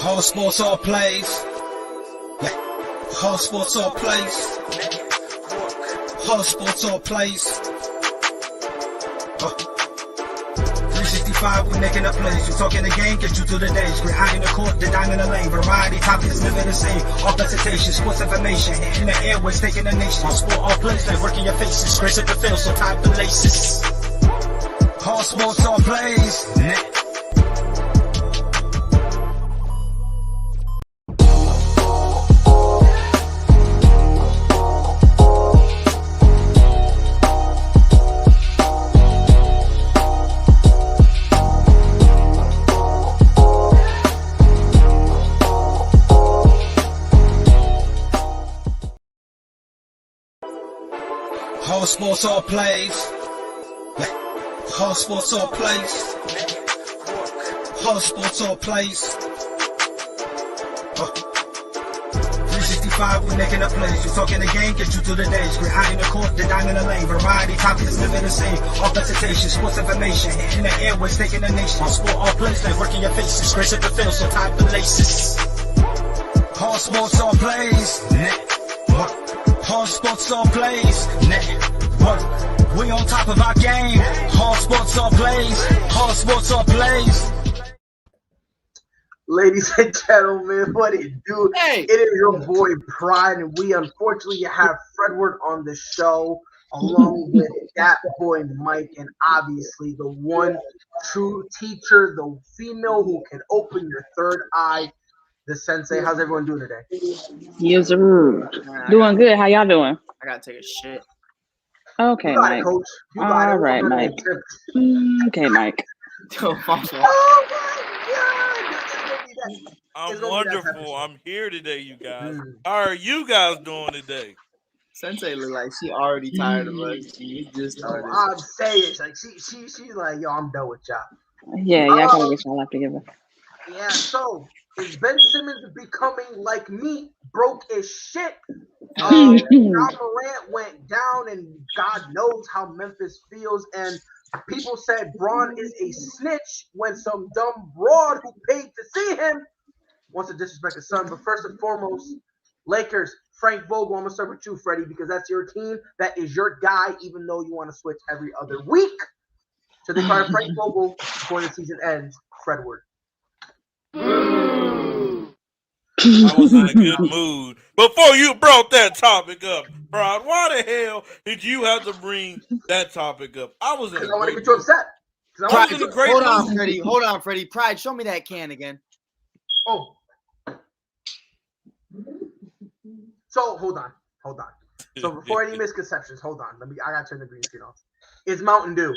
All sports, all plays. All sports, all plays. All sports, all plays. 365, we making up plays. You talking the game, get you to the days. We're high in the court, the dime in the lane. Variety topics living the same. All presentation, sports information. In the airways, taking the nation. All sport, all plays, like working your faces. Grace at the field, so tie the laces. All sports, all plays. All sports, all plays. All sports, all plays. All sports, all plays. 365, we making up plays. You talking the game, get you to the days. We're high in the court, the dime in the lane. Variety topics living the same. All presentation, sports information. In the airways, taking the nation. All sport, all plays, like working your faces. Grace at the field, so tie the laces. All sports, all plays. All sports, all plays. We on top of our game. All sports, all plays. All sports, all plays. Ladies and gentlemen, what it do? Hey. It is your boy Pride, and we unfortunately have Fredward on the show, along with that boy Mike, and obviously the one true teacher, the female who can open your third eye, the sensei. How's everyone doing today? Yes, sir. Doing good. How y'all doing? I gotta take a shit. Okay, You got Mike. it, coach. You got All it. right, Mike. Okay, Mike. Oh my God. I'm It's gonna be that wonderful. episode. I'm here today, you guys. Mm. How are you guys doing today? Sensei look like she already tired of us. She just started. I'm saying, like she's like, yo, I'm done with y'all. Yeah, y'all gotta get y'all life together. Yeah, so is Ben Simmons becoming like me, broke as shit? John Morant went down, and God knows how Memphis feels. And people said Braun is a snitch when some dumb broad who paid to see him wants to disrespect his son. But first and foremost, Lakers, Frank Vogel. I'm gonna start with you, Freddie, because that's your team. That is your guy, even though you want to switch every other week. So they call Frank Vogel before the season ends. Fredward. I was in a good mood. Before you brought that topic up, Brian, why the hell did you have to bring that topic up? I was in a Because I want to great get you mood. upset. 'Cause I Pride, want was to in a great Hold mood. on, Freddie. Hold on, Freddie. Pride, show me that can again. Oh. So hold on. So before any misconceptions, hold on. I gotta turn the green screen off. It's Mountain Dew.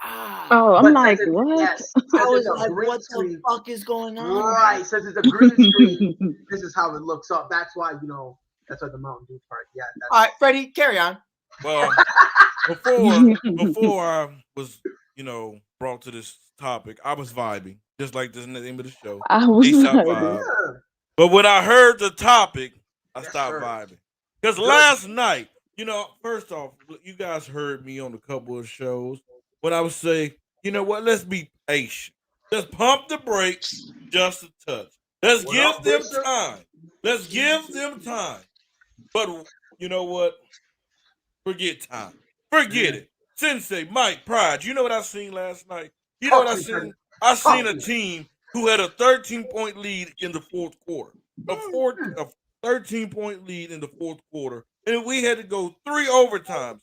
Oh, I'm But like, since what? Yes. I Since was it's a like, green what the screen. fuck is going on? Right. Since it's a green screen, this is how it looks up. That's why, that's why the Mountain Dew part. Yeah. All right, Freddie, carry on. Well, before I was, brought to this topic, I was vibing, just like this in the name of the show. I was ASAP like, vibe. Yeah. But when I heard the topic, I Yes, stopped sir. vibing. Because last night, first off, you guys heard me on a couple of shows when I would say, you know what, let's be patient. Let's pump the brakes just a touch. Let's What give up, them Bishop? time. Let's give them time. But you know what? Forget time. Forget it. Sensei, Mike, Pride, you know what I seen last night? You know what I seen? I seen a team who had a 13-point lead in the fourth quarter. A 13-point lead in the fourth quarter. And we had to go 3 overtimes.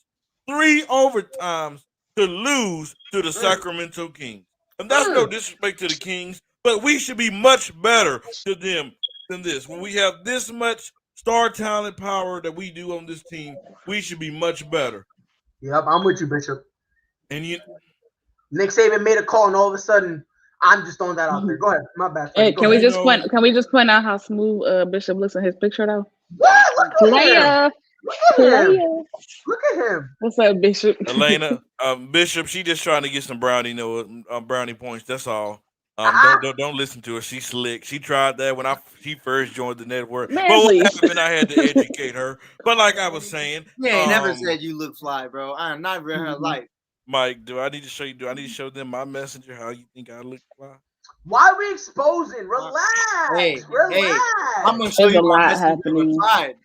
3 overtimes to lose to the Sacramento Kings. And that's no disrespect to the Kings, but we should be much better to them than this. When we have this much star talent power that we do on this team, we should be much better. Yep, I'm with you, Bishop. And Nick Saban made a call, and all of a sudden, I'm just throwing that out there. Go ahead. My bad. Hey, Go can we ahead. just point out how smooth Bishop looks in his picture though? Yeah, look at him. Player. Look at him. What's up, Bishop? Elena, Bishop, she just trying to get some brownie points. That's all. Don't listen to her. She's slick. She tried that when she first joined the network. Man, but what please. happened? I had to educate her. But like I was saying, You ain't never said you look fly, bro. I am not in her life. Mike, do I need to show them my messenger how you think I look fly? Why are we exposing? Relax. Hey, Relax. I'm gonna show There's you a my lot Mississippi happening. side.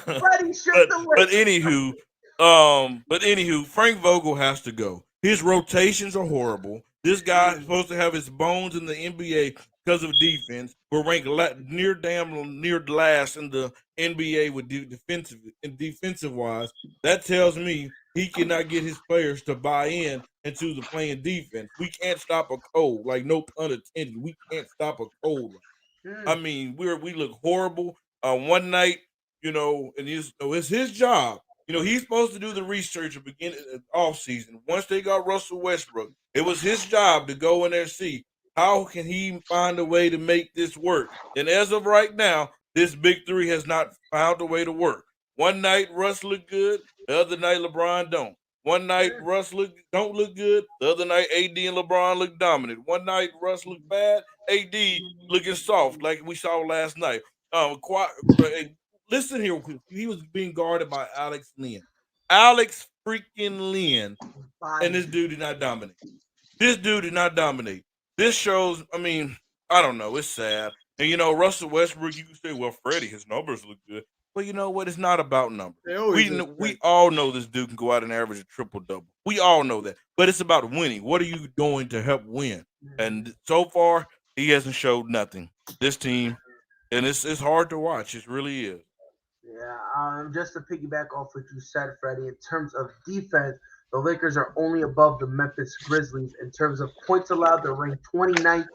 Freddie, shoot the but list. anywho, Frank Vogel has to go. His rotations are horrible. This guy is supposed to have his bones in the NBA because of defense. We're ranked near last in the NBA with defensive wise. That tells me he cannot get his players to buy in into the playing defense. We can't stop a cold, like no pun intended. We can't stop a cold. I mean, we look horrible. One night, and it's his job. He's supposed to do the research at the beginning of off season. Once they got Russell Westbrook, it was his job to go in there and see how can he find a way to make this work. And as of right now, this big three has not found a way to work. One night Russ looked good, the other night LeBron don't. One night Russ don't look good, the other night AD and LeBron look dominant. One night Russ looked bad, AD looking soft like we saw last night. Listen here, he was being guarded by Alex Lynn. Alex freaking Lynn, and this dude did not dominate. This shows, I don't know, it's sad. And Russell Westbrook, you can say, well, Freddie, his numbers look good. Well, you know what? It's not about numbers. We all know this dude can go out and average a triple-double. We all know that. But it's about winning. What are you doing to help win? And so far, he hasn't showed nothing. This team, and it's hard to watch. It really is. Yeah, just to piggyback off what you said, Freddie, in terms of defense, the Lakers are only above the Memphis Grizzlies. In terms of points allowed, they're ranked 29th.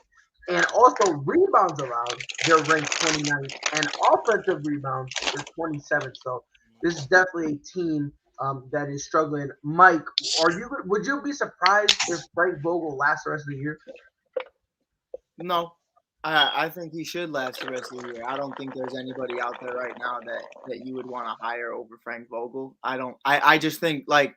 And also rebounds allowed, they're ranked 29th. And offensive rebounds, they're 27th. So this is definitely a team that is struggling. Mike, would you be surprised if Frank Vogel lasts the rest of the year? No. I think he should last the rest of the year. I don't think there's anybody out there right now that you would want to hire over Frank Vogel. I just think, like,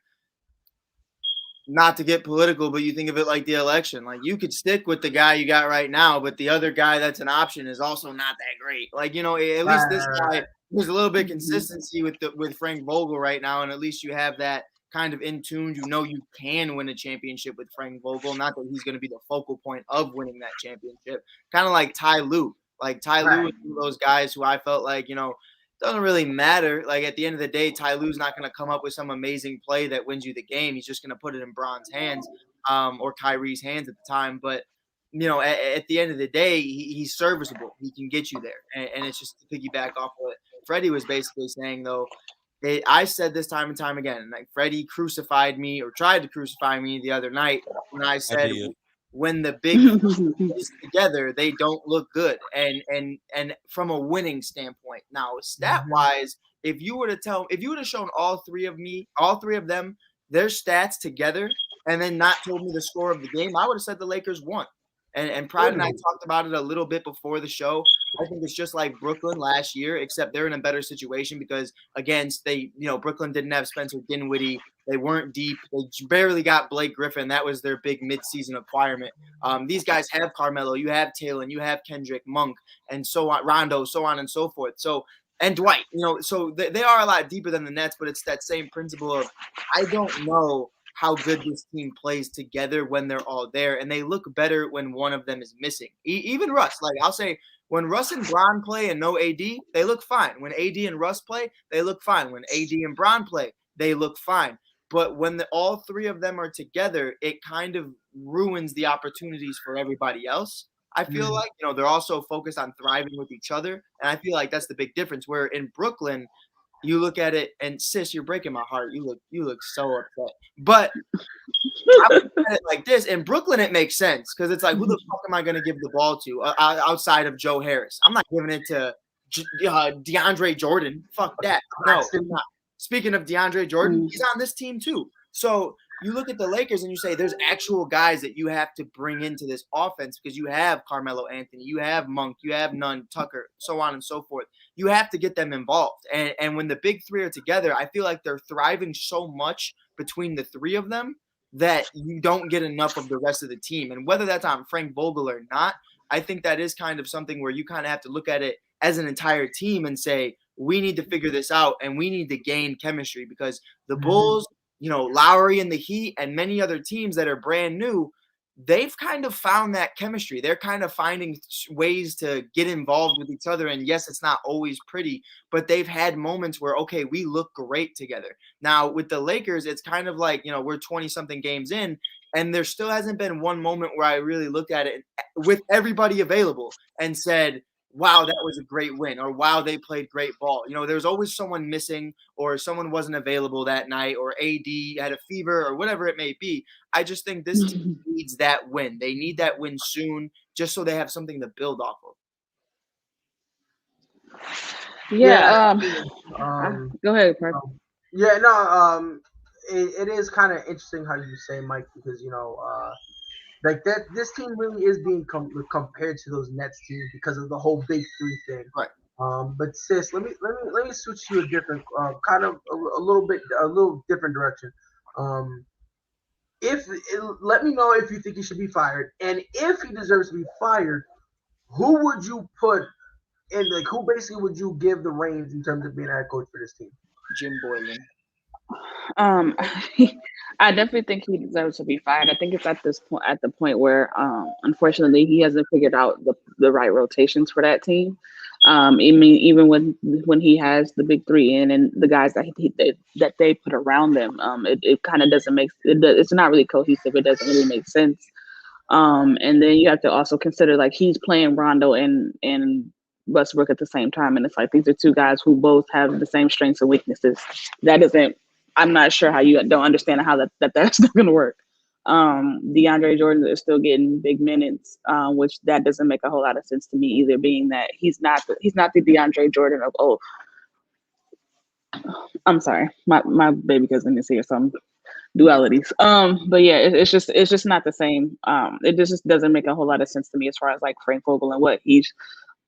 not to get political, but you think of it like the election. Like, you could stick with the guy you got right now, but the other guy that's an option is also not that great. Like, at least this guy, there's a little bit of consistency with Frank Vogel right now, and at least you have that kind of in tune. You can win a championship with Frank Vogel. Not that he's going to be the focal point of winning that championship. Kind of like Ty Lue. Like, Ty Lue is one of those guys who I felt like, doesn't really matter. Like, at the end of the day, Ty Lue's not going to come up with some amazing play that wins you the game. He's just going to put it in Bron's hands or Kyrie's hands at the time. But, at the end of the day, he's serviceable. He can get you there. And it's just to piggyback off what Freddie was basically saying, though. I said this time and time again, like, Freddie crucified me or tried to crucify me the other night when I said when the big is together, they don't look good. And from a winning standpoint. Now, stat wise, if you would have shown all three of them, their stats together, and then not told me the score of the game, I would have said the Lakers won. And Pride and I talked about it a little bit before the show. I think it's just like Brooklyn last year, except they're in a better situation because, again, Brooklyn didn't have Spencer Dinwiddie. They weren't deep. They barely got Blake Griffin. That was their big midseason acquirement. These guys have Carmelo. You have Taylor. You have Kendrick, Monk, and so on, Rondo, so on and so forth. So, and Dwight, so they are a lot deeper than the Nets, but it's that same principle of I don't know how good this team plays together when they're all there, and they look better when one of them is missing. Even Russ, like I'll say, when Russ and Bron play and no AD, they look fine. When AD and Russ play, they look fine. When AD and Bron play, they look fine. But when all three of them are together, it kind of ruins the opportunities for everybody else. I feel like, they're also focused on thriving with each other, and I feel like that's the big difference. Where in Brooklyn, you look at it, and sis, you're breaking my heart. You look so upset. But I look at it like this. In Brooklyn, it makes sense because it's like, who the fuck am I going to give the ball to outside of Joe Harris? I'm not giving it to DeAndre Jordan. Fuck that. No, I'm not. Speaking of DeAndre Jordan, he's on this team too. So you look at the Lakers and you say there's actual guys that you have to bring into this offense because you have Carmelo Anthony, you have Monk, you have Nunn, Tucker, so on and so forth. You have to get them involved. And when the big three are together, I feel like they're thriving so much between the three of them that you don't get enough of the rest of the team. And whether that's on Frank Vogel or not, I think that is kind of something where you kind of have to look at it as an entire team and say, we need to figure this out and we need to gain chemistry because the Bulls, Lowry and the Heat and many other teams that are brand new, they've kind of found that chemistry. They're kind of finding ways to get involved with each other. And yes, it's not always pretty, but they've had moments where, okay, we look great together. Now with the Lakers, it's kind of like, we're 20 something games in, and there still hasn't been one moment where I really looked at it with everybody available and said, wow, that was a great win, or wow, they played great ball. There's always someone missing, or someone wasn't available that night, or AD had a fever, or whatever it may be. I just think this team needs that win. They need that win soon, just so they have something to build off of. Yeah. Um, Go ahead, Park. Yeah, no, it is kind of interesting how you say, Mike, because like that, this team really is being compared to those Nets teams because of the whole big three thing. Right. But sis, let me switch to a different, kind of a little different direction. Let me know if you think he should be fired, and if he deserves to be fired, who would you put in? Like, who basically would you give the reins in terms of being a head coach for this team? Jim Boylan. I definitely think he deserves to be fired. I think it's at the point where, unfortunately, he hasn't figured out the right rotations for that team. I mean, even when he has the big three in and the guys that they put around them, it kind of doesn't make it's not really cohesive. It doesn't really make sense. And then you have to also consider, like, he's playing Rondo and Westbrook at the same time, and it's like these are two guys who both have the same strengths and weaknesses. I'm not sure how you don't understand how that's not going to work. DeAndre Jordan is still getting big minutes, which that doesn't make a whole lot of sense to me either, being that he's not the DeAndre Jordan of old. I'm sorry, my baby cousin is here, so I'm dualities. But yeah, it's just not the same. It just doesn't make a whole lot of sense to me as far as like Frank Vogel and what he's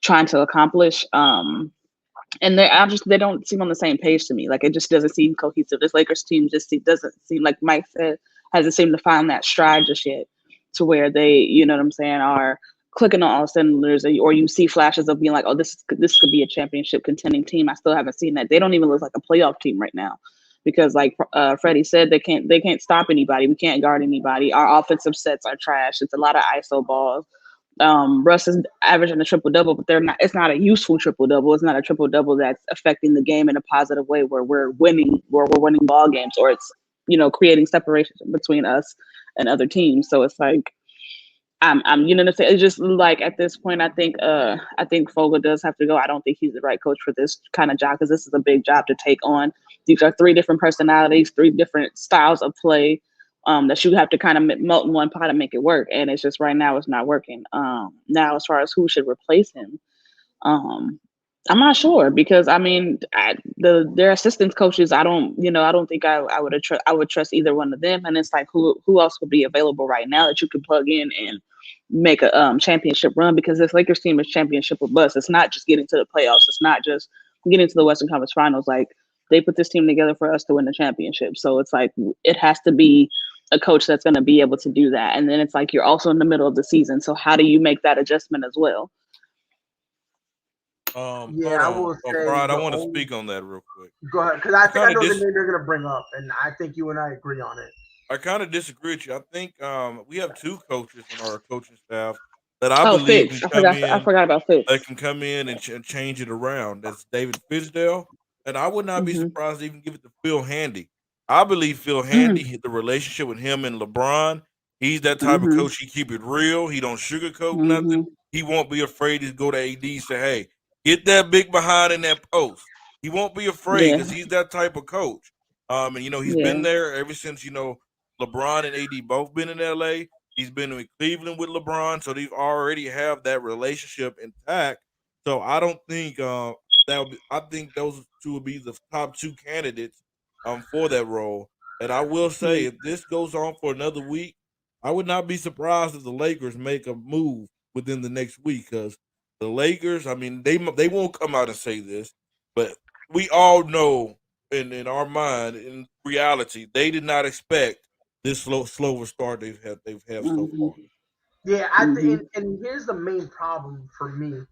trying to accomplish. And they don't seem on the same page to me. Like, it just doesn't seem cohesive. This Lakers team doesn't seem, like Mike said, hasn't seemed to find that stride just yet, to where they, you know what I'm saying, are clicking on all cylinders, or you see flashes of being like, oh, this could be a championship contending team. I still haven't seen that. They don't even look like a playoff team right now, because like Freddie said, they can't stop anybody. We can't guard anybody. Our offensive sets are trash. It's a lot of ISO balls. Russ is averaging a triple double, but it's not a useful triple double. It's not a triple double that's affecting the game in a positive way, where we're winning ball games, or it's, creating separation between us and other teams. So it's like, I'm it's just like, at this point, I think Vogel does have to go. I don't think he's the right coach for this kind of job, because this is a big job to take on. These are three different personalities, three different styles of play. That you have to kind of melt in one pot and make it work. And it's just, right now, it's not working. Now, as far as who should replace him, I'm not sure, because I mean, their assistant coaches, I don't think I would trust either one of them. And it's like, who else would be available right now that you could plug in and make a championship run? Because this Lakers team is championship or bust. It's not just getting to the playoffs. It's not just getting to the Western Conference Finals. Like, they put this team together for us to win the championship. So it's like, it has to be a coach that's going to be able to do that. And then it's like, you're also in the middle of the season. So how do you make that adjustment as well? I will say, Rod, I want to speak on that real quick. Go ahead, because I think I know the name you're going to bring up, and I think you and I agree on it. I kind of disagree with you. I think we have two coaches on our coaching staff that I believe Fitz. can come in. I forgot about Fitz. They can come in and change it around. That's David Fizdale, and I would not be surprised to even give it to Phil Handy. I believe Phil Handy hit the relationship with him and LeBron. He's that type of coach. He keep it real. He don't sugarcoat nothing. He won't be afraid to go to AD and say, hey, get that big behind in that post. He won't be afraid, because he's that type of coach. And he's been there ever since, LeBron and AD both been in LA. He's been in Cleveland with LeBron, so they already have that relationship intact. So I don't think I think those two would be the top two candidates for that role. And I will say, if this goes on for another week, I would not be surprised if the Lakers make a move within the next week, because the Lakers, I mean, they won't come out and say this, but we all know in our mind, in reality, they did not expect this slower start they've had so far. Yeah, and here's the main problem for me.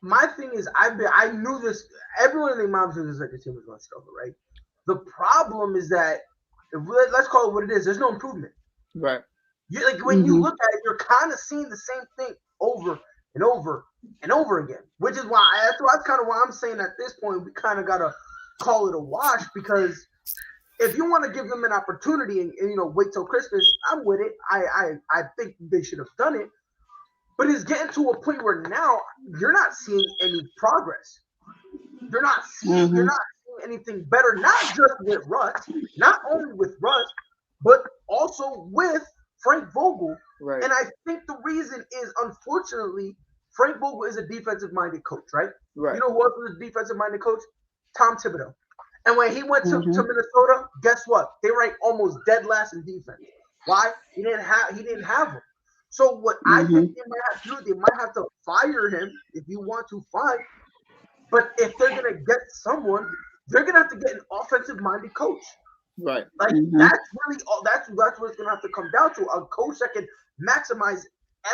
My thing is, I knew this. Everyone in the moms knew this Lakers team was going to struggle, right? The problem is that, let's call it what it is. There's no improvement. Right. Like when you look at it, you're kind of seeing the same thing over and over and over again. Which is why that's kind of why I'm saying at this point we kind of gotta call it a wash, because if you want to give them an opportunity and wait till Christmas, I'm with it. I think they should have done it, but it's getting to a point where now you're not seeing any progress. You're not seeing anything better. Not just with Russ, not only with Russ, but also with Frank Vogel. Right. And I think the reason is, unfortunately, Frank Vogel is a defensive-minded coach, right? Right. You know who else was a defensive-minded coach? Tom Thibodeau. And when he went to Minnesota, guess what? They ranked almost dead last in defense. Why? He didn't have him. So what I think they might have to do, they might have to fire him if you want to fire. But if they're gonna get someone, they're gonna have to get an offensive-minded coach. Right. Like that's really all. That's what it's gonna have to come down to. A coach that can maximize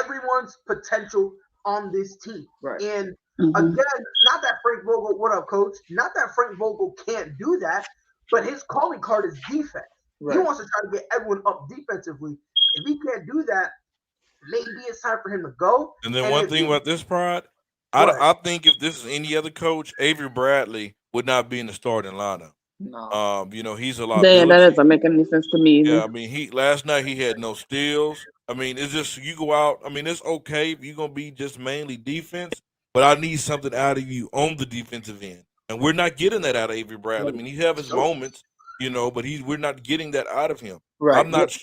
everyone's potential on this team. Right. And again, not that Frank Vogel, what up, coach? Not that Frank Vogel can't do that, but his calling card is defense. Right. He wants to try to get everyone up defensively. If he can't do that, maybe it's time for him to go. And then one thing about this, Pride, I think if this is any other coach, Avery Bradley would not be in the starting lineup. No. He's a lot. That doesn't make any sense to me. Yeah, I mean, last night he had no steals. I mean, it's just you go out. I mean, it's okay if you're gonna be just mainly defense, but I need something out of you on the defensive end, and we're not getting that out of Avery Bradley. I mean, he have his moments, but we're not getting that out of him. Right. I'm not.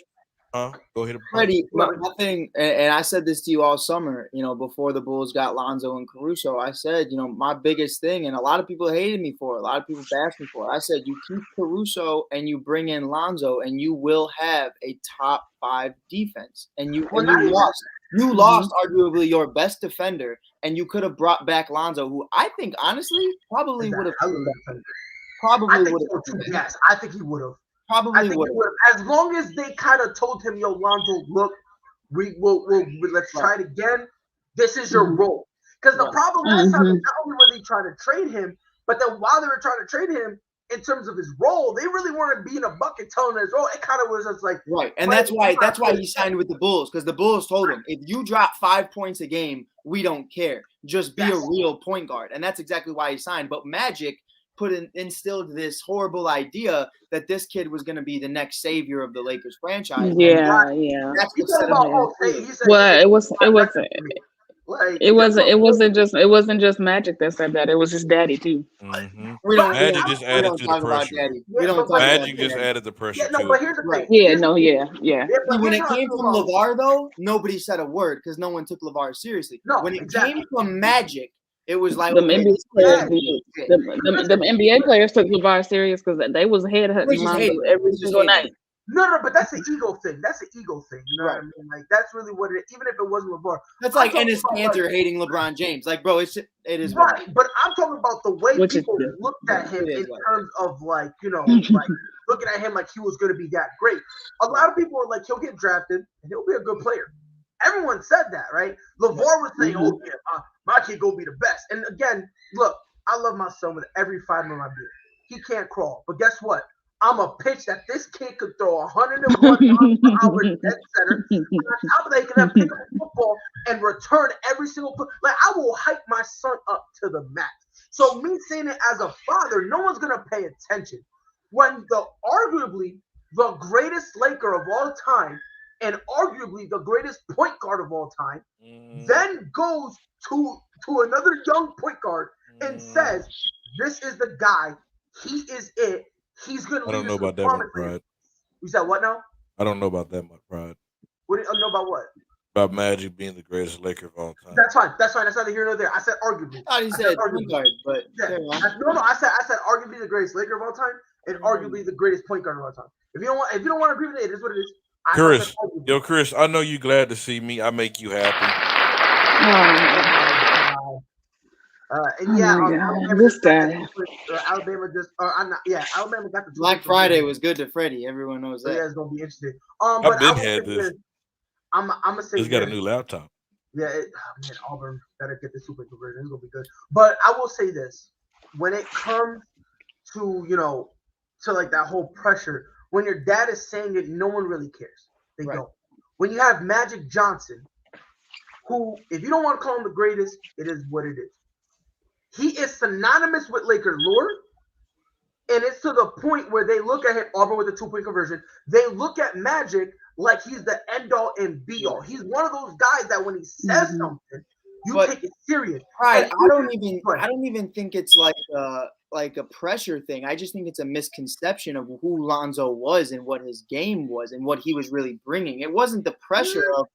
Go ahead. Freddie, my thing, and I said this to you all summer, before the Bulls got Lonzo and Caruso, I said, my biggest thing, and a lot of people hated me for it, a lot of people bashed me for it. I said, you keep Caruso and you bring in Lonzo, and you will have a top 5 defense. And you lost. You lost arguably your best defender, and you could have brought back Lonzo, who I think, honestly, probably would have. Yes, I think he would have. Probably would. As long as they kind of told him, yo, Lonzo, look, let's try it again. This is your role. Because the problem last time is not only were they trying to trade him, but then while they were trying to trade him, in terms of his role, they really weren't being a bucket telling his role. It kind of was just like right, and that's why he signed with the Bulls, because the Bulls told him, if you drop 5 points a game, we don't care. Just be a real point guard, and that's exactly why he signed. But Magic instilled this horrible idea that this kid was going to be the next savior of the Lakers franchise. Yeah. That's it wasn't just Magic that said that. It was his daddy too. Magic just added to the pressure. Magic just added the pressure. Yeah, no, but here's the thing. Yeah. When it came from LeVar, though, nobody said a word because no one took LeVar seriously. No, when it came from Magic, it was like the NBA players took LeVar serious because they was headhunting Lonzo every single night. No, but that's an ego thing. That's an ego thing. You know what I mean? Like that's really what it is. Even if it wasn't LeVar, that's like Enes Kanter hating LeBron James. Like, bro, it is right. But I'm talking about the way people looked at him in terms of like like looking at him like he was going to be that great. A lot of people are like, he'll get drafted and he'll be a good player. Everyone said that, right? LeVar was saying, "Oh yeah, my kid gonna be the best." And again, look, I love my son with every fiber of my being. He can't crawl, but guess what? I'm a pitch that this kid could throw 101 miles per hour dead center. On top of that, he can have pick up football and return every single play. Like I will hype my son up to the max. So me saying it as a father, no one's gonna pay attention when arguably the greatest Laker of all time and arguably the greatest point guard of all time then goes to another young point guard and says, "This is the guy. He is it. He's going to." I don't know about that much, Pride. You said what now? I don't know about that much, Pride. What do you know about what? About Magic being the greatest Laker of all time. That's fine. That's neither here nor there. I said arguably. I said point guard, but no. I said arguably the greatest Laker of all time and arguably the greatest point guard of all time. If you don't want to agree with it, it is what it is. Chris, I know you glad to see me. I make you happy. Alabama got the Black Friday was good to Freddie. Everyone knows that. Yeah, it's gonna be interesting. I've been had this. I'm gonna say he's got a new laptop. Yeah, Auburn better get the super conversion. It's gonna be good. But I will say this: when it comes to to like that whole pressure, when your dad is saying it, no one really cares. They Right. don't. When you have Magic Johnson, who, if you don't want to call him the greatest, it is what it is. He is synonymous with Laker lore, and it's to the point where they look at him, Auburn with the 2-point conversion, they look at Magic like he's the end-all and be-all. He's one of those guys that when he says something, you But- take it serious. Right. And I don't Right. even think it's like a pressure thing. I just think it's a misconception of who Lonzo was and what his game was and what he was really bringing. It wasn't the pressure of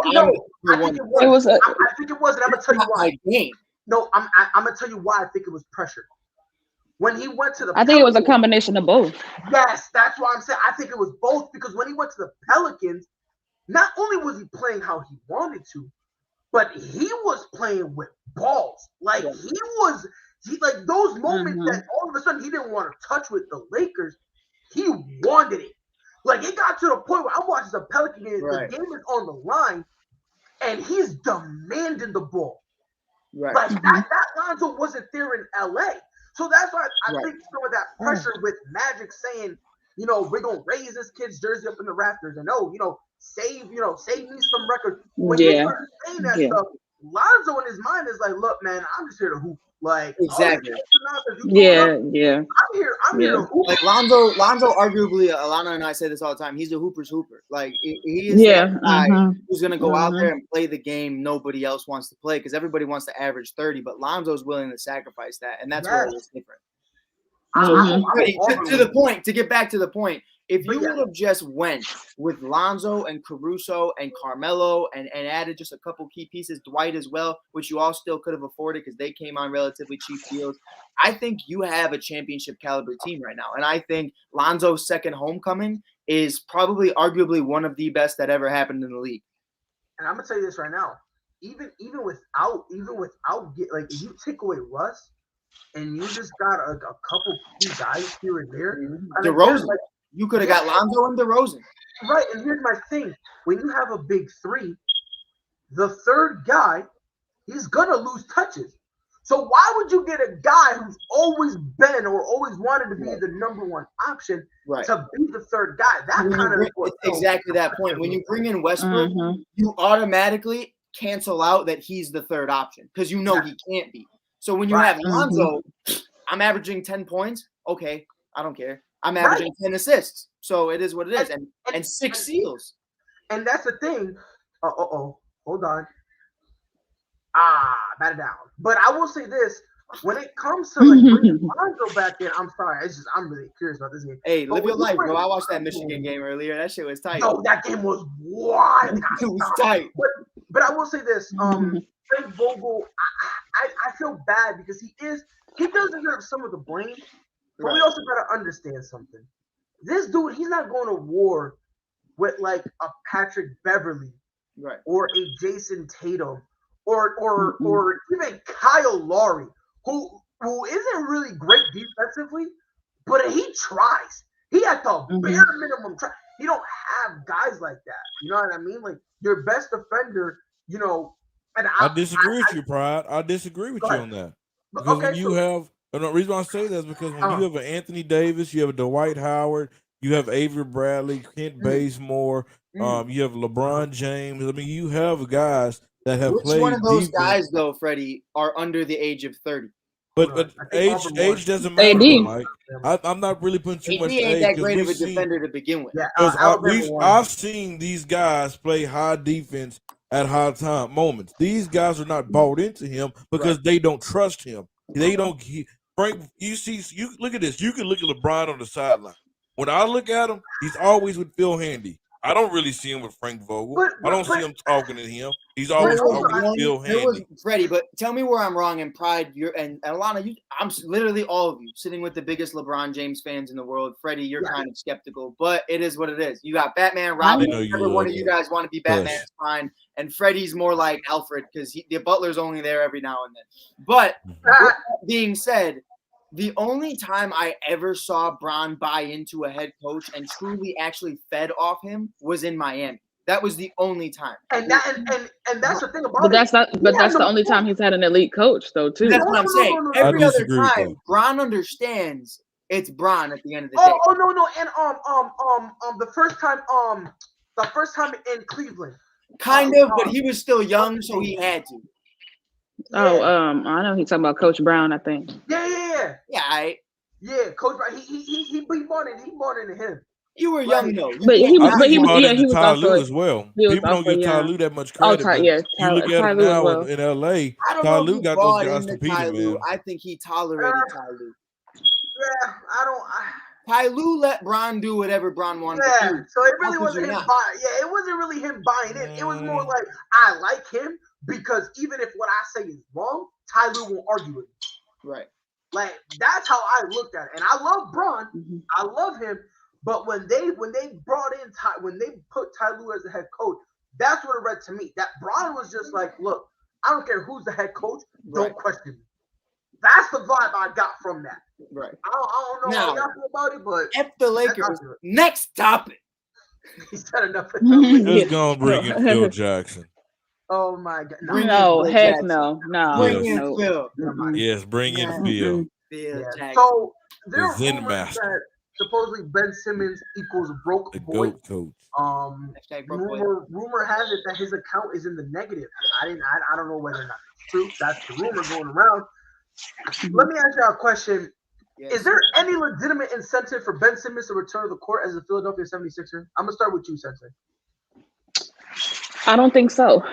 No, I'm I the think one it was. It was a, I think it was, and I'm gonna tell you not why. my game. No, I'm gonna tell you why I think it was pressure. When he went to the I think it was a Pelicans- combination of both. Yes, that's why I'm saying I think it was both, because when he went to the Pelicans, not only was he playing how he wanted to, but he was playing with balls. Like Yeah. he like those moments that all of a sudden he didn't want to touch with the Lakers, he wanted it. Like it got to the point where I'm watching the Pelican game, Right. the game is on the line, and he's demanding the ball. Right. Like that Lonzo wasn't there in LA. So that's why I Right. think some of that pressure with Magic saying, we're gonna raise this kid's jersey up in the rafters, and save me some records. When he Yeah. started saying that Yeah. stuff, Lonzo in his mind is like, look, man, I'm just here to hoop. Like Exactly. all this nonsense you Yeah, throwing up, yeah. I'm here to hoop. Like Lonzo arguably, Alana and I say this all the time. He's a hooper's hooper. Like he is Yeah. that guy mhm. who's gonna go out there and play the game nobody else wants to play, because everybody wants to average 30, but Lonzo's willing to sacrifice that, and that's where it was different. So Mhm. to the point, to get back to the point, if But you yeah. would have just went with Lonzo and Caruso and Carmelo and added just a couple key pieces, Dwight as well, which you all still could have afforded because they came on relatively cheap deals, I think you have a championship caliber team right now. And I think Lonzo's second homecoming is probably arguably one of the best that ever happened in the league. And I'm gonna tell you this right now. Even without like if you take away Russ and you just got a couple key guys here and there, I mean, DeRozan. like, You could have got Lonzo and DeRozan. right, and here's my thing. When you have a big three, the third guy, he's gonna lose touches. So why would you get a guy who's always been or always wanted to be the number one option Right. to be the third guy? That kind of It's exactly that point. When you bring in Westbrook, Mhm. you automatically cancel out that he's the third option because you know he can't be. So when you have Lonzo, I'm averaging 10 points. Okay, I don't care. I'm averaging 10 assists. So it is what it is. And 6 steals. And that's the thing. Hold on. Bat it down. But I will say this: when it comes to like bringing Lonzo back in, I'm sorry. I'm really curious about this game. Hey, But live your when you life, bro. bring I watched that Lonzo- Michigan game earlier. That shit was tight. No, that game was wild. It was tight. But I will say this: Frank Vogel, I feel bad because he does deserve some of the blame. But we Right. also gotta understand something. This dude, he's not going to war with like a Patrick Beverly Right. or a Jason Tatum or even Kyle Lowry, who isn't really great defensively, but he tries. He at the bare minimum try. You don't have guys like that. You know what I mean? Like your best defender, and I disagree with you, Pride. I disagree with you on that. Because when you have, and the reason why I say that is because when you have an Anthony Davis, you have a Dwight Howard, you have Avery Bradley, Kent Bazemore, you have LeBron James. I mean, you have guys that have Which played. one of those defense. guys, though, Freddie, are under the age of 30? But I think age doesn't matter, AD. Mike. I'm not really putting too much AD to ain't age that 'cause great of a we've seen- defender to begin with. Yeah, Because Alabama won. I've seen these guys play high defense at high time moments. These guys are not bought into him because they don't trust him. They don't. Frank, you look at this. You can look at LeBron on the sideline. When I look at him, he's always with Phil Handy. I don't really see him with Frank Vogel. I don't see him talking to him. He's always talking to Phil Handy. Freddie, but tell me where I'm wrong in Pride. And Alana, I'm literally all of you sitting with the biggest LeBron James fans in the world. Freddie, you're kind of skeptical, but it is what it is. You got Batman, Robin. Every one of you guys want to be Batman. It's fine. And Freddie's more like Alfred because the Butler's only there every now and then. But with that being said, the only time I ever saw Bron buy into a head coach and truly actually fed off him was in Miami. That was the only time. And that's the thing about But that's it. not. But that's the only time he's had an elite coach, though, too. That's what I'm saying. No. Every I other disagree with time, that. Bron understands it's Bron at the end of the day. Oh no, and the first time The first time in Cleveland. Kind of, but he was still young, so he had to. Oh, I know he's talking about Coach Brown, I think. Yeah. Yeah, Coach Brown. He bought into him. you were young though. But he was, I but think he was, bought yeah, into he was Ty also. Lue as well. He was People don't also give Ty young. Lue that much Oh, credit, but you look at Ty him Lue as now well. in LA. I don't Ty know if Lue he got bought those guys into competing, Ty Lue. man. I think he tolerated Ty Lue. Yeah, Ty Lue let Bron do whatever Bron wanted to do. So it really How could wasn't you him not? buying. Yeah, it wasn't really him buying in. It was more like I like him because even if what I say is wrong, Ty Lue won't argue with me. Right. Like that's how I looked at it. And I love Bron. I love him. But when they brought in when they put Ty Lue as the head coach, that's what it read to me. That Bron was just like, look, I don't care who's the head coach, don't question me. That's the vibe I got from that. Right. I don't know how y'all feel about it, but F the Lakers. Next topic. He said enough. Just gonna bring in Phil Jackson. Oh my God! No, heck no. Bring in Phil. Yes, bring in Phil. So there are Zen rumors master. that supposedly Ben Simmons equals broke The boy. GOAT coach. Rumor has it that his account is in the negative. I don't know whether or not it's true. That's the rumor going around. Let me ask you a question. Yes. Is there any legitimate incentive for Ben Simmons to return to the court as a Philadelphia 76er? I'm gonna start with you, Sensei. I don't think so.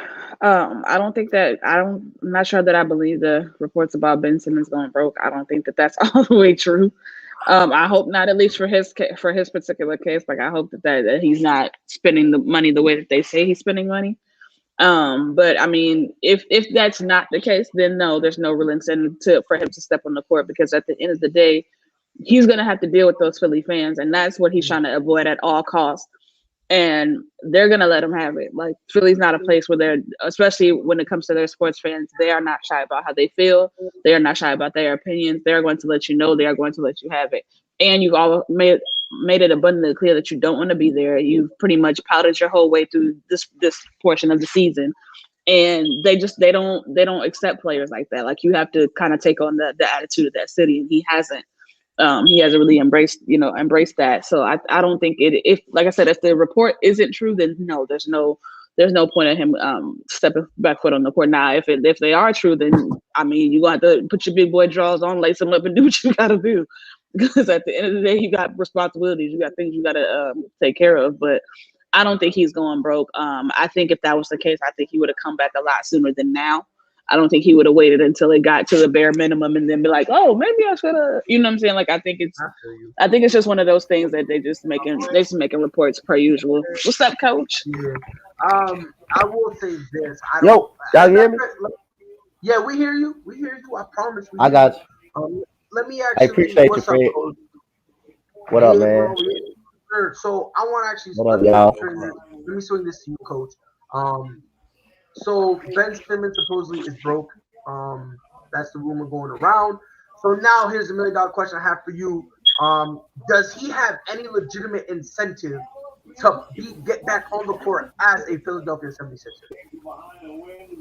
I don't think that. I'm not sure that I believe the reports about Ben Simmons going broke. I don't think that that's all the way true. I hope not, at least for his particular case. Like I hope that he's not spending the money the way that they say he's spending money. But I mean, if that's not the case, then no, there's no real incentive for him to step on the court because at the end of the day, he's gonna have to deal with those Philly fans, and that's what he's trying to avoid at all costs. And they're gonna let him have it. Like Philly's not a place where they're, especially when it comes to their sports fans, they are not shy about how they feel. They are not shy about their opinions. They're going to let you know. They are going to let you have it. And you've all made it abundantly clear that you don't want to be there. You've pretty much pouted your whole way through this portion of the season, and they don't accept players like that. Like you have to kind of take on the attitude of that city, and he hasn't. He hasn't really embraced that. So I don't think if like I said, if the report isn't true, then no, there's no point in him stepping back foot on the court. Now, if they are true, then I mean, you got to put your big boy drawers on, lace them up, and do what you got to do. Because at the end of the day, you got responsibilities, you got things you got to take care of. But I don't think he's going broke. I think if that was the case, I think he would have come back a lot sooner than now. I don't think he would have waited until it got to the bare minimum and then be like, oh, maybe I should have, you know what I'm saying? Like, I think it's just one of those things that they're just making reports per usual. What's up, coach? Yeah. I will say this. Y'all hear me? Yeah, we hear you. We hear you. I promise. I got you. Let me I appreciate you, Fred. What up, man? Sure. So I want to actually. What up, y'all? Let me swing this to you, coach. So Ben Simmons supposedly is broke. That's the rumor going around. So now here's $1 million question I have for you. Does he have any legitimate incentive to get back on the court as a Philadelphia 76er?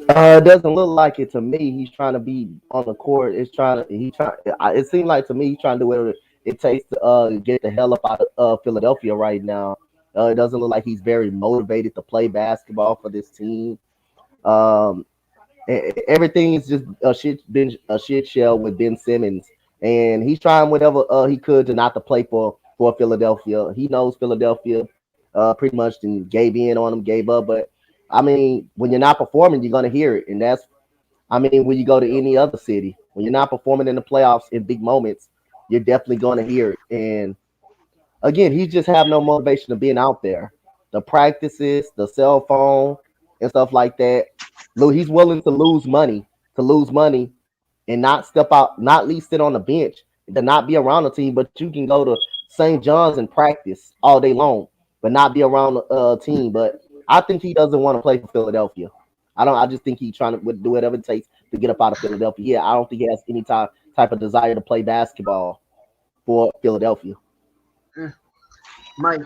It doesn't look like it to me. He's trying to be on the court. It seems like to me he's trying to do whatever it takes to get the hell up out of Philadelphia right now. It doesn't look like he's very motivated to play basketball for this team. Everything is just a shit shell with Ben Simmons, and he's trying whatever he could to not to play for Philadelphia. He knows Philadelphia pretty much gave in on him, gave up. But I mean, when you're not performing, you're gonna hear it, and that's, I mean, when you go to any other city, when you're not performing in the playoffs in big moments, you're definitely gonna hear it. And again, he just have no motivation of being out there. The practices, the cell phone, and stuff like that. He's willing to lose money and not step out, not at least sit on the bench, to not be around the team. But you can go to St. John's and practice all day long, but not be around the team. But I think he doesn't want to play for Philadelphia. I just think he's trying to do whatever it takes to get up out of Philadelphia. Yeah, I don't think he has any type of desire to play basketball for Philadelphia. Mike,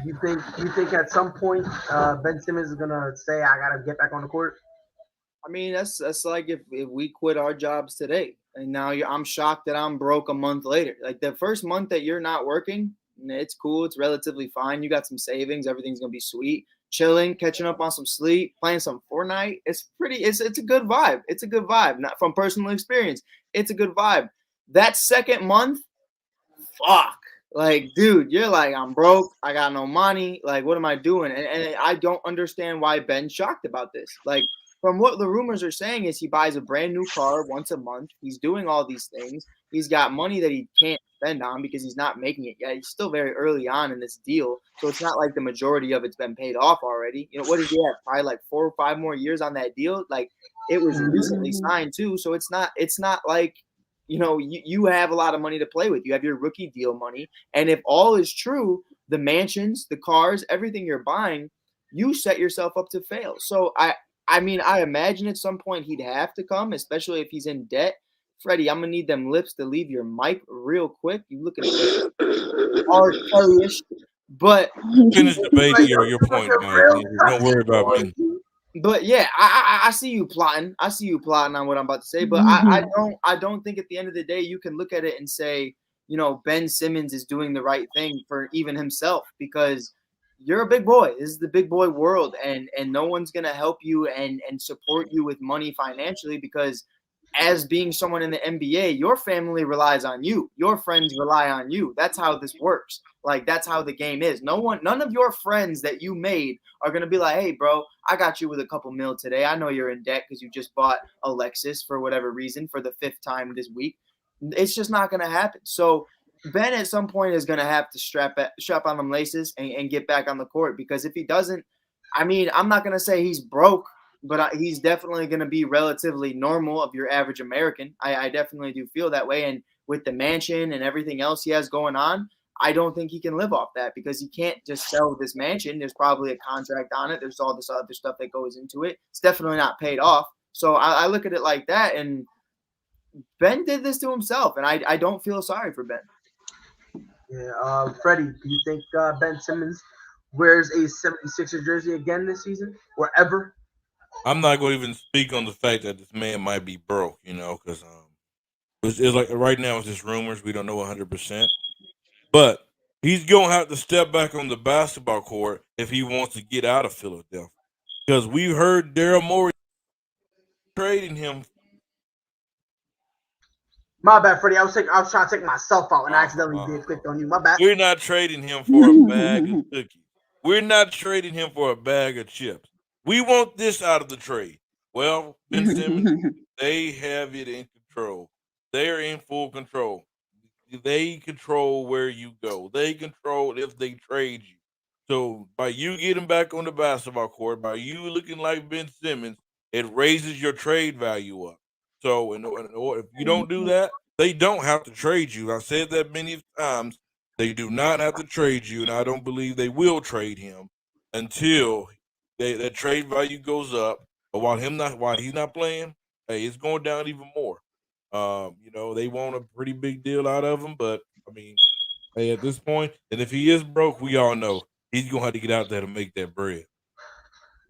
you think at some point Ben Simmons is gonna say, I gotta get back on the court? I mean, that's like if we quit our jobs today and now I'm shocked that I'm broke a month later. Like the first month that you're not working, It's cool. It's relatively fine. You got some savings. Everything's gonna be sweet. Chilling, catching up on some sleep, playing some Fortnite. It's a good vibe. It's a good vibe. Not from personal experience. It's a good vibe. That second month, fuck. Like, dude, you're like, I'm broke. I got no money. Like, what am I doing? And I don't understand why Ben's shocked about this. Like, from what the rumors are saying is he buys a brand new car once a month. He's doing all these things. He's got money that he can't spend on because he's not making it yet. He's still very early on in this deal. So it's not like the majority of it's been paid off already. You know, what did he have? Probably like 4 or 5 more years on that deal. Like, it was recently signed too. So it's not like, you know, you have a lot of money to play with. You have your rookie deal money. And if all is true, the mansions, the cars, everything you're buying, you set yourself up to fail. So I mean, I imagine at some point he'd have to come, especially if he's in debt. Freddie, I'm gonna need them lips to leave your mic real quick. You looking at hard Kelly-ish, but Finish debating your point, man. Don't worry about me. But yeah, I see you plotting. I see you plotting on what I'm about to say. But I don't think at the end of the day you can look at it and say, you know, Ben Simmons is doing the right thing for even himself, because you're a big boy. This is the big boy world, and no one's gonna help you and support you with money financially, because as being someone in the NBA, your family relies on you. Your friends rely on you. That's how this works. Like, that's how the game is. None of your friends that you made are going to be like, hey, bro, I got you with a couple mil today. I know you're in debt because you just bought a Lexus for whatever reason for the 5th time this week. It's just not going to happen. So Ben at some point is going to have to strap on them laces and get back on the court, because if he doesn't, I mean, I'm not going to say he's broke, but he's definitely going to be relatively normal of your average American. I definitely do feel that way. And with the mansion and everything else he has going on, I don't think he can live off that, because he can't just sell this mansion. There's probably a contract on it. There's all this other stuff that goes into it. It's definitely not paid off. So I look at it like that. And Ben did this to himself, and I don't feel sorry for Ben. Yeah, Freddie, do you think Ben Simmons wears a 76er jersey again this season or ever? I'm not going to even speak on the fact that this man might be broke, you know, because it's like right now it's just rumors. We don't know 100%. But he's going to have to step back on the basketball court if he wants to get out of Philadelphia. Because we've heard Daryl Morey trading him. My bad, Freddie. I was trying to take myself out and I accidentally clicked on you. My bad. We're not trading him for a bag of cookies. We're not trading him for a bag of chips. We want this out of the trade. Well, Ben Simmons, they have it in control. They're in full control. They control where you go. They control if they trade you. So by you getting back on the basketball court, by you looking like Ben Simmons, it raises your trade value up. So if you don't do that, they don't have to trade you. I've said that many times. They do not have to trade you, and I don't believe they will trade him until that trade value goes up. But while he's not playing, hey, it's going down even more. You know, they want a pretty big deal out of him, but I mean, hey, at this point, and if he is broke, we all know he's gonna have to get out there to make that bread.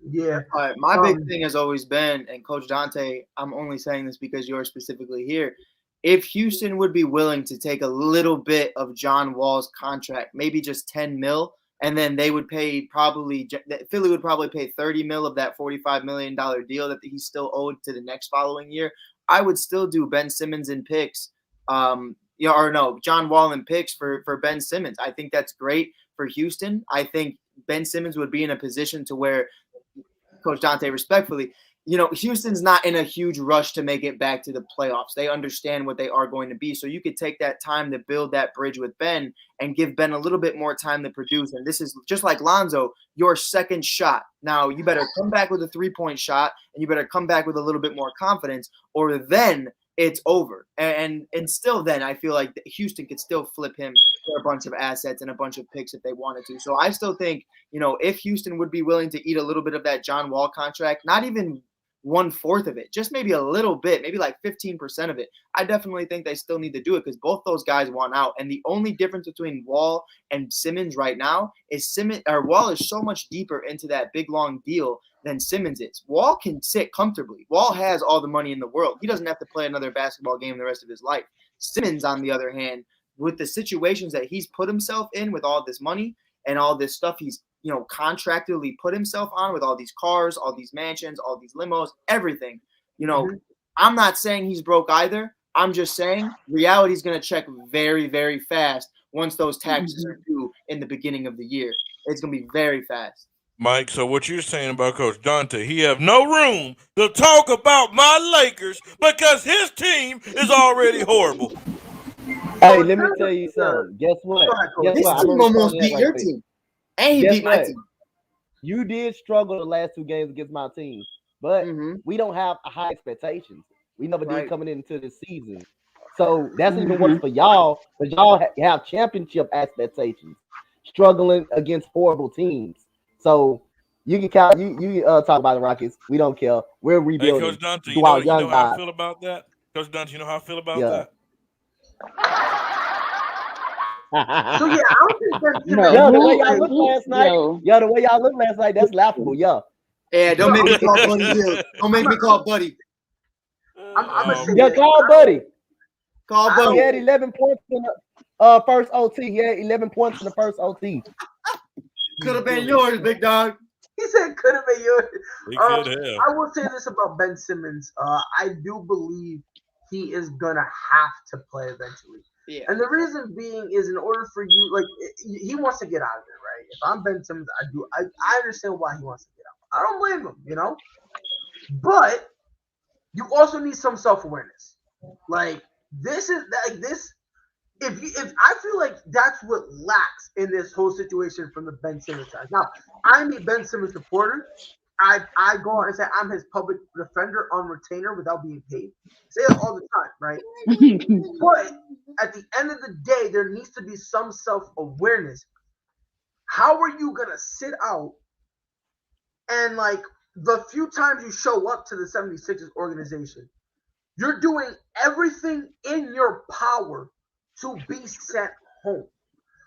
Yeah. My big thing has always been, and Coach Dante, I'm only saying this because you're specifically here. If Houston would be willing to take a little bit of John Wall's contract, maybe just 10 mil, and then they would pay Philly would probably pay 30 mil of that $45 million deal that he's still owed to the next following year, I would still do Ben Simmons in picks, John Wall in picks for Ben Simmons. I think that's great for Houston. I think Ben Simmons would be in a position to where, Coach Dante, respectfully, you know, Houston's not in a huge rush to make it back to the playoffs. They understand what they are going to be. So you could take that time to build that bridge with Ben and give Ben a little bit more time to produce. And this is just like Lonzo, your second shot. Now you better come back with a 3-point shot, and you better come back with a little bit more confidence, or then it's over. And still then I feel like Houston could still flip him for a bunch of assets and a bunch of picks if they wanted to. So I still think, you know, if Houston would be willing to eat a little bit of that John Wall contract, not even 1/4 of it, just maybe a little bit, maybe like 15% of it, I definitely think they still need to do it, because both those guys want out. And the only difference between Wall and Simmons right now is Wall is so much deeper into that big long deal than Simmons is. Wall can sit comfortably. Wall has all the money in the world. He doesn't have to play another basketball game the rest of his life. Simmons, on the other hand, with the situations that he's put himself in with all this money and all this stuff he's, contractually put himself on with all these cars, all these mansions, all these limos, everything, I'm not saying he's broke either. I'm just saying reality is going to check very, very fast once those taxes are due in the beginning of the year. It's going to be very fast. Mike, so what you're saying about Coach Dante, he have no room to talk about my Lakers because his team is already horrible. Hey, let me tell you something. Guess what? This team almost beat your team. And he beat my team. You did struggle the last 2 games against my team, but we don't have high expectations. We never did coming into this season. So that's even worse for y'all, because y'all have championship expectations, struggling against horrible teams. So you can count. You talk about the Rockets. We don't care. We're rebuilding. Hey, Coach Dante, you know how I feel about that? Coach Dante, you know how I feel about that? So yeah, I don't think the way y'all looked last night. The way y'all looked last night, that's laughable. Yeah, don't make me call Buddy Hill. Don't make me call Buddy. Call Buddy. Call Buddy. He had 11 points in the first OT. He had 11 points in the first OT. Could have been yours, big dog. He said could have been yours. He could have. I will say this about Ben Simmons. I do believe he is gonna have to play eventually. Yeah. And the reason being is in order for you, he wants to get out of there, right? If I'm Ben Simmons, I understand why he wants to get out. I don't blame him, But you also need some self-awareness. If I feel like that's what lacks in this whole situation from the Ben Simmons side. Now, I'm a Ben Simmons supporter. I go on and say I'm his public defender on retainer without being paid. Say it all the time, right? But at the end of the day, there needs to be some self-awareness. How are you gonna sit out and the few times you show up to the 76ers organization, you're doing everything in your power to be sent home?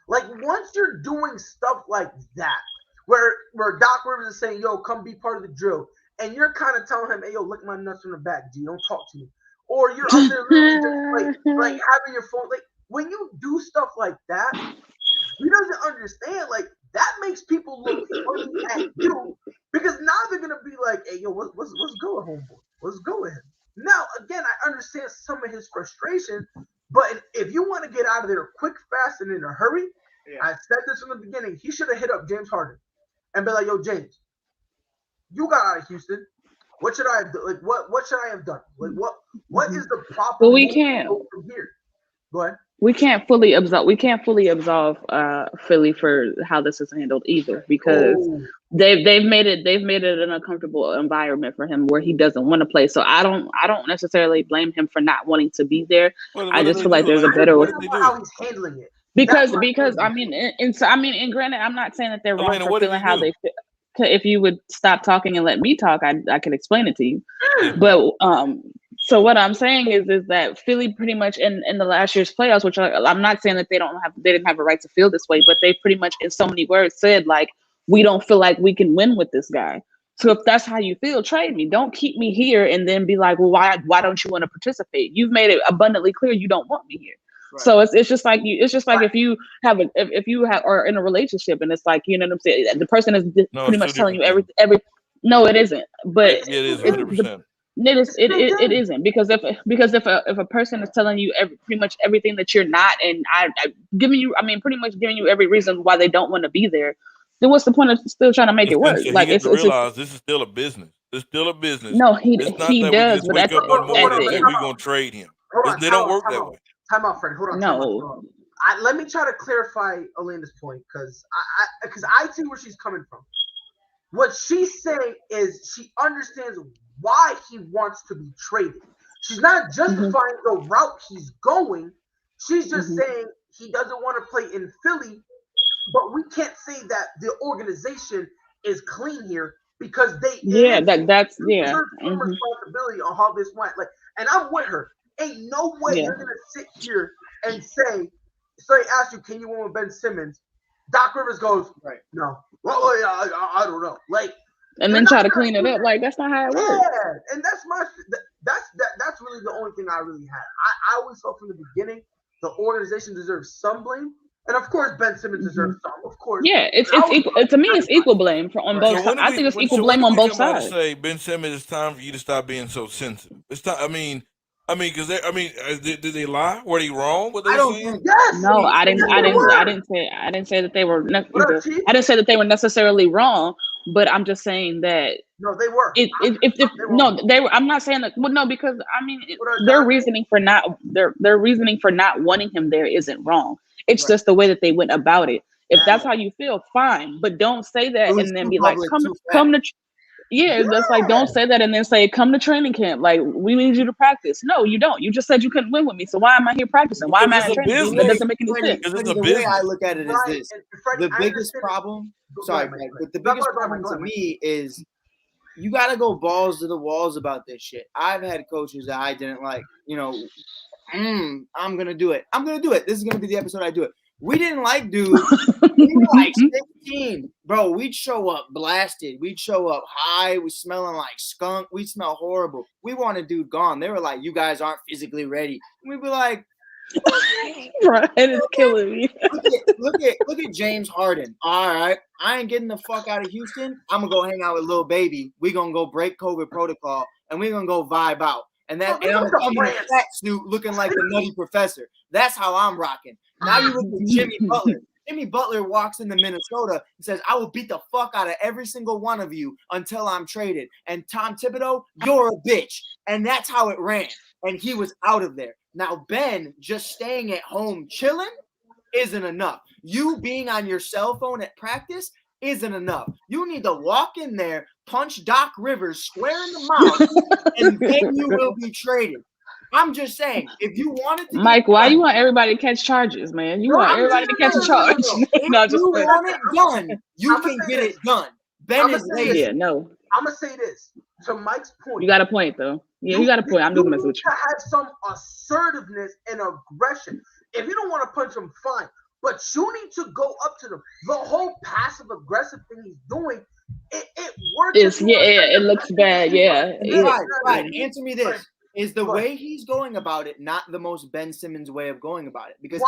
Once you're doing stuff like that, where Doc Rivers is saying, yo, come be part of the drill, and you're kind of telling him, hey, yo, lick my nuts from the back, G, don't talk to me. Or you're up there literally just having your phone. When you do stuff like that, he doesn't understand. That makes people look funny at you, because now they're gonna be like, hey, yo, what's going, homeboy? What's going? Now, again, I understand some of his frustration, but if you want to get out of there quick, fast, and in a hurry, I said this from the beginning, he should have hit up James Harden and be like, yo, James, you got out of Houston. What should I have done? What should I have done? What is the proper? But we can't. From here? Go ahead. We can't fully absolve. We can't fully absolve Philly for how this is handled either, because they've made it an uncomfortable environment for him where he doesn't want to play. So I don't necessarily blame him for not wanting to be there. I just feel like there's a better way. How he's handling it. Because and granted, I'm not saying that they're wrong for feeling how they feel. If you would stop talking and let me talk, I could explain it to you. But so what I'm saying is that Philly pretty much in the last year's playoffs, which I'm not saying that they didn't have a right to feel this way, but they pretty much in so many words said, we don't feel like we can win with this guy. So if that's how you feel, trade me. Don't keep me here and then be like, well, why don't you want to participate? You've made it abundantly clear you don't want me here. Right. So it's just like if you are in a relationship and it's like, you know what I'm saying, the person is pretty much telling you every. No, it isn't. But it is 100%. It isn't, because if a person is telling you pretty much everything that you're not, and pretty much giving you every reason why they don't want to be there, then what's the point of still trying to make it work? Realize this is still a business. It's still a business. No, he does. But wake up one morning and say we're gonna trade him. They don't work that way. Time out, Fred. Hold on. No. Let me try to clarify Elena's point, because I see where she's coming from. What she's saying is she understands why he wants to be traded. She's not justifying the route he's going. She's just saying he doesn't want to play in Philly, but we can't say that the organization is clean here, because they that's responsibility on how this went. And I'm with her. Ain't no way you're gonna sit here and say, so they ask you, can you win with Ben Simmons? Doc Rivers goes, no. Well, I don't know. And then try to clean it up. That's not how it works. Yeah, and that's really the only thing I really had. I always thought from the beginning, the organization deserves some blame, and of course Ben Simmons deserves some. Of course, Yeah, it's I was equal. To me, it's equal blame on both So sides. when do I we? think it's equal So when blame do on we both come out and sides. say, Ben Simmons, it's time for you to stop being so sensitive? It's time. Because did they lie? Were they wrong? What I they don't saying? think. yes. No, I didn't. Yes, I they didn't. were. I didn't say that they were. What up, Chief? I didn't say that they were necessarily wrong, but I'm just saying that No, they were. if They were. no, they were. I'm not saying that. Well, no, because What up, their Jonathan? reasoning for not wanting him there isn't wrong. It's Right. just the way that they went about it. If that's Yeah. how you feel, fine, but don't say It that was and then too be like, public, come too come fast. to. Yeah, that's like, don't say that and then say, come to training camp. Like, we need you to practice. No, you don't. You just said you couldn't win with me. So why am I here practicing? Why am I Because at it's a training camp? That business. doesn't make any Freddie, sense. Because it's Freddie, a the way I business. look at it is Right. this: And Freddie, the I biggest understand. problem. Go Sorry, ahead, Mike, Mike. but the Go biggest ahead, problem go to ahead, Mike. me is you got to go balls to the walls about this shit. I've had coaches that I didn't like. I'm gonna do it. I'm gonna do it. This is gonna be the episode I do it. We didn't like dudes. We were like 16, bro. We'd show up blasted. We'd show up high. We smelling like skunk. We smell horrible. We want a dude gone. They were like, "You guys aren't physically ready." And we'd be like, Right, it's killing me. look at James Harden. All right, I ain't getting the fuck out of Houston. I'm gonna go hang out with Lil Baby. We gonna go break COVID protocol and we gonna go vibe out. And I'm gonna come in a fat suit looking like the Nutty Professor. That's how I'm rocking. Now you look at Jimmy Butler. Jimmy Butler walks into Minnesota and says, "I will beat the fuck out of every single one of you until I'm traded." And Tom Thibodeau, you're a bitch. And that's how it ran. And he was out of there. Now, Ben just staying at home chilling isn't enough. You being on your cell phone at practice isn't enough. You need to walk in there, punch Doc Rivers square in the mouth, and then you will be traded. I'm just saying, if you wanted to, Mike, why you want everybody to catch charges, man? You want everybody to catch a charge. If No, you just want it done, you can get it done. Ben is lazy. yeah, no. I'm gonna say this to Mike's point. You got a point though. Yeah, you got a point. I'm just messing with you. To have some assertiveness and aggression. If you don't want to punch him, fine. But you need to go up to them. The whole passive aggressive thing he's doing, it works. It looks bad. Yeah. Right. Answer me this. Is the way he's going about it not the most Ben Simmons way of going about it? Because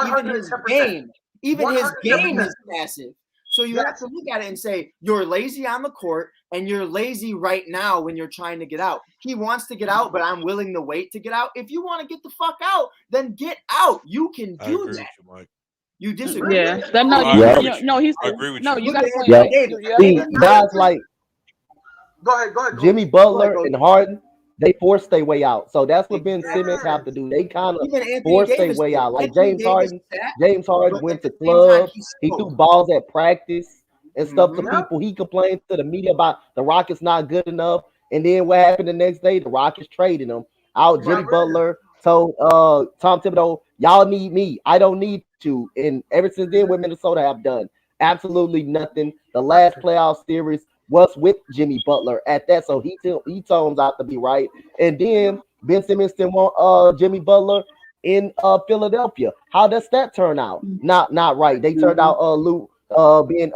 even his game is passive. So you have to look at it and say, you're lazy on the court and you're lazy right now when you're trying to get out. He wants to get out, but I'm willing to wait to get out. If you want to get the fuck out, then get out. You can do that. You, Mike. You disagree? Yeah. With I agree with you. You got a point. Yeah. See, guys like Go ahead. Jimmy Butler and Harden, they force their way out. So that's what Ben Simmons have to do. They kind of force their way out. Like James Harden went to clubs. He threw balls at practice and stuff to people. He complained to the media about the Rockets not good enough. And then what happened the next day? The Rockets traded him out. Jimmy Butler told Tom Thibodeau, "Y'all need me. I don't need you." And ever since then, what Minnesota have done absolutely nothing. The last playoff series was with Jimmy Butler at that, so he told him out to be right. And then Ben Simmons didn't want Jimmy Butler in Philadelphia. How does that turn out? Not right. They turned out Luke being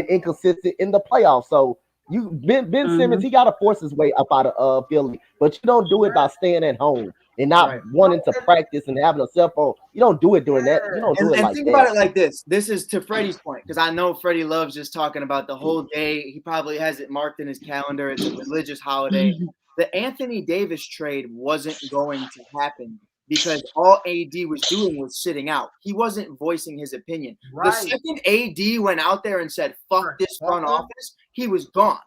inconsistent in the playoffs. So Ben Simmons, he got to force his way up out of Philly, but you don't do it by staying at home and not wanting to practice and having a cell phone. You don't do it during that. You don't do it like that. Think about it like this. This is to Freddie's point, because I know Freddie loves just talking about the whole day. He probably has it marked in his calendar. It's a religious holiday. The Anthony Davis trade wasn't going to happen because all AD was doing was sitting out. He wasn't voicing his opinion. The second AD went out there and said, "Fuck this front office," he was gone.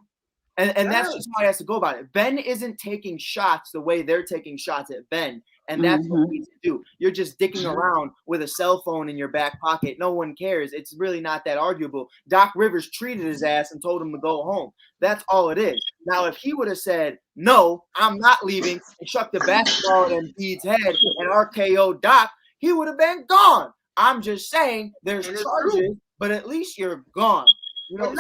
And that's just how he has to go about it. Ben isn't taking shots the way they're taking shots at Ben. And that's what we need to do. You're just dicking around with a cell phone in your back pocket. No one cares. It's really not that arguable. Doc Rivers treated his ass and told him to go home. That's all it is. Now, if he would have said, "No, I'm not leaving," and chucked the basketball at Embiid's head and RKO Doc, he would have been gone. I'm just saying there's charges, but at least you're gone. You know.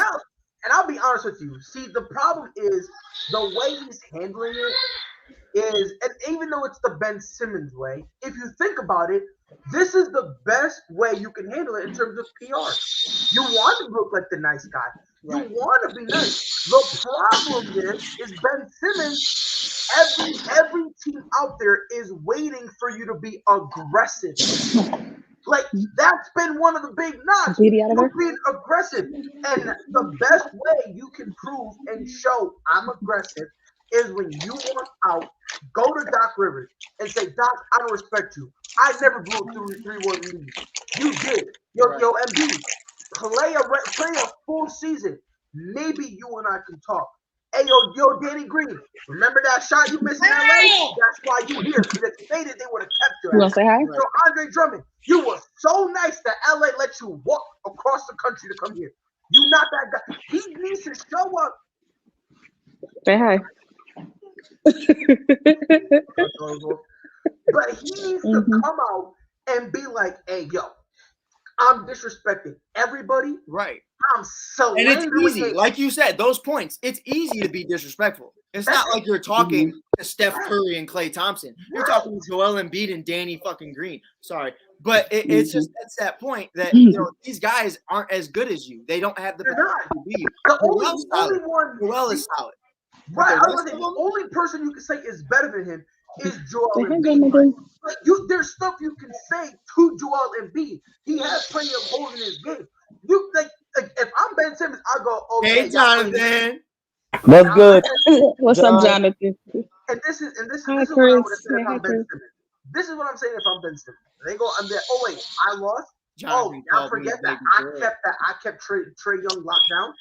And I'll be honest with you. See, the problem is the way he's handling it is, and even though it's the Ben Simmons way, if you think about it, this is the best way you can handle it in terms of PR. You want to look like the nice guy. You want to be nice. The problem is Ben Simmons, every team out there is waiting for you to be aggressive. Like, that's been one of the big knocks. Beauty out of her. You're being aggressive. And the best way you can prove and show I'm aggressive is when you want out, go to Doc Rivers and say, Doc, I don't respect you. I never blew a 3-1 lead. You did. Yo, MB, play a full season. Maybe you and I can talk. Hey, yo, Danny Green, remember that shot you missed in LA? That's why you here. Because if you made it, they would have kept you. You want to say hi? So Andre Drummond, you were so nice that LA let you walk across the country to come here. You not that guy. He needs to show up. Say hi. But he needs to come out and be like, hey, yo, I'm disrespecting everybody. Right. I'm so And it's easy. Like you said, those points, it's easy to be disrespectful. It's not like you're talking to Steph Curry and Klay Thompson. You're talking to Joel Embiid and Danny fucking Green. Sorry. But it's just that's that point that these guys aren't as good as you. They don't have the potential to be. The only one. Joel is solid. Right. The only person you can say is better than him is Joel Embiid. Like, there's stuff you can say to Joel Embiid. He has plenty of holes in his game. You like if I'm Ben Simmons, I go, okay. Hey, Jonathan. That's good. What's up, Jonathan? And this is Hi, what I Chris. would have said if Hi, I'm Ben Chris. Simmons. This is what I'm saying if I'm Ben Simmons. They go, I'm there. Oh wait, I lost. Jonathan I forget that. I kept Trey Young locked down.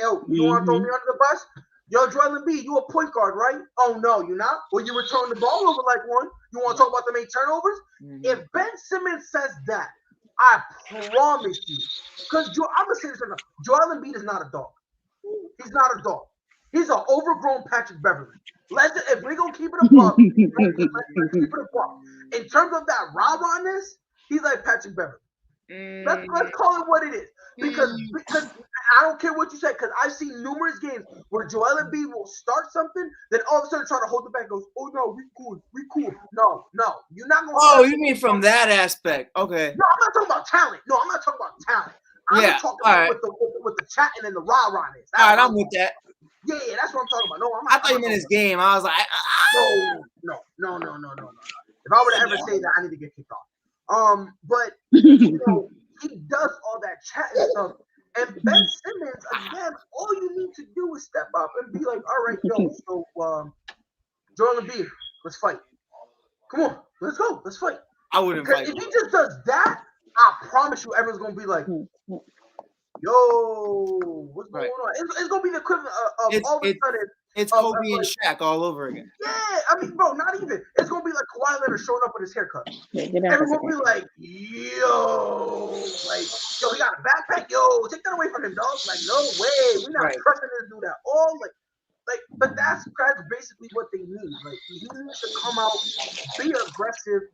Yo, you want to throw me under the bus? Yo, Joel Embiid, you a point guard, right? Oh no, you not? Well, you return the ball over like one. You want to talk about the main turnovers? If Ben Simmons says that, I promise you, because I'm gonna say this right now. Joel Embiid is not a dog. He's not a dog. He's an overgrown Patrick Beverly. If we're gonna keep it above, let's keep it above. In terms of that rah-rahness, he's like Patrick Beverly. Let's call it what it is. Because I don't care what you say, because I've seen numerous games where Joel Embiid will start something, then all of a sudden try to hold it back and goes, oh no, we cool. No, you're not gonna. Oh, you mean from that aspect? Okay. No, I'm not talking about talent. No, I'm not talking about talent. I'm talking about with the chatting and the rah-rahness. All right, I'm with that. Yeah, that's what I'm talking about. No, I thought you meant his game. I was like, no. If I were to ever say that, I need to get kicked off. But you know, he does all that chatting stuff. And Ben Simmons, again, all you need to do is step up and be like, all right, yo, so Joel Embiid, let's fight. Come on, let's go, let's fight. I wouldn't fight. If he just does that, I promise you, everyone's gonna be like, yo, what's going on? It's gonna be the equivalent of all of a sudden. It's Kobe and Shaq all over again. Yeah, I mean, bro, not even. It's gonna be like Kawhi Leonard showing up with his haircut. Everyone will be like, yo, he got a backpack. Yo, take that away from him, dog. Like, no way, we're not trusting him to do that. All but that's basically what they need. Like, he needs to come out, be aggressive,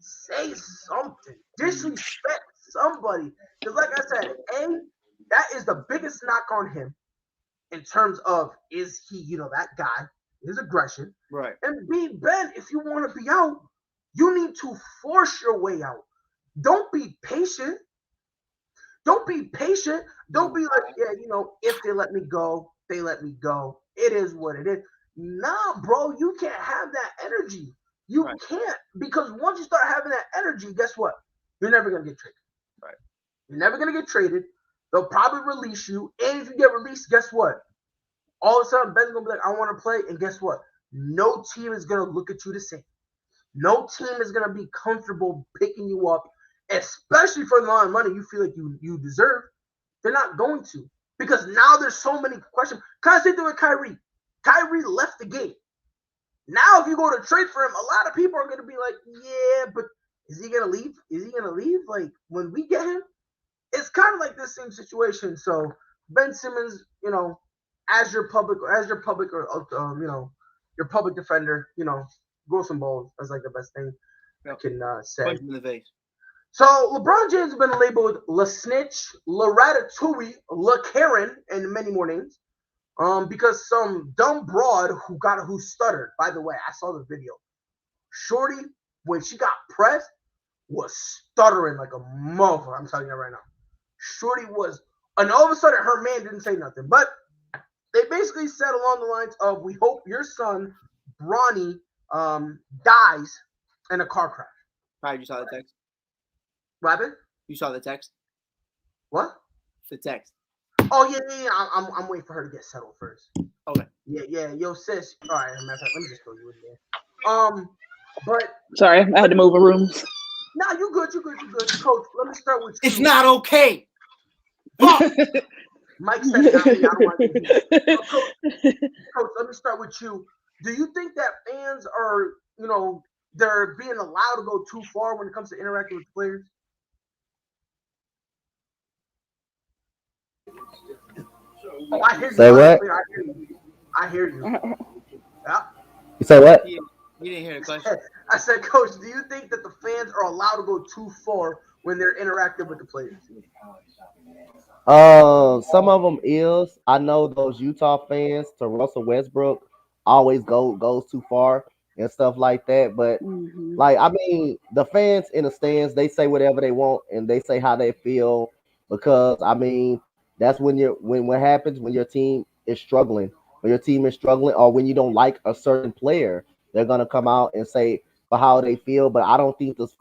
say something, disrespect somebody. Because, like I said, that is the biggest knock on him. In terms of, is he, that guy, his aggression. Right. And B, Ben, if you want to be out, you need to force your way out. Don't be patient. Don't be patient. Don't be like, if they let me go, they let me go. It is what it is. Nah, bro, you can't have that energy. You can't. Because once you start having that energy, guess what? You're never going to get traded. Right. You're never going to get traded. They'll probably release you. And if you get released, guess what? All of a sudden, Ben's going to be like, I want to play. And guess what? No team is going to look at you the same. No team is going to be comfortable picking you up, especially for the amount of money you feel like you deserve. They're not going to. Because now there's so many questions. Kind of same thing with Kyrie. Kyrie left the game. Now, if you go to trade for him, a lot of people are going to be like, yeah, but is he going to leave? Is he going to leave? Like, when we get him? It's kind of like this same situation. So Ben Simmons, as your public or your public defender, grow some balls. That's like the best thing I can say. Punch him in the face. So LeBron James has been labeled La Snitch, La Ratatouille, La Karen, and many more names. Because some dumb broad who stuttered. By the way, I saw the video. Shorty, when she got pressed, was stuttering like a motherfucker. I'm telling you right now. Shorty was, and all of a sudden her man didn't say nothing. But they basically said along the lines of, we hope your son Bronny dies in a car crash. Pride, you saw the text. What happened? You saw the text. What? The text. Oh yeah. I'm waiting for her to get settled first. Okay. Yeah. Yo, sis. All right. Matter of fact, let me just throw you in there. But Sorry, I had to move rooms. nah, you good. Coach, let me start with you. It's not okay. Mike said it, not me. I don't want to do it. Coach, let me start with you. Do you think that fans are, they're being allowed to go too far when it comes to interacting with players? Oh, I hear you. Say what? I hear you. Yeah. You say what? You didn't hear the question. I said, Coach, do you think that the fans are allowed to go too far when they're interacting with the players? Some of them is. I know those Utah fans to Russell Westbrook always goes too far and stuff like that. But like, I mean, the fans in the stands, they say whatever they want and they say how they feel because I mean, that's when what happens when your team is struggling. When your team is struggling or when you don't like a certain player, they're gonna come out and say for how they feel. But I don't think as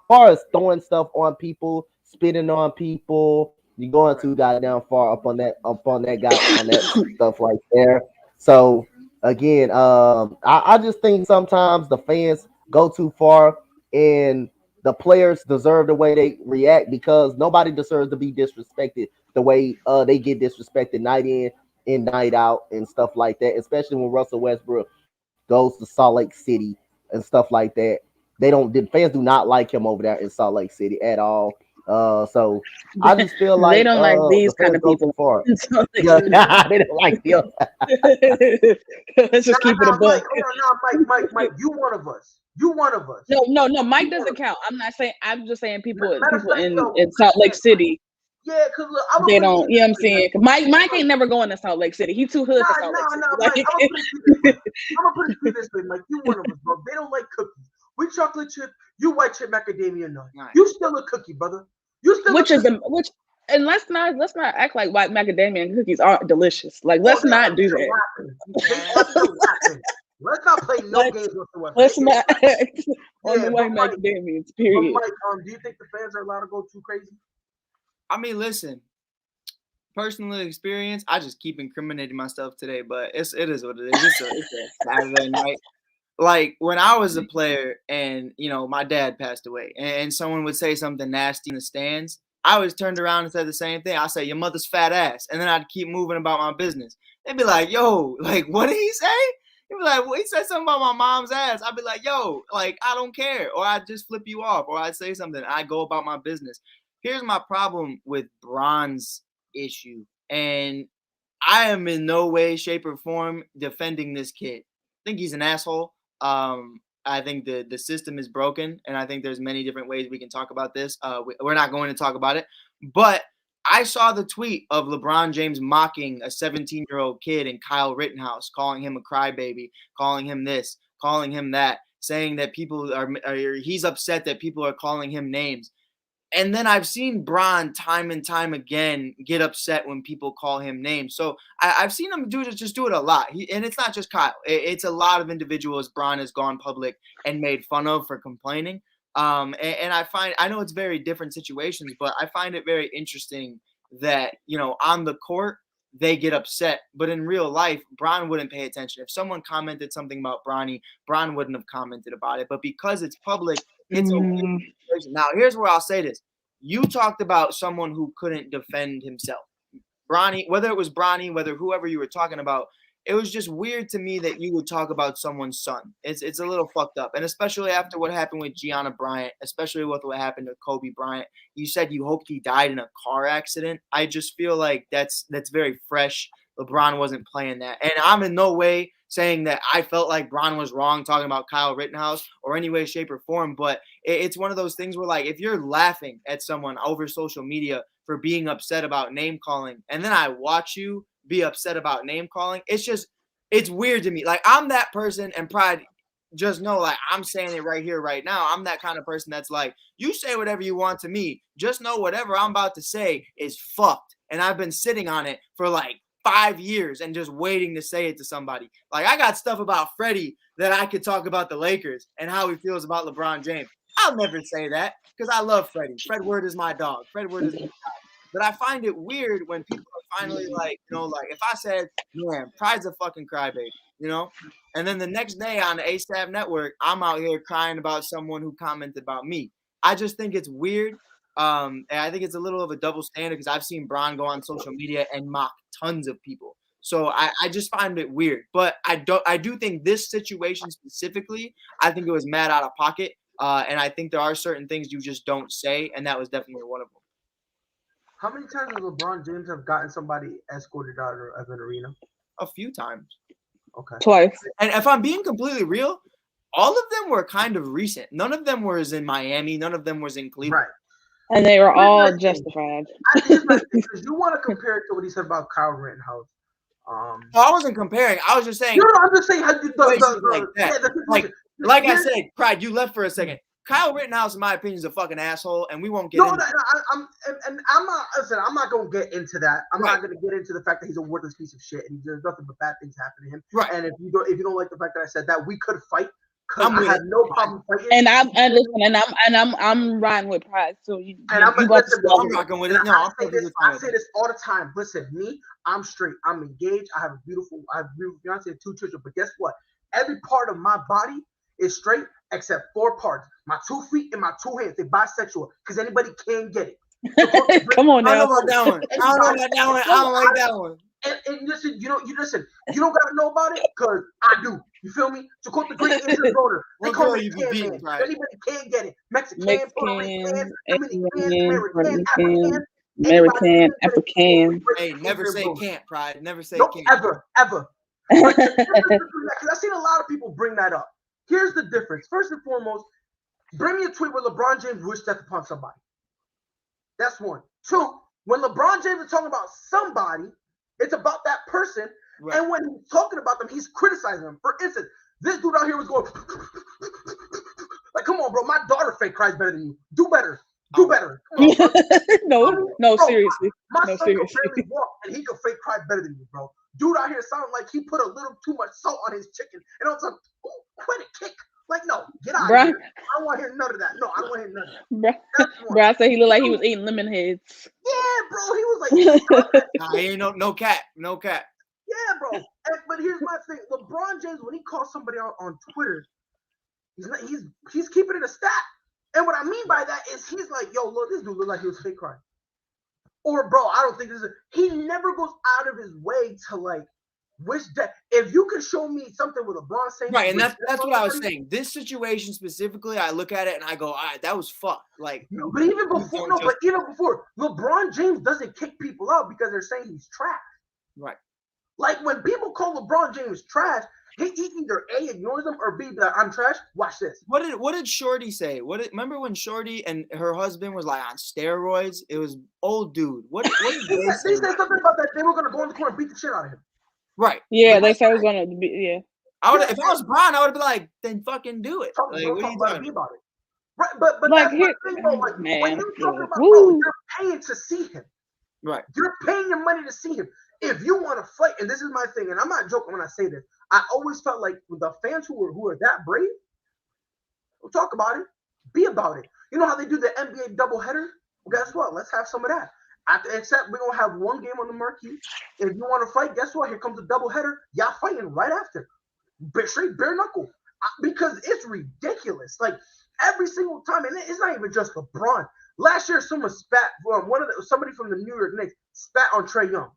far as throwing stuff on people, spitting on people, you're going too goddamn far up on that guy on that stuff right there. So again, I just think sometimes the fans go too far and the players deserve the way they react because nobody deserves to be disrespected the way they get disrespected night in and night out and stuff like that, especially when Russell Westbrook goes to Salt Lake City and stuff like that. The fans do not like him over there in Salt Lake City at all. So I just feel like they don't like these the kind of people. Yeah, they don't like them. Let's just keep it a book. Mike, you one of us. You one of us. No. Mike doesn't count. I'm just saying people in Salt Lake City. Yeah, because they don't. You know what I'm saying? Mike ain't never going to Salt Lake City. He too hood for Salt Lake City. Mike, I'm gonna put it this way, Mike. You one of us, bro. They don't like cookies. We chocolate chip. You white chip macadamia nut. Right. You still a cookie, brother. You still and let's not act like white macadamia and cookies aren't delicious. Like let's not do that. Let's not play games whatsoever. Let's not act on the white macadamias. Period. Mike, do you think the fans are allowed to go too crazy? I mean, listen. Personal experience, I just keep incriminating myself today, but it is what it is. It's a Saturday night. Like when I was a player and, my dad passed away and someone would say something nasty in the stands, I always turned around and said the same thing. I say, your mother's fat ass. And then I'd keep moving about my business. They'd be like, yo, like, what did he say? He'd be like, well, he said something about my mom's ass. I'd be like, yo, like, I don't care. Or I'd just flip you off or I'd say something. I go about my business. Here's my problem with Bron's issue. And I am in no way, shape, or form defending this kid. I think he's an asshole. I think the system is broken, and I think there's many different ways we can talk about this. We're not going to talk about it, but I saw the tweet of LeBron James mocking a 17-year-old kid in Kyle Rittenhouse, calling him a crybaby, calling him this, calling him that, saying that he's upset that people are calling him names. And then I've seen Bron time and time again get upset when people call him names. So I've seen him do it a lot. And it's not just Kyle. It's a lot of individuals Bron has gone public and made fun of for complaining. And I know it's very different situations, but I find it very interesting that, on the court, they get upset. But in real life, Bron wouldn't pay attention. If someone commented something about Bronny, Bron wouldn't have commented about it. But because it's public, it's okay. Now, here's where I'll say this. You talked about someone who couldn't defend himself. Bronny, whether it was Bronny, whether whoever you were talking about, it was just weird to me that you would talk about someone's son. It's a little fucked up. And especially after what happened with Gianna Bryant, especially with what happened to Kobe Bryant. You said you hoped he died in a car accident. I just feel like that's very fresh. LeBron wasn't playing that. And I'm in no way saying that I felt like Bron was wrong talking about Kyle Rittenhouse or any way, shape, or form. But it's one of those things where, like, if you're laughing at someone over social media for being upset about name calling, and then I watch you be upset about name calling, it's weird to me. Like, I'm that person, and Pride, just know, like, I'm saying it right here, right now. I'm that kind of person that's like, you say whatever you want to me. Just know whatever I'm about to say is fucked. And I've been sitting on it for like 5 years and just waiting to say it to somebody. Like, I got stuff about Freddie that I could talk about the Lakers and how he feels about LeBron James. I'll never say that because I love Freddie. Fred Word is my dog. Fred Word is my dog. But I find it weird when people are finally like, like if I said, man, Pride's a fucking crybaby, and then the next day on the ASAP network, I'm out here crying about someone who commented about me. I just think it's weird. And I think it's a little of a double standard because I've seen Bron go on social media and mock tons of people. So I just find it weird. But I do think this situation specifically, I think it was mad out of pocket. And I think there are certain things you just don't say, and that was definitely one of them. How many times has LeBron James have gotten somebody escorted out of an arena? A few times. Okay. Twice. And if I'm being completely real, all of them were kind of recent. None of them was in Miami. None of them was in Cleveland. Right. And they were all justified. Because you want to compare it to what he said about Kyle Rittenhouse. No, I wasn't comparing. I was just saying. No, I'm just saying how you like I said, Pride, you left for a second. Kyle Rittenhouse, in my opinion, is a fucking asshole, and we won't get into I'm not gonna get into that. I'm not gonna get into the fact that he's a worthless piece of shit and there's nothing but bad things happen to him. Right. And if you don't like the fact that I said that, we could fight. I had no problem fighting. And I'm riding with Pride. So I'm rocking with it. No, I say this all the time. Listen, me, I'm straight. I'm engaged. I have a beautiful fiance and 2 children. But guess what? Every part of my body is straight except 4 parts. My 2 feet and my 2 hands. They're bisexual because anybody can get it. Come on now. I don't know about that one. I don't like that one. And listen, you don't gotta know about it because I do. You feel me? To quote the great Asian voter, they call me can man. Right? Anybody can get it. Mexican, Puerto Rican, American, African. Hey, never say can't, Pride. Never say can't. Ever. Because I've seen a lot of people bring that up. Here's the difference. First and foremost, bring me a tweet where LeBron James wished death upon somebody. That's one. 2, when LeBron James is talking about somebody, it's about that person. Right. And when he's talking about them, he's criticizing them. For instance, this dude out here was going, like, come on, bro. My daughter fake cries better than you. Do better. Do better. No, seriously. My son can barely walk, and he can fake cry better than you, bro. Dude out here sounding like he put a little too much salt on his chicken, and all of a sudden, quit it, kick. Like, no, get out of here. I don't want to hear none of that. No, I don't want to hear none of that. Bro, I said he looked like he was eating lemon heads. Yeah, bro, he was like, he ain't no cat. Yeah, bro. But here's my thing: LeBron James, when he calls somebody out on Twitter, he's keeping it a stat. And what I mean by that is he's like, yo, look, this dude looked like he was fake crying. Or, bro, I don't think this is. He never goes out of his way to like wish that. If you can show me something with LeBron saying, right, and that's what I was saying. This situation specifically, I look at it and I go, all right, that was fucked. Like, but even before, LeBron James doesn't kick people out because they're saying he's trash. Right. Like when people call LeBron James trash, he either A, ignores them, or B, like, I'm trash. Watch this. What did Shorty say? Remember when Shorty and her husband was like on steroids? It was old dude. What did they say? They said something about that they were gonna go in the corner and beat the shit out of him. Right. Yeah, they said it was gonna be. Yeah. If I was Bron, I would be like, then fucking do it. Like, what are you talking about it? Right, but like, that's the thing, bro. Like, man, when you're talking about, bro, you're paying to see him. Right. You're paying your money to see him. If you want to fight, and this is my thing, and I'm not joking when I say this, I always felt like with the fans who are that brave, we'll talk about it, be about it. You know how they do the NBA doubleheader? Well, guess what? Let's have some of that. Except we're gonna have one game on the marquee. If you want to fight, guess what? Here comes a doubleheader. Y'all fighting right after, straight bare knuckle, because it's ridiculous. Like every single time, and it's not even just LeBron. Last year, someone spat somebody from the New York Knicks spat on Trae Young.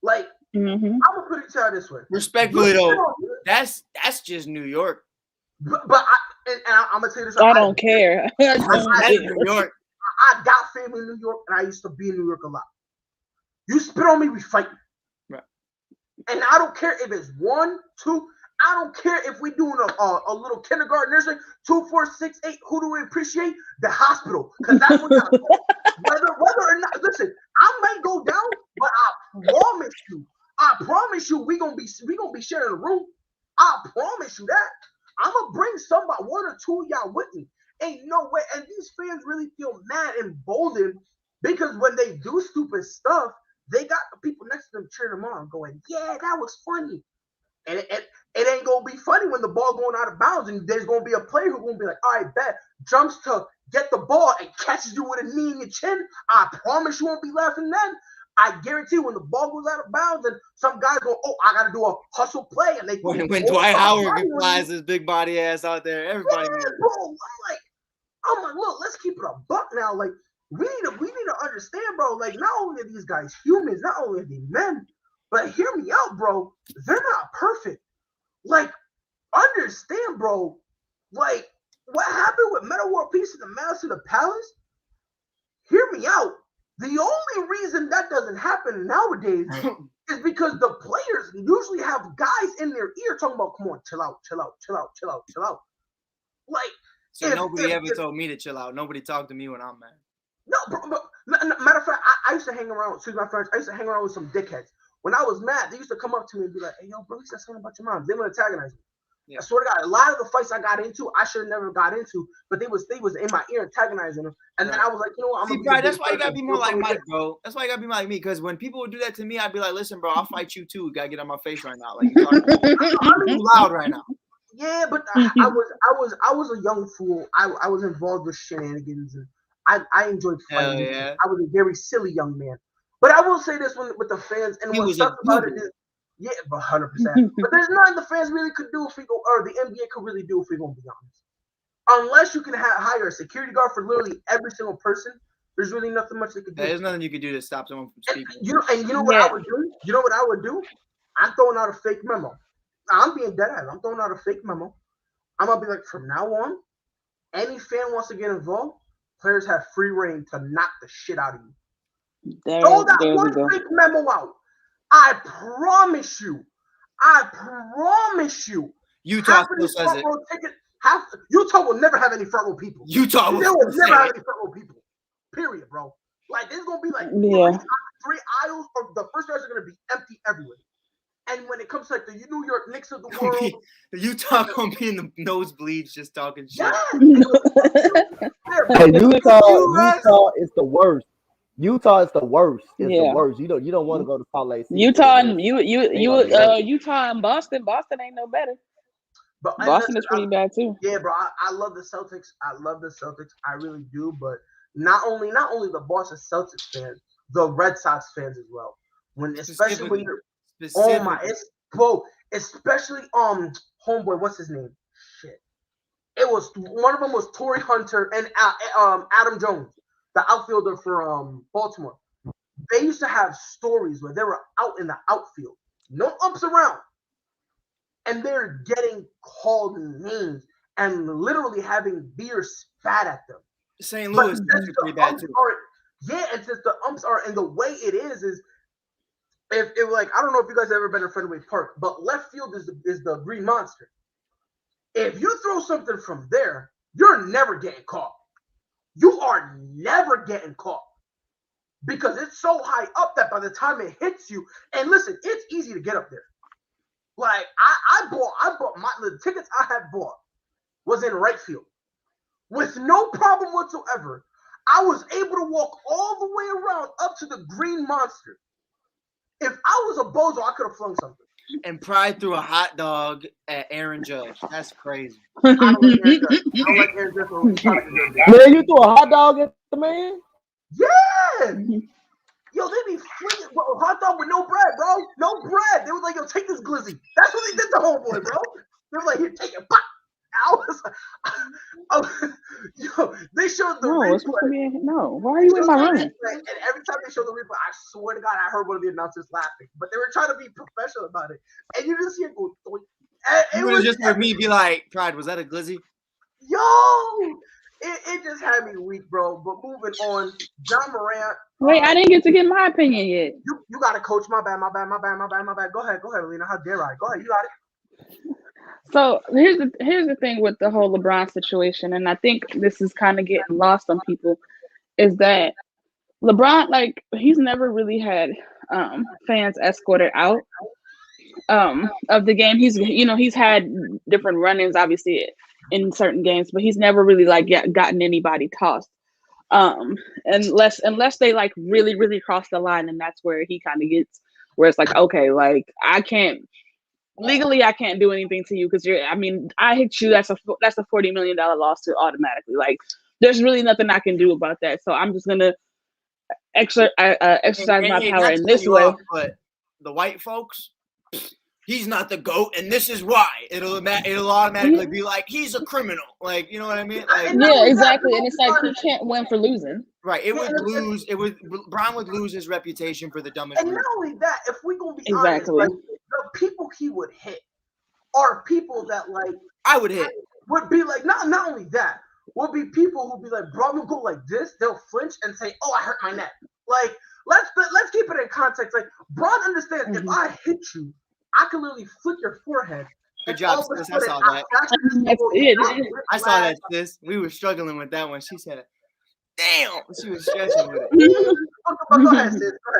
Like, I'm gonna put it to you this way. Respectfully, though, that's just New York. But I'm gonna say this. I don't care. That's New York. I got family in New York, and I used to be in New York a lot. You spit on me, we fight. Right. And I don't care if it's 1, 2. I don't care if we're doing a little kindergarten nursery, 2, 4, 6, 8. Who do we appreciate? The hospital, because that's what whether or not. Listen, I might go down, but I promise you, we gonna be sharing a room. I promise you that. I'm gonna bring somebody, 1 or 2 of y'all with me. Ain't no way. And these fans really feel mad and emboldened because when they do stupid stuff, they got the people next to them cheering them on, going, "Yeah, that was funny." And it ain't gonna be funny when the ball going out of bounds, and there's gonna be a player who's gonna be like, "All right, bet," jumps to get the ball and catches you with a knee in your chin. I promise you won't be laughing then. I guarantee when the ball goes out of bounds and some guys go, "Oh, I gotta do a hustle play," and they When Dwight Howard flies his big body ass out there, everybody knows. Bro, I'm like, look, let's keep it a buck now. Like, we need to understand, bro. Like, not only are these guys humans, not only are they men, but hear me out, bro. They're not perfect. Like, understand, bro. Like, what happened with Meta World Peace and the Malice of the Palace? Hear me out. The only reason that doesn't happen nowadays is because the players usually have guys in their ear talking about, "Come on, chill out, chill out, chill out, chill out, chill out." Like, so nobody ever told me to chill out. Nobody talked to me when I'm mad. No, bro, matter of fact, I used to hang around. Excuse my friends. I used to hang around with some dickheads. When I was mad, they used to come up to me and be like, "Hey, yo, bro, you said something about your mom." They would antagonize me. Yeah. I swear to God, a lot of the fights I got into, I should have never got into, but they was in my ear antagonizing them. And then I was like, you know what? That's why you gotta be more like Mike, bro. That's why you gotta be like me. Because when people would do that to me, I'd be like, "Listen, bro, I'll fight you too. You gotta get on my face right now. Like, I'm too loud right now." Yeah, but I was a young fool. I was involved with shenanigans, and I enjoyed fighting. Yeah. I was a very silly young man. But I will say this with the fans, and what's sucks about it is, yeah, 100%. But there's nothing the fans really could do if we go, or the NBA could really do if we're gonna be honest. Unless you can hire a security guard for literally every single person, there's really nothing much they could do. There's nothing you could do to stop someone from speaking. You know what I would do? You know what I would do? I'm throwing out a fake memo. I'm being dead ass. I'm throwing out a fake memo. I'm gonna be like, from now on, any fan wants to get involved, players have free reign to knock the shit out of you. Throw that one fake memo out. I promise you. Utah still says it. Utah will never have any front row people. Utah will never have any front row people. Period, bro. Like, there's gonna be like 3 aisles, or the first aisles are gonna be empty everywhere. And when it comes to like the New York Knicks of the world, Utah gonna be in the nosebleeds just talking shit. Hey, Utah is the worst. Utah is the worst. It's the worst. You don't want to go to Salt Lake City. Utah and Utah and Boston. Boston ain't no better. But Boston is pretty bad too. Yeah, bro. I love the Celtics. I really do. But not only the Boston Celtics fans, the Red Sox fans as well. Especially when you're especially homeboy, what's his name? Shit. It was one of them was Torrey Hunter and Adam Jones, the outfielder for Baltimore. They used to have stories where they were out in the outfield, no umps around, and they're getting called names and literally having beer spat at them. St. Louis is pretty bad too. And since the umps are, and the way it is if like, I don't know if you guys have ever been to Fenway Park, but left field is the Green Monster. If you throw something from there, you're never getting caught. You are never getting caught because it's so high up that by the time it hits you, and listen, it's easy to get up there. Like I bought the tickets I had bought was in right field with no problem whatsoever. I was able to walk all the way around up to the Green Monster. If I was a bozo, I could have flung something. And Pride threw a hot dog at Aaron Judge. That's crazy. I don't like Aaron Judge. Man, you threw a hot dog at the man? Yeah. Yo, they be flinging hot dog with no bread, bro. No bread. They was like, yo, take this glizzy. That's what they did to homeboy, bro. They were like, here, take it. Pop. I was yo, they showed the replay. No, why are you in my room? And every time they showed the replay, I swear to God, I heard one of the announcers laughing. But they were trying to be professional about it. And you just see it go. It was just heard me be like, Pride, was that a glizzy? Yo, it just had me weak, bro. But moving on, John Morant. Wait, I didn't get to get my opinion yet. You got to coach. My bad. Go ahead, Alina. How dare I? Go ahead, you got it. So here's the thing with the whole LeBron situation, and I think this is kind of getting lost on people, is that LeBron, like, he's never really had fans escorted out of the game. He's had different run-ins, obviously, in certain games, but he's never really gotten anybody tossed. Unless they like really really cross the line, and that's where he kind of gets where it's like, okay, like I can't legally I can't do anything to you because I hit you, that's a $40 million lawsuit automatically. Like there's really nothing I can do about that, so I'm just gonna exercise my power in this way. But the white folks, he's not the GOAT, and this is why. It'll automatically be like he's a criminal. Like, you know what I mean? Like, yeah, exactly. And it's like he can't win for losing. Right. Bron would lose his reputation for the dumbest. And not only that, if we gonna be exactly honest, like, the people he would hit are people that like I would hit. Would be like not only that, would be people who be like, bro, will go like this, they'll flinch and say, oh, I hurt my neck. Like, let's keep it in context. Like, Bron understands if I hit you, I can literally flick your forehead. Good job, sis. I saw that. I saw that, sis. We were struggling with that one. She said, damn, she was stressing with it. Go ahead,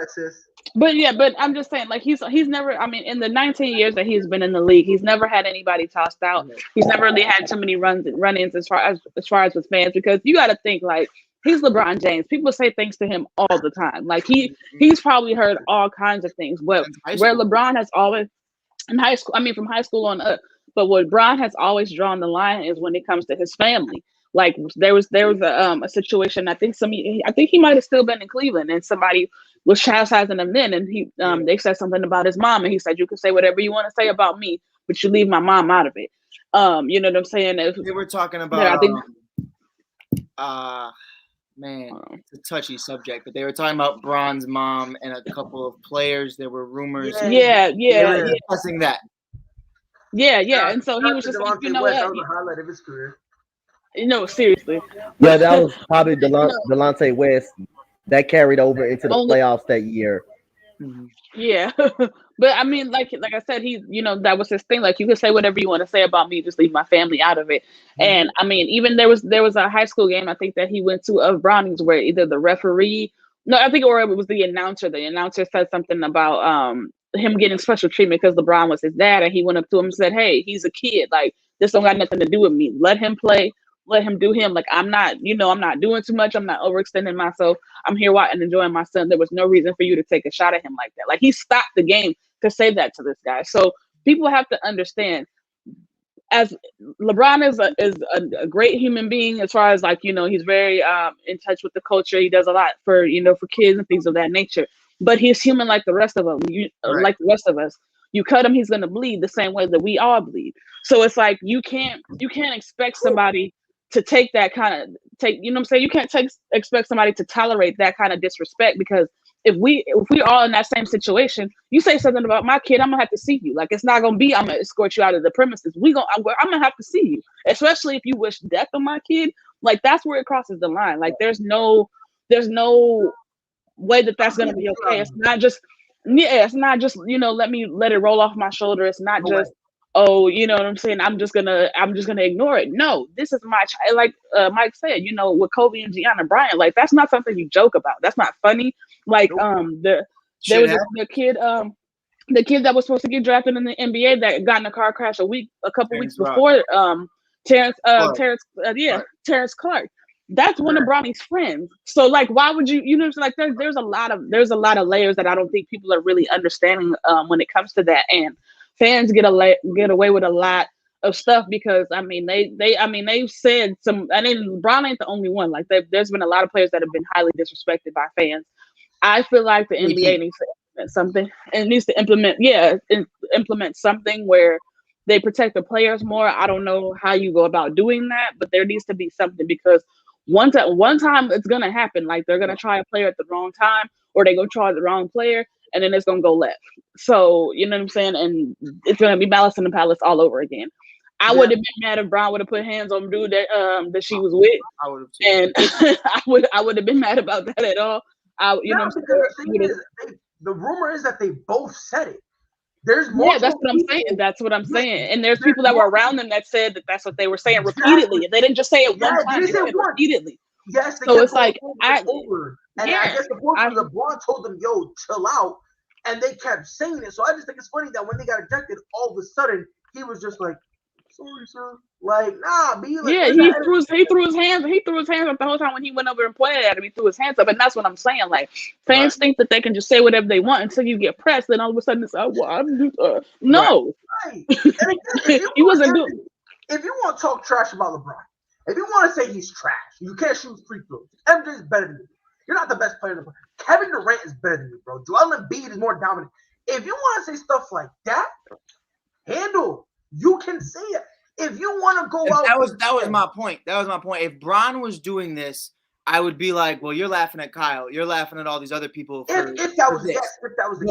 sis. But I'm just saying, like he's never. I mean, in the 19 years that he's been in the league, he's never had anybody tossed out. He's never really had too many run-ins as far as with fans, because you got to think like he's LeBron James. People say things to him all the time. Like he's probably heard all kinds of things. But where LeBron has always in high school, I mean from high school on up. But what Bron has always drawn the line is when it comes to his family. Like there was a situation. I think he might have still been in Cleveland, and somebody was chastising him then, and they said something about his mom, and he said, "You can say whatever you want to say about me, but you leave my mom out of it." You know what I'm saying? They were talking about. Man, it's a touchy subject, but they were talking about Bron's mom and a couple of players. There were rumors. Yeah. Discussing that. Yeah. And so he was just like, you know what? That was a highlight of his career. No, seriously. Yeah, that was probably Delonte West that carried over into the playoffs that year. Yeah, but I mean, like I said, that was his thing. Like, you can say whatever you want to say about me, just leave my family out of it. And I mean, even there was a high school game I think that he went to of Brownies where either the referee, or it was the announcer. The announcer said something about him getting special treatment because LeBron was his dad, and he went up to him and said, "Hey, he's a kid. Like, this don't got nothing to do with me. Let him play. Let him do him. Like, I'm not doing too much. I'm not overextending myself. I'm here watching, enjoying my son. There was no reason for you to take a shot at him like that." Like, he stopped the game to say that to this guy. So people have to understand, as LeBron is a great human being, as far as like, he's very in touch with the culture. He does a lot for kids and things of that nature. But he's human like the rest of them. Like the rest of us. You cut him, he's gonna bleed the same way that we all bleed. So it's like you can't expect somebody to take that kind of you know what I'm saying? You can't expect somebody to tolerate that kind of disrespect, because if we all in that same situation, you say something about my kid, I'm gonna have to see you. Like, it's not gonna be I'm gonna escort you out of the premises. I'm gonna have to see you, especially if you wish death on my kid. Like, that's where it crosses the line. Like, there's no way that's gonna be okay. It's not just let it roll off my shoulder. It's not just you know what I'm saying, I'm just gonna ignore it. No, this is my child. Like Mike said, with Kobe and Gianna Bryant, like, that's not something you joke about. That's not funny. Like, there was the kid that was supposed to get drafted in the NBA that got in a car crash a couple weeks before Terrence Clark. That's one of Bronny's friends. So, like, why would you like, there's a lot of layers that I don't think people are really understanding when it comes to that. And fans get away with a lot of stuff because they've said some. I mean, Bron ain't the only one. Like, there's been a lot of players that have been highly disrespected by fans. I feel like the NBA needs to implement something. It needs to implement something where they protect the players more. I don't know how you go about doing that, but there needs to be something, because one time it's gonna happen. Like, they're gonna try a player at the wrong time, or they go try the wrong player, and then it's gonna go left. So, you know what I'm saying? And it's gonna be Malice in the Palace all over again. I would have been mad if Bron would have put hands on the dude that she was with. I would have too. And I would have been mad about that at all. The rumor is that they both said it. There's more. Yeah, that's what I'm saying. That's what I'm saying. And there's people that were around them that said that that's what they were saying repeatedly. They didn't just say it one time. They said it repeatedly. Yes. So it's like I guess the LeBron told them, "Yo, chill out," and they kept saying it. So I just think it's funny that when they got ejected, all of a sudden he was just like, sorry, sir. Like, nah, be like, Yeah, he threw his hands up the whole time when he went over and pointed at him. He threw his hands up, and that's what I'm saying. Like, fans think that they can just say whatever they want until you get pressed, then all of a sudden it's no. Right. And again, He wasn't doing. If you want to talk trash about LeBron, if you want to say he's trash, you can't shoot free throws. MJ's better than you. You're not the best player in the world. Kevin Durant is better than you, bro. Joel Embiid is more dominant. If you want to say stuff like that, handle. You can say it. If you want to go out, that was my point. That was my point. If Bron was doing this, I would be like, well, you're laughing at Kyle. You're laughing at all these other people. If that was the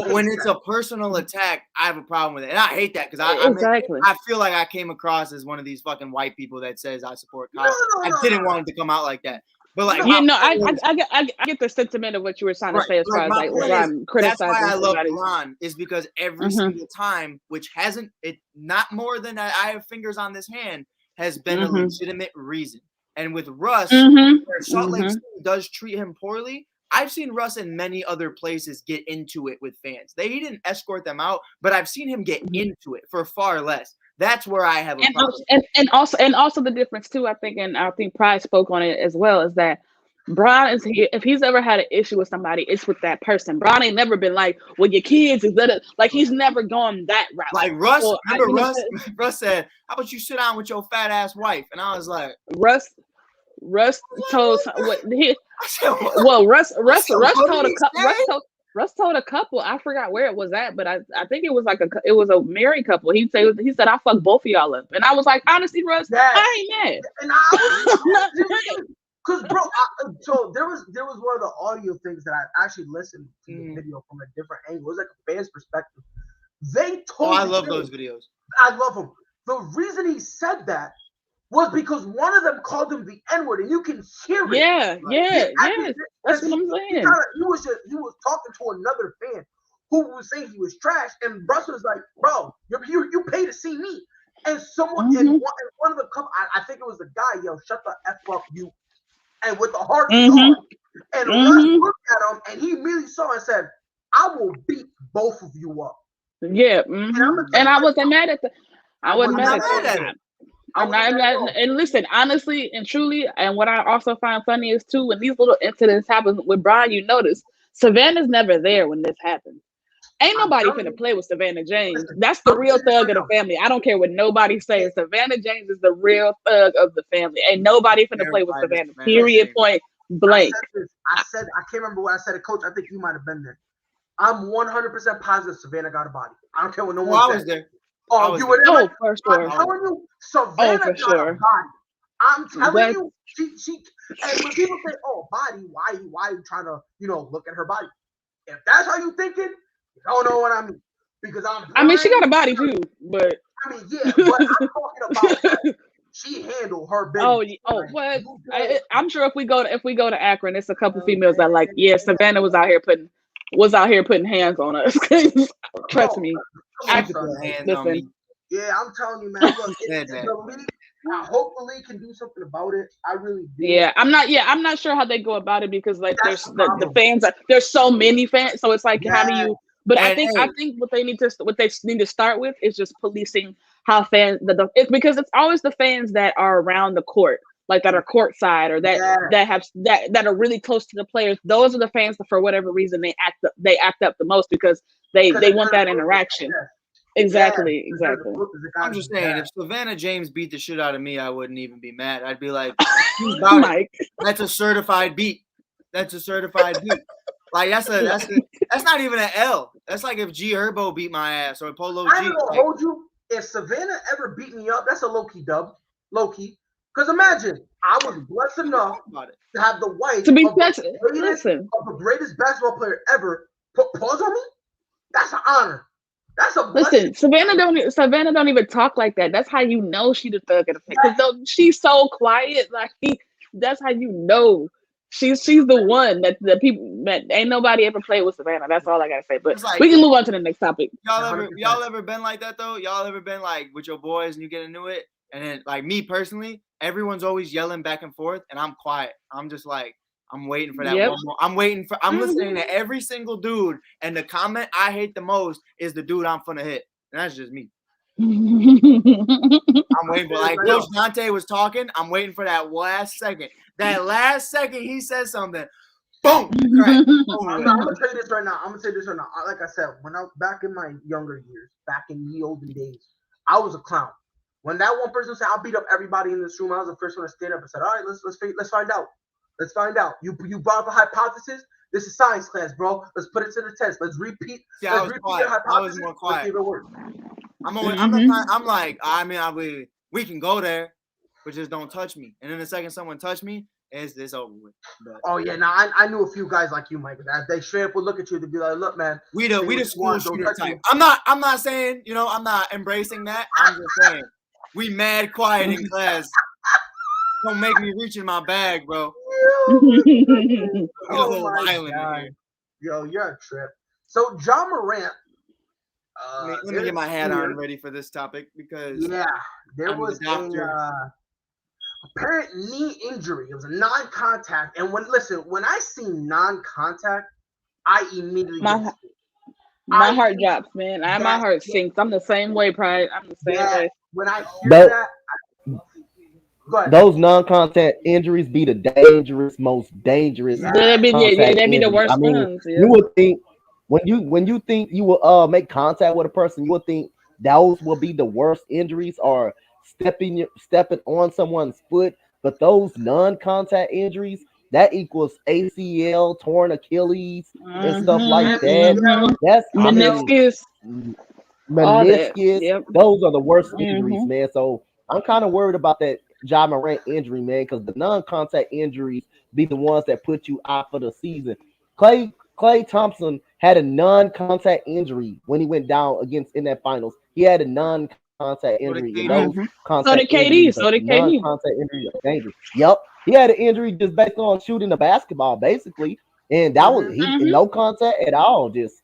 case, when it's a personal attack, I have a problem with it, and I hate that because I feel like I came across as one of these fucking white people that says I support Kyle. I didn't want it to come out like that. But like, I get the sentiment of what you were trying to say as far as like LeBron criticizing. That's why I love LeBron is because every single time, which hasn't not more than I have fingers on this hand, has been a legitimate reason. And with Russ, where Salt Lake City does treat him poorly, I've seen Russ in many other places get into it with fans. He didn't escort them out, but I've seen him get into it for far less. That's where I have a problem. And also the difference too, I think, and I think Pride spoke on it as well, is that Bron is if he's ever had an issue with somebody, it's with that person. Bron ain't never been like, well, your kids is that like he's never gone that route. Like Russ, Russ said, how about you sit down with your fat ass wife? And I was like, Russ told what he well Russ told a couple, I forgot where it was at, but I think it was like it was a married couple. He said I fucked both of y'all up, and I was like, honestly, Russ, I ain't mad. And I was because bro, so there was one of the audio things that I actually listened to the video from a different angle. It was like a fan's perspective. They told I love those videos. I love them. The reason he said that was because one of them called him the N-word, and you can hear it. Yeah. That's what I'm saying. He was talking to another fan who was saying he was trash, and Russ was like, "Bro, you pay to see me." And someone in one of the couple, I think it was the guy, yelled, "Shut the F up, you!" And with the heart on, and Russ looked at him, and he immediately saw and said, "I will beat both of you up." Yeah, and I wasn't mad at I wasn't mad at it. And listen, honestly and truly, and what I also find funny is too, when these little incidents happen with Brian, you notice Savannah's never there when this happens. Ain't nobody finna play with Savannah James. That's the real thug of the family. I don't care what nobody says. Savannah James is the real thug of the family. Ain't nobody finna play with Savannah. Period. Point blank. I can't remember what I said to Coach. I think you might have been there. I'm 100% positive Savannah got a body. I don't care what no one says. I was there. Oh, you were there? Oh, for sure. I'm telling you, Savannah got a body. I'm telling you, she. And when people say, "Oh, body," why are you trying to, look at her body? If that's how you thinking, you don't know what I mean. Because I mean, she got a body too, but I mean, yeah, but I'm talking about she handled her business. What? I'm sure if we go to Akron, it's a couple females that like, yeah, Savannah was out here putting hands on us. Trust me. Listen. Yeah, I'm telling you, man. Look, the league, I hope the league can do something about it. I really do. Yeah, I'm not sure how they go about it because like there's the fans there's so many fans, so it's like how do you? But I think what they need to start with is just policing how fans because it's always the fans that are around the court, like that are courtside or that are really close to the players. Those are the fans that for whatever reason they act up the most because they want that interaction. Exactly. I'm just saying, if Savannah James beat the shit out of me, I wouldn't even be mad. I'd be like, Mike. That's a certified beat. Like that's not even an L. That's like if G Herbo beat my ass or Polo G. I'm gonna hold you. If Savannah ever beat me up, that's a low-key dub. Low-key. Because imagine, I was blessed enough to have the wife to be of the greatest basketball player ever put pause on me. That's an honor. That's a blessing. Listen, Savannah don't even talk like that. That's how you know she the thug of the family. Because she's so quiet. Like that's how you know she's the one that the people that ain't nobody ever played with Savannah. That's all I gotta say. But like, we can move on to the next topic. Y'all ever been like that though? Y'all ever been like with your boys and you get into it, and then like me personally, everyone's always yelling back and forth, and I'm quiet. I'm just like. I'm waiting for that one more. I'm listening to every single dude, and the comment I hate the most is the dude I'm finna hit. And that's just me. I'm waiting for, like Coach Dante was talking. I'm waiting for that last second. That last second he says something. Boom. Right. I'm gonna tell you this right now. Like I said, when I was back in my younger years, back in the olden days, I was a clown. When that one person said, "I'll beat up everybody in this room," I was the first one to stand up and said, "All right, let's find out. Let's find out. You brought up a hypothesis. This is science class, bro. Let's put it to the test. Let's repeat. Yeah, let's repeat the hypothesis. I was more quiet. Let's see if it works." I'm like, I mean, we can go there, but just don't touch me. And then the second someone touch me, it's this over with. But, oh yeah, now I knew a few guys like you, Mike. They straight up would look at you to be like, "Look, man, we the school shooter type." I'm not saying, I'm not embracing that. I'm just saying we mad quiet in class. Don't make me reach in my bag, bro. Oh my God. Yo, you're a trip. So Ja Morant. Let me get my hat on ready for this topic because there was a apparent knee injury. It was a non-contact, and when I see non-contact, I immediately my heart drops, man. My heart sinks. I'm the same way, Pride. I'm the same way. When I hear that. Those non-contact injuries be the most dangerous. That'd be the worst ones. Yeah. You would think when you think you will make contact with a person, you would think those will be the worst injuries, or stepping on someone's foot. But those non-contact injuries, that equals ACL, torn Achilles, and stuff like that. That's meniscus. Yep. Those are the worst injuries, man. So I'm kind of worried about that Ja Morant injury, man, because the non-contact injuries be the ones that put you out for the season. Klay Thompson had a non-contact injury when he went down in that finals. He had a non-contact injury. So did KD. Non-contact injury are dangerous. Yep. He had an injury just based on shooting the basketball, basically. And that was no contact at all. Just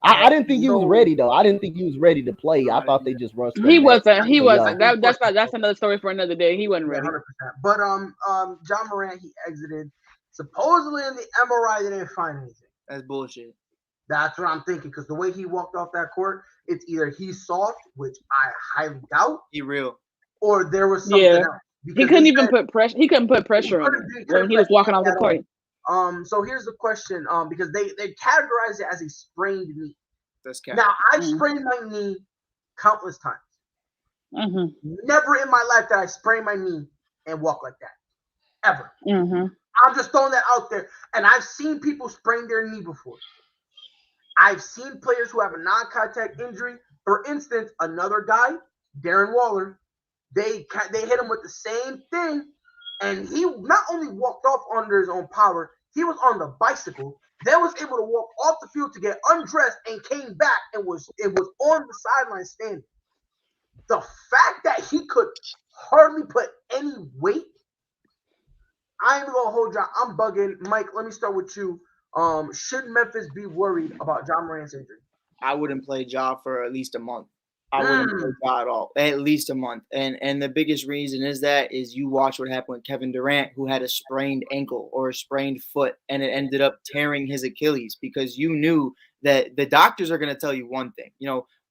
I didn't think he was ready though. I didn't think he was ready to play. I thought they just rushed him. He wasn't. That's another story for another day. He wasn't ready. 100%. But Ja Morant, he exited. Supposedly in the MRI, they didn't find anything. That's bullshit. That's what I'm thinking, because the way he walked off that court, it's either he's soft, which I highly doubt. He real. Or there was something else. He couldn't even put pressure. He couldn't put pressure on him when he was walking off the court. So here's the question. Because they categorize it as a sprained knee. Now I've sprained my knee countless times. Never in my life did I sprain my knee and walk like that. Ever. I'm just throwing that out there. And I've seen people sprain their knee before. I've seen players who have a non-contact injury. For instance, another guy, Darren Waller, they hit him with the same thing, and he not only walked off under his own power, he was on the bicycle, then was able to walk off the field to get undressed and came back and was on the sideline standing. The fact that he could hardly put any weight, I ain't gonna hold you. I'm bugging. Mike, let me start with you. Should Memphis be worried about Ja Morant's injury? I wouldn't play Ja for at least a month. I wouldn't play Ja at all. At least a month. And the biggest reason is you watch what happened with Kevin Durant, who had a sprained ankle or a sprained foot, and it ended up tearing his Achilles, because you knew that the doctors are going to tell you one thing.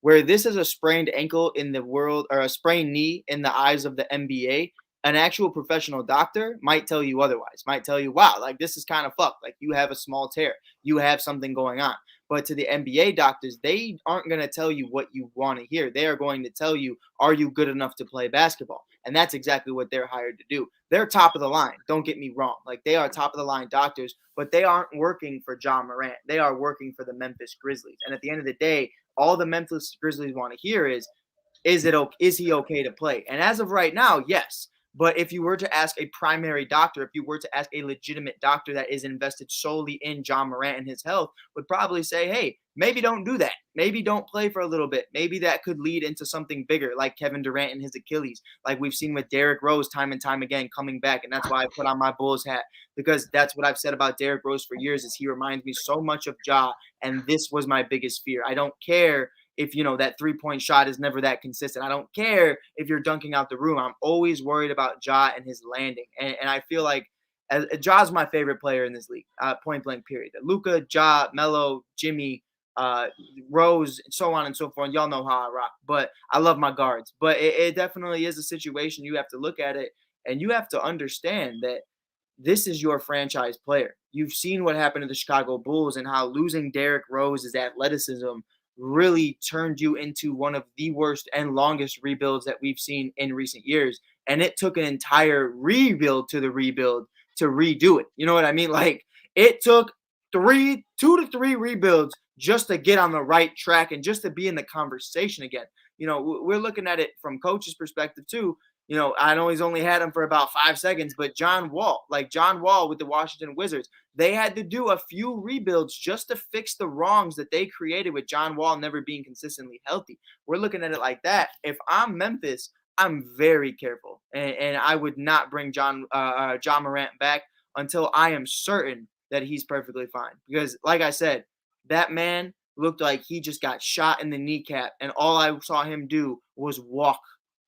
Where this is a sprained ankle in the world, or a sprained knee in the eyes of the NBA, an actual professional doctor might tell you otherwise, might tell you, wow, like this is kind of fucked. Like you have a small tear, you have something going on. But to the NBA doctors, they aren't going to tell you what you want to hear. They are going to tell you, are you good enough to play basketball? And that's exactly what they're hired to do. They're top of the line. Don't get me wrong. Like they are top of the line doctors, but they aren't working for Ja Morant. They are working for the Memphis Grizzlies. And at the end of the day, all the Memphis Grizzlies want to hear is he okay to play? And as of right now, yes. But if you were to ask a primary doctor, if you were to ask a legitimate doctor that is invested solely in Ja Morant and his health, would probably say, hey, maybe don't do that. Maybe don't play for a little bit. Maybe that could lead into something bigger, like Kevin Durant and his Achilles, like we've seen with Derrick Rose time and time again coming back. And that's why I put on my Bulls hat, because that's what I've said about Derrick Rose for years, is he reminds me so much of Ja. And this was my biggest fear. I don't care if, that 3-point shot is never that consistent. I don't care if you're dunking out the room. I'm always worried about Ja and his landing. And I feel like Ja's my favorite player in this league, point blank period. Luka, Ja, Melo, Jimmy, Rose, so on and so forth. Y'all know how I rock, but I love my guards. But it definitely is a situation you have to look at it, and you have to understand that this is your franchise player. You've seen what happened to the Chicago Bulls and how losing Derrick Rose's athleticism really turned you into one of the worst and longest rebuilds that we've seen in recent years. And it took an entire rebuild to the rebuild to redo it. You know what I mean? Like, it took 2 to 3 rebuilds just to get on the right track and just to be in the conversation again. You know, we're looking at it from coach's perspective too. You know, I know he's only had him for about 5 seconds, but John Wall with the Washington Wizards, they had to do a few rebuilds just to fix the wrongs that they created with John Wall never being consistently healthy. We're looking at it like that. If I'm Memphis, I'm very careful, and I would not bring John Morant back until I am certain that he's perfectly fine. Because, like I said, that man looked like he just got shot in the kneecap, and all I saw him do was walk.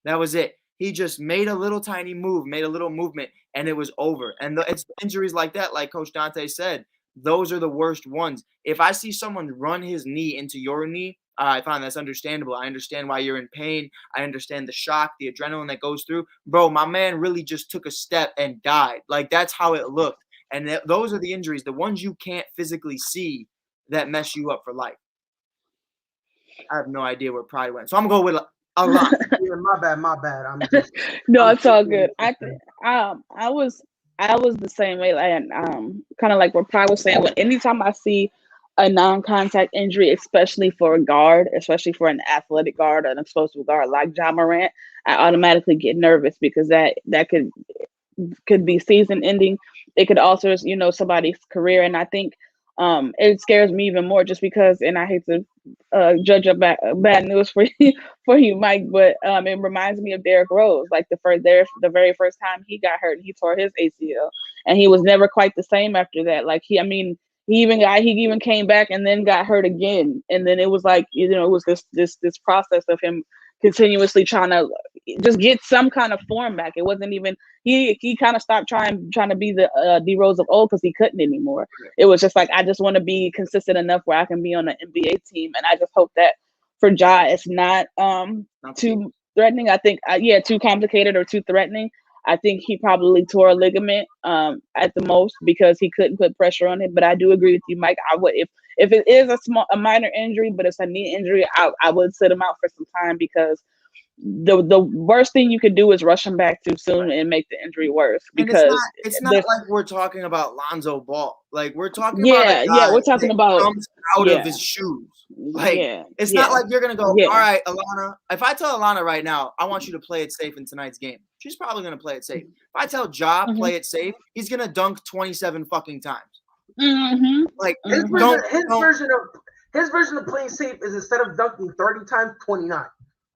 That was it. He just made a little tiny move, made a little movement, and it was over. And it's injuries like that, like Coach Dante said, those are the worst ones. If I see someone run his knee into your knee, I find that's understandable. I understand why you're in pain. I understand the shock, the adrenaline that goes through. Bro, my man really just took a step and died. Like, that's how it looked. And those are the injuries, the ones you can't physically see that mess you up for life. I have no idea where Pride went. So I'm going to go with Alana. Yeah, my bad. No, it's all good. I was the same way, and kind of like what Pride was saying. When anytime I see a non-contact injury, especially for a guard, especially for an athletic guard, an explosive guard like John Morant, I automatically get nervous because that could be season ending. It could also, somebody's career, and I think it scares me even more just because, and I hate to judge up bad news for you, Mike, but it reminds me of Derrick Rose. Like the very first time he got hurt, he tore his ACL, and he was never quite the same after that. Like he even came back and then got hurt again, and then it was like it was this process of him continuously trying to just get some kind of form back. It wasn't even he kind of stopped trying to be the D Rose of old because he couldn't anymore. It was just like, I just want to be consistent enough where I can be on an NBA team, and I just hope that for Ja it's not too threatening. I think too complicated or too threatening. I think he probably tore a ligament at the most because he couldn't put pressure on it. But I do agree with you, Mike. I would if it is a minor injury, but it's a knee injury, I would sit him out for some time because the worst thing you could do is rush him back too soon and make the injury worse. Because it's not like we're talking about Lonzo Ball. Like we're talking about a guy we're talking about comes out of his shoes. Like it's not like you're gonna go, all right, Alana. If I tell Alana right now, I want you to play it safe in tonight's game, she's probably gonna play it safe. If I tell Ja play it safe, he's gonna dunk 27 fucking times. Mm-hmm. Like his version of playing safe is instead of dunking 30 times, 29.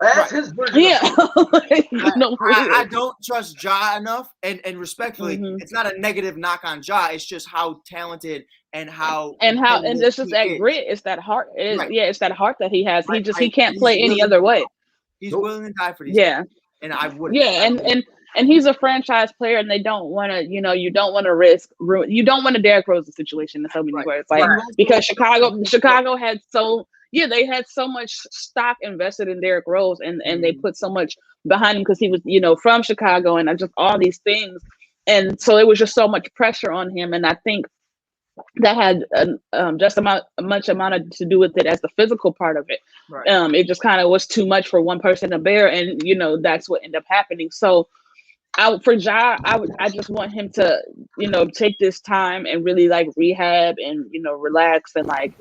That's his version. Yeah. I don't trust Ja enough, and respectfully, it's not a negative knock on Ja. It's just how talented and it's just that grit. It's that heart. It's that heart that he has. He can't play any other way. He's willing to die for these. Yeah. Guys, and I would. Yeah, and he's a franchise player, and they don't want to. You don't want to risk. You don't want a Derrick Rose situation in so many words, like because Chicago had so. Yeah, they had so much stock invested in Derrick Rose, and they put so much behind him because he was, from Chicago and just all these things. And so it was just so much pressure on him. And I think that had just much amount to do with it as the physical part of it. Right. It just kind of was too much for one person to bear. And, that's what ended up happening. So I just want him to, take this time and really like rehab and, relax and like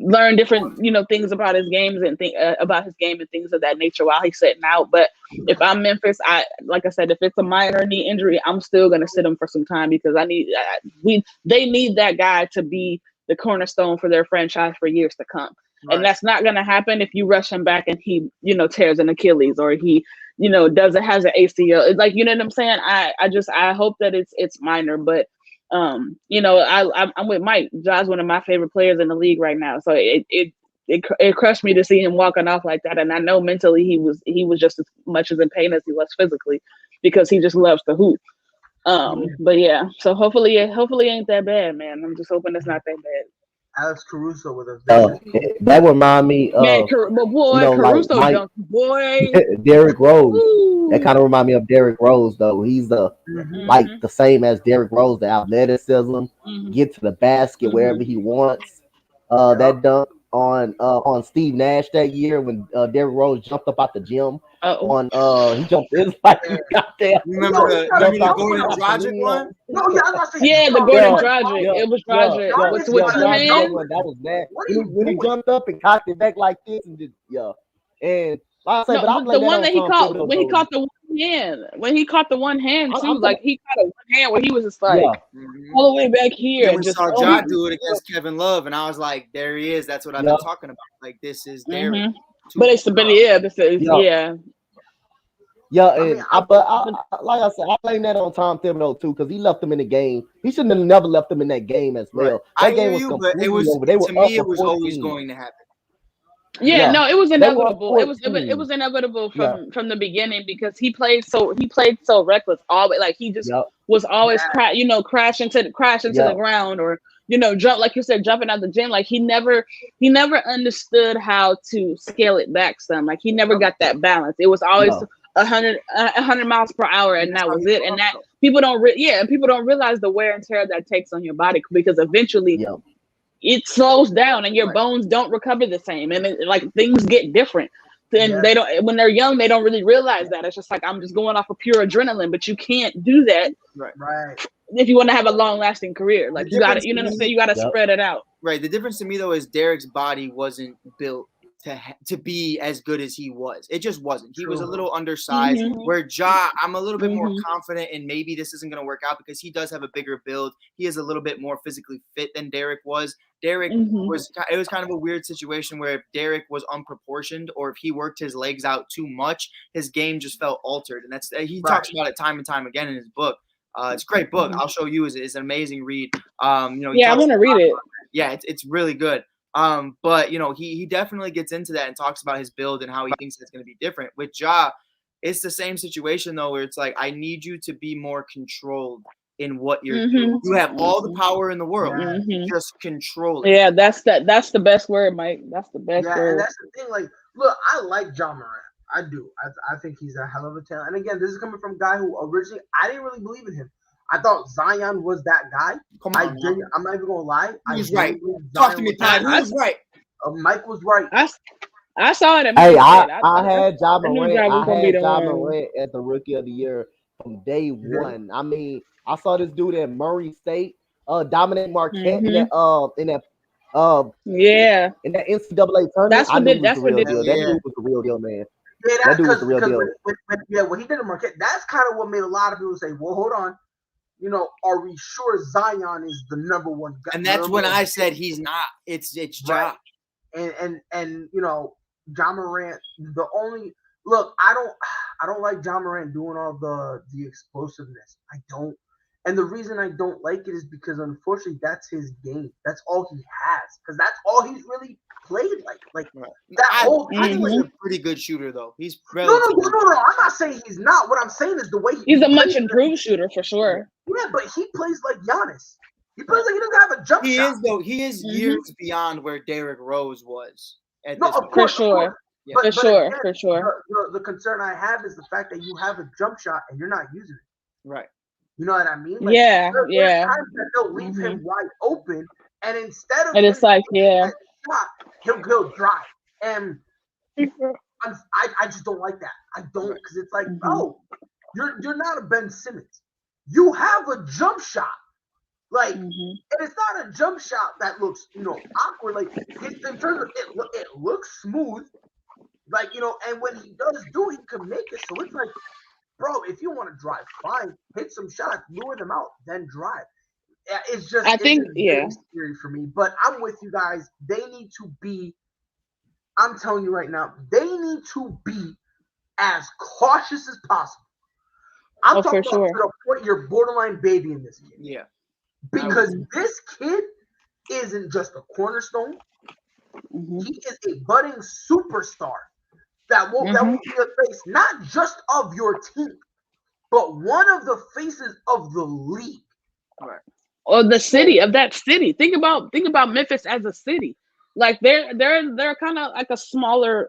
learn different, things about his games and about his game and things of that nature while he's sitting out. But if I'm Memphis, like I said, if it's a minor knee injury, I'm still going to sit him for some time because they need that guy to be the cornerstone for their franchise for years to come. Right. And that's not going to happen if you rush him back and he, tears an Achilles or he, has an ACL. It's like, you know what I'm saying? I hope that it's minor, but I'm with Mike. Ja's one of my favorite players in the league right now. So it crushed me to see him walking off like that. And I know mentally he was just as much as in pain as he was physically because he just loves to hoop. But yeah, so hopefully it ain't that bad, man. I'm just hoping it's not that bad. Alex Caruso with us. That remind me Man, of boy, like Caruso Mike junk, boy. Derrick Rose. That Ooh. kind of remind me of Derrick Rose though. He's Mhm. like the same as Derrick Rose, the athleticism, Mhm. get to the basket Mhm. wherever he wants. Yup. That dunk on Steve Nash that year when Derrick Rose jumped up out the gym Oh, he jumped in like he got there. You remember Yo, the gotta remember the jump Gordon on Dragic one? No, yeah, I'm not saying yeah, the yo, Gordon Yeah, Dragic. yeah, It was yeah, Dragic yeah, with Giannis two got Dragic, hands. one that was that. What are you When he doing? jumped up and cocked it back like this and just and like I say, No, but I the blame that one on that he Tom caught Thibodeau when he though. caught the one hand, when he caught the one hand too, I'm like he caught a one hand where he was just like yeah, Mhm. all the way back here Then and we just saw oh, Ja do it against Kevin Love, and I was like, there he is. That's what I've yeah, been talking about. Like, this is Derrick. But it's but yeah, this is yeah. yeah. Yeah, I mean, like I said, I blame that on Tom Thibodeau too, because he left them in the game. He shouldn't have never left them in that game as Right. well. I That hear game was you, but it completely was over. They were to up me, it for was always 14. going to happen. Yeah, Yeah, no, it was they were up inevitable. It was 14. inevitable Yeah, from the beginning because he played so reckless. Always like he just yeah, was always yeah, crash into the yeah, ground or jump like you said jumping out the gym. Like he never understood how to scale it back. Some like he never got that balance. It was always yeah, 100 miles per hour and and that's that how was you it. And that people don't and people don't realize the wear and tear that takes on your body because eventually yeah, it slows down and your Right. bones don't recover the same and like things get different and Yeah. they don't when they're young they don't really realize that it's just like I'm just going off of pure adrenaline but you can't do that Right. Right. if you want to have a long lasting career like The you got difference to you know to what I'm me- saying you got to Yep. spread it out. Right. The difference to me though is Derrick's body wasn't built to be as good as he was. It just wasn't. He was a True. little undersized. Mhm. Where Ja, I'm a little bit more Mhm. confident, and maybe this isn't going to work out because he does have a bigger build. He is a little bit more physically fit than Derrick was. Derrick Mhm. it was kind of a weird situation where if Derrick was unproportioned or if he worked his legs out too much, his game just felt altered. And that's he talks about it time and time again in his book. It's a great book. Mhm. I'll show you. It's an amazing read. He Yeah, I talks want to read it. yeah, it's really good. But he definitely gets into that and talks about his build and how he thinks it's going to be different. With Ja, it's the same situation though, where it's like I need you to be more controlled in what you're doing. You have all the power in the world, Mhm. just control it. Yeah, that's the best word, Mike. That's the best Yeah, and word. that's the thing. Like, look, I like John Morant. I do. I think he's a hell of a talent. And again, this is coming from a guy who originally I didn't really believe in him. I thought Zion was that guy. Come I on, now. didn't. I'm not even gonna lie. I Who's didn't right? believe Talk Zion to me, was that Todd. guy. Who's right? Mike was right. I saw it. Hey, I had Ja I knew Morant. Ja was I gonna be had the Ja one. Morant as the rookie of the year from day one. I mean, I saw this dude at Murray State, Dominic Marquette in that Yeah. in that NCAA tournament. That's I what knew did he was that's the what real did deal. Yeah. That dude was the real deal, man. Yeah, That that's dude was the real because deal. when he did at Marquette, that's kind of what made a lot of people say, "Well, hold on, are we sure Zion is the number one guy?" And that's when I said he's not. It's Ja. Right. And John Morant. The only look, I don't like John Morant doing all the explosiveness. I don't. And the reason I don't like it is because unfortunately that's his game. That's all he has. Because that's all he's really played like. Like Right. that I whole think thing. he's Like, a pretty good shooter though. He's no. relatively. I'm not saying he's not. What I'm saying is the way he's a much plays. improved shooter for sure. Yeah, but he plays like Giannis. He plays like he doesn't have a jump He shot. is though. He is years beyond where Derrick Rose was at No, this of point. course, For sure. Of course. Yeah. But For again, sure. The concern I have is the fact that you have a jump shot and you're not using it. Right. You know what I mean? Yeah, there's yeah. times that they'll leave him wide open, and instead of And it's him like, taking yeah. that shot, he'll drive. And I just don't like that. I don't, because it's like, no, you're not a Ben Simmons. You have a jump shot. Like, and it's not a jump shot that looks, awkward. Like, in terms of it looks smooth. Like, and when he does do it, he can make it. So it's like, bro, if you want to drive, fine. Hit some shots, lure them out, then drive. It's just, I think, very scary for me. But I'm with you guys. They need to be, I'm telling you right now, they need to be as cautious as possible. I'm talking about to the point you're borderline baby in this kid. Yeah. Because this kid isn't just a cornerstone. He is a budding superstar that will be a face not just of your team, but one of the faces of the league. Right. or the city of that city. Think about Memphis as a city. Like they're kind of like a smaller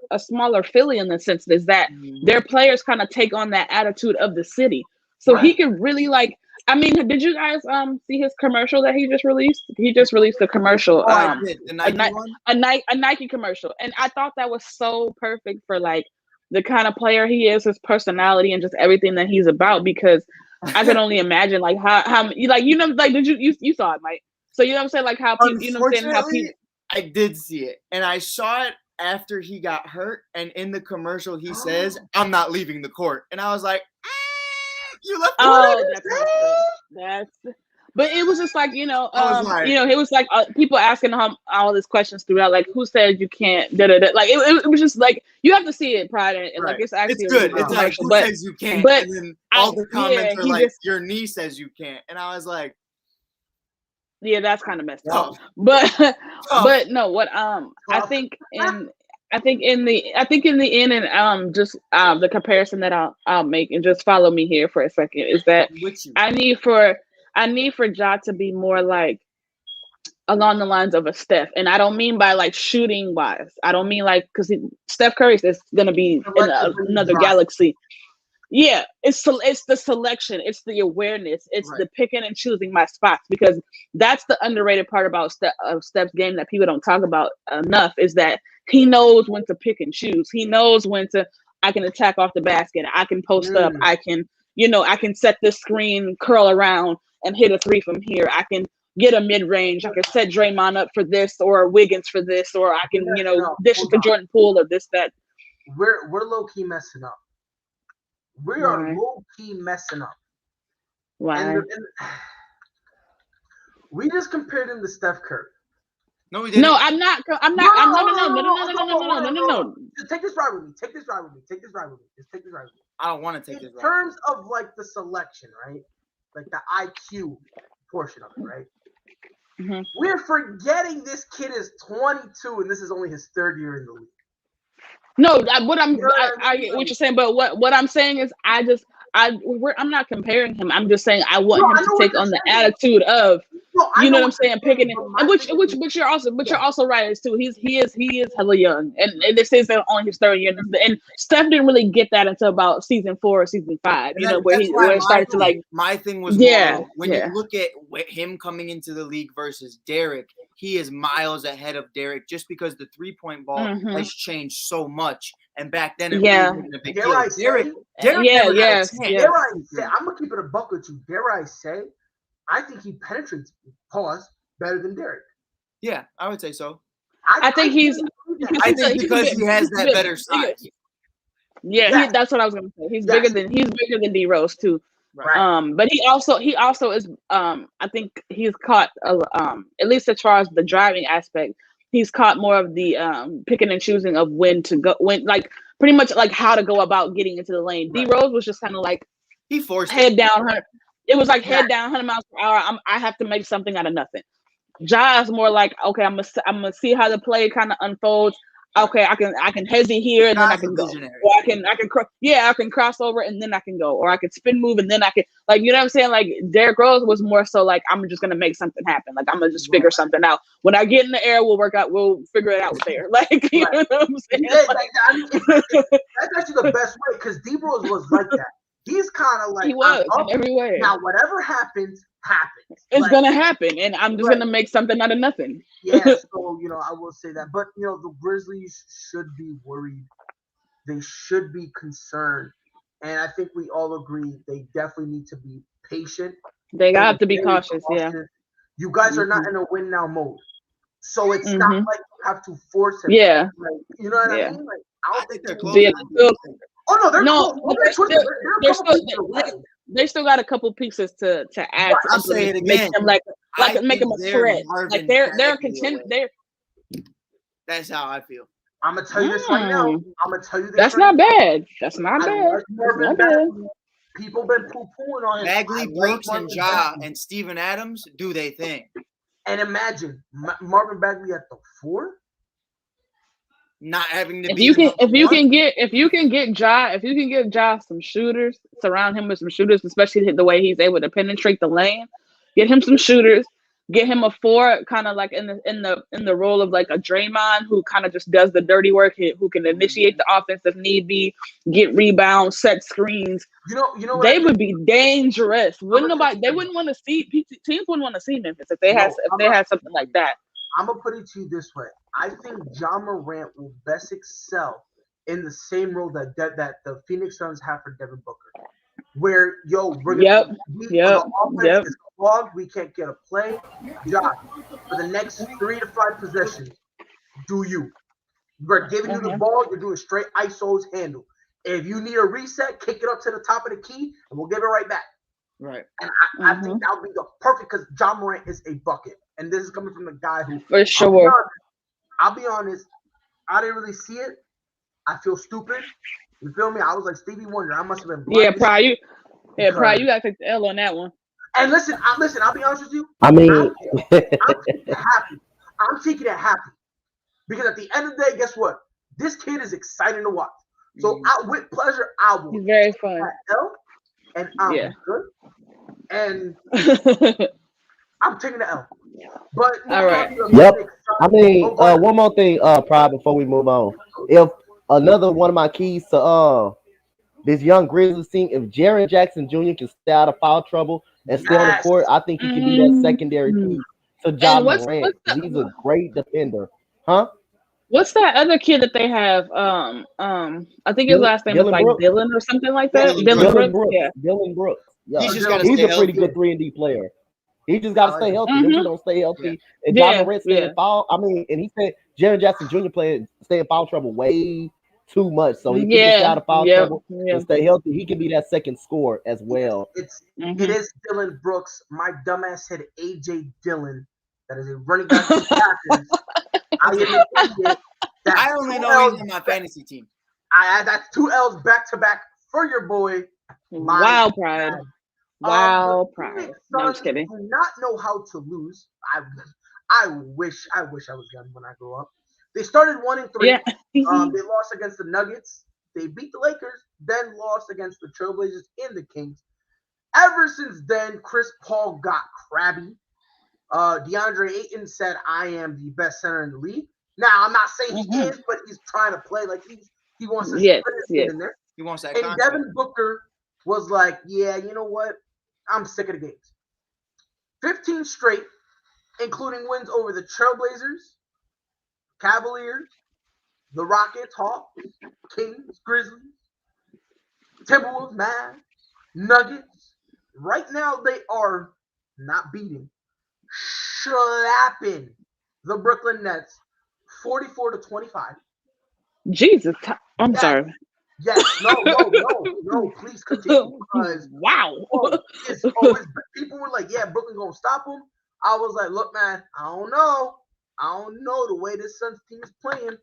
Philly in the sense is that their players kind of take on that attitude of the city. So he could really like. I mean, did you guys see his commercial that he just released? He just released a commercial, I did. The Nike one? a Nike commercial, and I thought that was so perfect for like the kind of player he is, his personality, and just everything that he's about. Because I can only imagine like how like did you saw it, Mike? So you know what I'm saying, like how people, you know what I'm saying, how people. I did see it, and I saw it after he got hurt. And in the commercial, he says, "I'm not leaving the court," and I was like, "You left the court." But it was just like like, it was like people asking him all these questions throughout, like who said you can't, da da da. Like it was just like you have to see it, Pride, and like it's actually it's good. Really it's like who says you can't, but and then all the comments are like your knee says you can't, and I was like. Yeah, that's kind of messed up. But no, what I think in the end, and just the comparison that I'll make, and just follow me here for a second, is that I need for Ja to be more like along the lines of a Steph, and I don't mean by like shooting wise. I don't mean like because Steph Curry is gonna be in another galaxy. Yeah, it's the selection, it's the awareness, it's the picking and choosing my spots, because that's the underrated part about Steph's game that people don't talk about enough, is that he knows when to pick and choose. He knows when to, I can attack off the basket, I can post up, I can, I can set this screen, curl around and hit a three from here. I can get a mid-range. I can set Draymond up for this, or Wiggins for this, or I can, dish it to Jordan Poole or this, that. We're low-key messing up. We are low-key messing up. Why? And we just compared him to Steph Curry. No, we didn't. No, I'm not. No. Just take this ride with me. Take this ride with me. Just take this ride with me. I don't want to take this ride. In terms of like the selection, right? Like the IQ portion of it, right? Mm-hmm. We're forgetting this kid is 22 and this is only his third year in the league. No, I get what you're saying, but what I'm saying is I'm not comparing him. I'm just saying I want him to take on the attitude of, you know what I'm saying, picking it, and which you're also right as too. He is hella young, and this is on his third year, and Steph didn't really get that until about season 4 or season 5. Where it started to like. My thing was when you look at him coming into the league versus Derek. He is miles ahead of Derek just because the 3-point ball has changed so much. And back then, it wasn't a big deal. Derek I'm gonna keep it a buck with you. Dare I say, I think he penetrates better than Derek. Yeah, I would say so. I think because he has that better size. Yeah, that's what I was gonna say. He's bigger than D Rose too. Right. But he also is I think he's caught at least as far as the driving aspect, he's caught more of the picking and choosing of when like pretty much like how to go about getting into the lane. D Rose was just kind of like he forced head down. It was like head down 100 miles per hour. I have to make something out of nothing. Ja is more like, okay, I'm gonna see how the play kind of unfolds. Okay, I can hesitate here and then I can go. Or I can cross over and then I can go. Or I can spin move and then I can, like, you know what I'm saying? Like Derrick Rose was more so like, I'm just gonna make something happen. Like I'm gonna just figure something out. When I get in the air, we'll figure it out there. Like you know what I'm saying? That's actually the best way, because D Rose was like that. He's kind of like, he was in every way. Now whatever happens. It's gonna happen, and I'm just gonna make something out of nothing. So I will say that, but the Grizzlies should be worried. They should be concerned, and I think we all agree they definitely need to be patient. They have to be cautious. Yeah, you guys are not in a win now mode, so it's not like you have to force it. Yeah, like, you know what I mean? Like I don't think they're close. They still got a couple pieces to add. I'll say it again. Make them a threat. Like they're contending. That's how I feel. I'm gonna tell you this right now. I'm gonna tell you this. That's not bad. That's not bad. People been poo-pooing on him. Bagley, Brooks, and Ja and Steven Adams do they thing. And imagine Marvin Bagley at the 4. Not having to if you can get Ja some shooters, surround him with some shooters, especially the way he's able to penetrate the lane, Get him some shooters. Get him a 4, kind of like in the role of like a Draymond, who kind of just does the dirty work, who can initiate the offense if need be, get rebounds, set screens. You know what They I would think? be dangerous. Wouldn't gonna nobody? tell They you wouldn't want to see teams wouldn't want to see Memphis if they No, had something like that. I'm gonna put it to you this way. I think Ja Morant will best excel in the same role that the Phoenix Suns have for Devin Booker, where we're Yep, gonna yep, the offense yep. is clogged, we can't get a play. Ja, for the next 3 to 5 possessions, do you? We're giving you the Mhm. ball, you're doing straight ISOs handle. If you need a reset, kick it up to the top of the key, and we'll give it right back. Right. And I think that would be the perfect, because Ja Morant is a bucket. And this is coming from the guy who, For sure. I'll be honest, I didn't really see it. I feel stupid. You feel me? I was like Stevie Wonder. I must have been blind. Pryor, because- you gotta take the L on that one. And listen, I'll be honest with you. I mean, I'm taking it happy. I'm taking it happy. Because at the end of the day, guess what? This kid is exciting to watch. So with pleasure, I will He's very fun. that L, and I'm Yeah. good. And I'm taking the L. But All right. Yep. I mean, one more thing, Pride, before we move on. If another one of my keys to this young Grizzlies team, if Jaren Jackson Jr. can stay out of foul trouble and stay on the court, I think he can be that secondary piece to Ja Morant. He's a great defender. Huh? What's that other kid that they have? I think his last name is like Brooks. Dylan or something like that. Dylan Brooks. Yeah. Dylan Brooks. Yeah. He's just gotta He's stay a pretty healthy. good 3-and-D player. He just got to stay healthy. If he don't stay healthy, and Yeah, Ja Morant stay in foul. I mean, and he said Jaren Jackson Jr. stay in foul trouble way too much. So he can stay out of foul trouble and stay healthy. He can be that second scorer as well. It is Dylan Brooks. My dumbass said AJ Dillon. That is a running back for the Packers. I am an idiot. I only know he's on my fantasy team. That's 2 L's back to back for your boy. Wow, Pride. Wow, Pride. No, I'm just kidding. Do not know how to lose. I wish I was young when I grew up. They started 1-3. Yeah. They lost against the Nuggets. They beat the Lakers, then lost against the Trailblazers and the Kings. Ever since then, Chris Paul got crabby. DeAndre Ayton said, "I am the best center in the league." Now, I'm not saying he is, but he's trying to play like he wants to Yes. in there. He wants that And contract. Devin Booker was like, "Yeah, you know what? I'm sick of the games." 15 straight, including wins over the Trailblazers, Cavaliers, the Rockets, Hawks, Kings, Grizzlies, Timberwolves, Mavs, Nuggets. Right now, they are not beating, slapping the Brooklyn Nets 44-25. Jesus. I'm sorry. Yes, no, please continue. Because wow. It's always, people were like, "Yeah, Brooklyn gonna stop them." I was like, "Look, man, I don't know the way this Suns team is playing.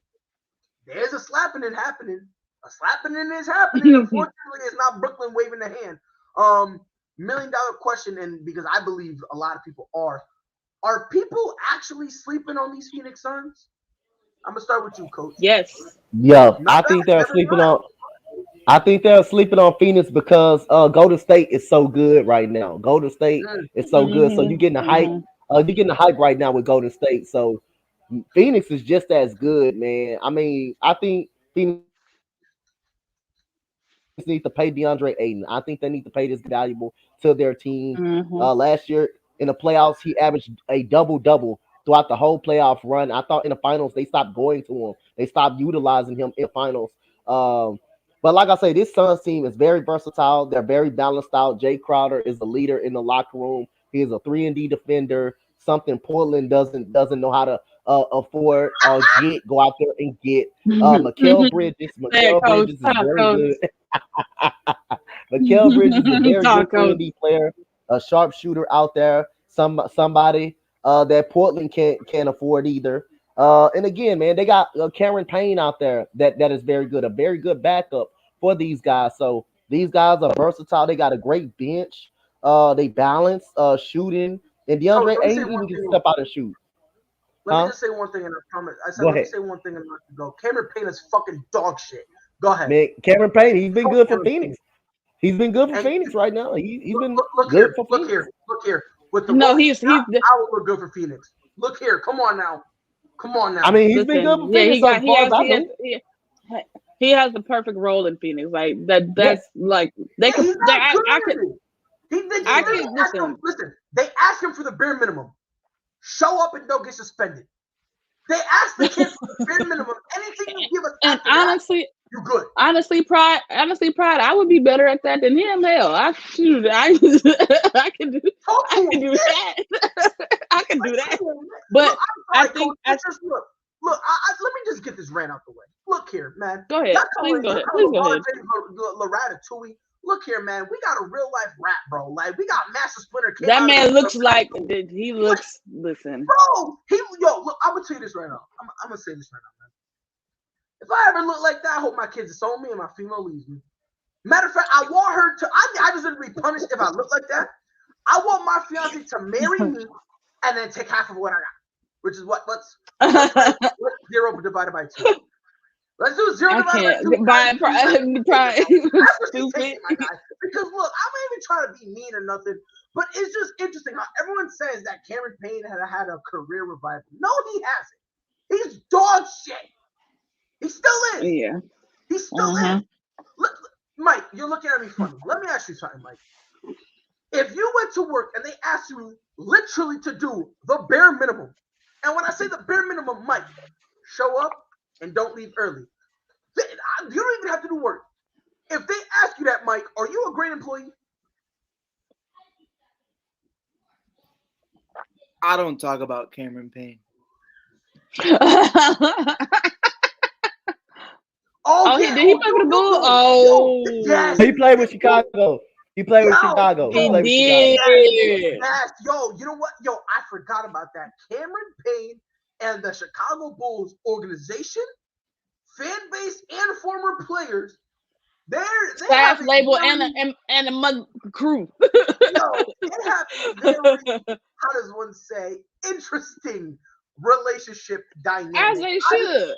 There's a slapping happening. A slapping is happening. Unfortunately, it's not Brooklyn waving the hand." $1 million question, and because I believe a lot of people are people actually sleeping on these Phoenix Suns? I'm gonna start with you, Coach. Yes. Yeah, I think they're sleeping on. I think they're sleeping on Phoenix because Golden State is so good right now. Golden State is so good, so you're getting the hype. You're getting the hype right now with Golden State. So Phoenix is just as good, man. I mean, I think Phoenix need to pay DeAndre Ayton. I think they need to pay this valuable to their team. Last year in the playoffs, he averaged a double-double throughout the whole playoff run. I thought in the finals they stopped going to him. They stopped utilizing him in the finals. But like I say, this Suns team is very versatile. They're very balanced out. Jay Crowder is the leader in the locker room. He is a 3-and-D defender, something Portland doesn't know how to afford or go out there and get. Mikal Bridges. Mikal Bridges is very good. Mikal Bridges is a very good 3-and-D player, a sharpshooter out there. Somebody that Portland can't afford either. And again, man, they got Cameron Payne out there that is very good, a very good backup for these guys. So these guys are versatile. They got a great bench. They balance shooting, and DeAndre Ayton even can step out and shoot. Let me just say one thing, and I promise. Let me say one thing and let you go. Cameron Payne is fucking dog shit. Go ahead. Man, Cameron Payne, he's been good for Phoenix. He's been good for Phoenix right now. He's been good for Phoenix. Look here. with the No, rookie he's shot, I would look good for Phoenix. Look here, come on now. I mean, he's been good for Phoenix so far as I know. He has the perfect role in Phoenix. Like that. That's like they Yeah, could. he's They, not good. I could. I They can ask him, listen, they ask him for the bare minimum. Show up and don't get suspended. They ask the kid for the bare minimum. Anything you give us And after honestly, that, you're good. Honestly, Pride, I would be better at that than him. Hell, I can do I can do that. I can do that. But look, I think look. Let me just get this rant out the way. Look here, man. Go ahead. Please go ahead. Ratatouille. Look here, man. We got a real life rat, bro. Like we got Master Splinter. That man looks like he looks. Listen, bro. Look. I'm gonna tell you this right now. I'm gonna say this right now, man. If I ever look like that, I hope my kids disown me and my female leaves me. Matter of fact, I want her to. I deserve to be punished if I look like that. I want my fiance to marry me and then take half of what I got, which is what? What's 0 divided by 2? Let's do 0 divided by 2. Pride. Stupid. Because look, I'm not even trying to be mean or nothing, but it's just interesting how everyone says that Cameron Payne had a career revival. No, he hasn't. He's dog shit. He still is. Yeah. He still is. Look, Mike, you're looking at me funny. Let me ask you something, Mike. If you went to work and they asked you literally to do the bare minimum, and when I say the bare minimum, Mike, show up and don't leave early. You don't even have to do work. If they ask you that, Mike, are you a great employee? I don't talk about Cameron Payne. Did he play for the Bulls? Oh, yes. He played with Chicago. He played with Chicago. He did. Yes. Yo, you know what? Yo, I forgot about that. Cameron Payne and the Chicago Bulls organization, fan base, and former players, they staff, label, and a mug crew. Yo, they have a very, how does one say, interesting relationship dynamic. As they should.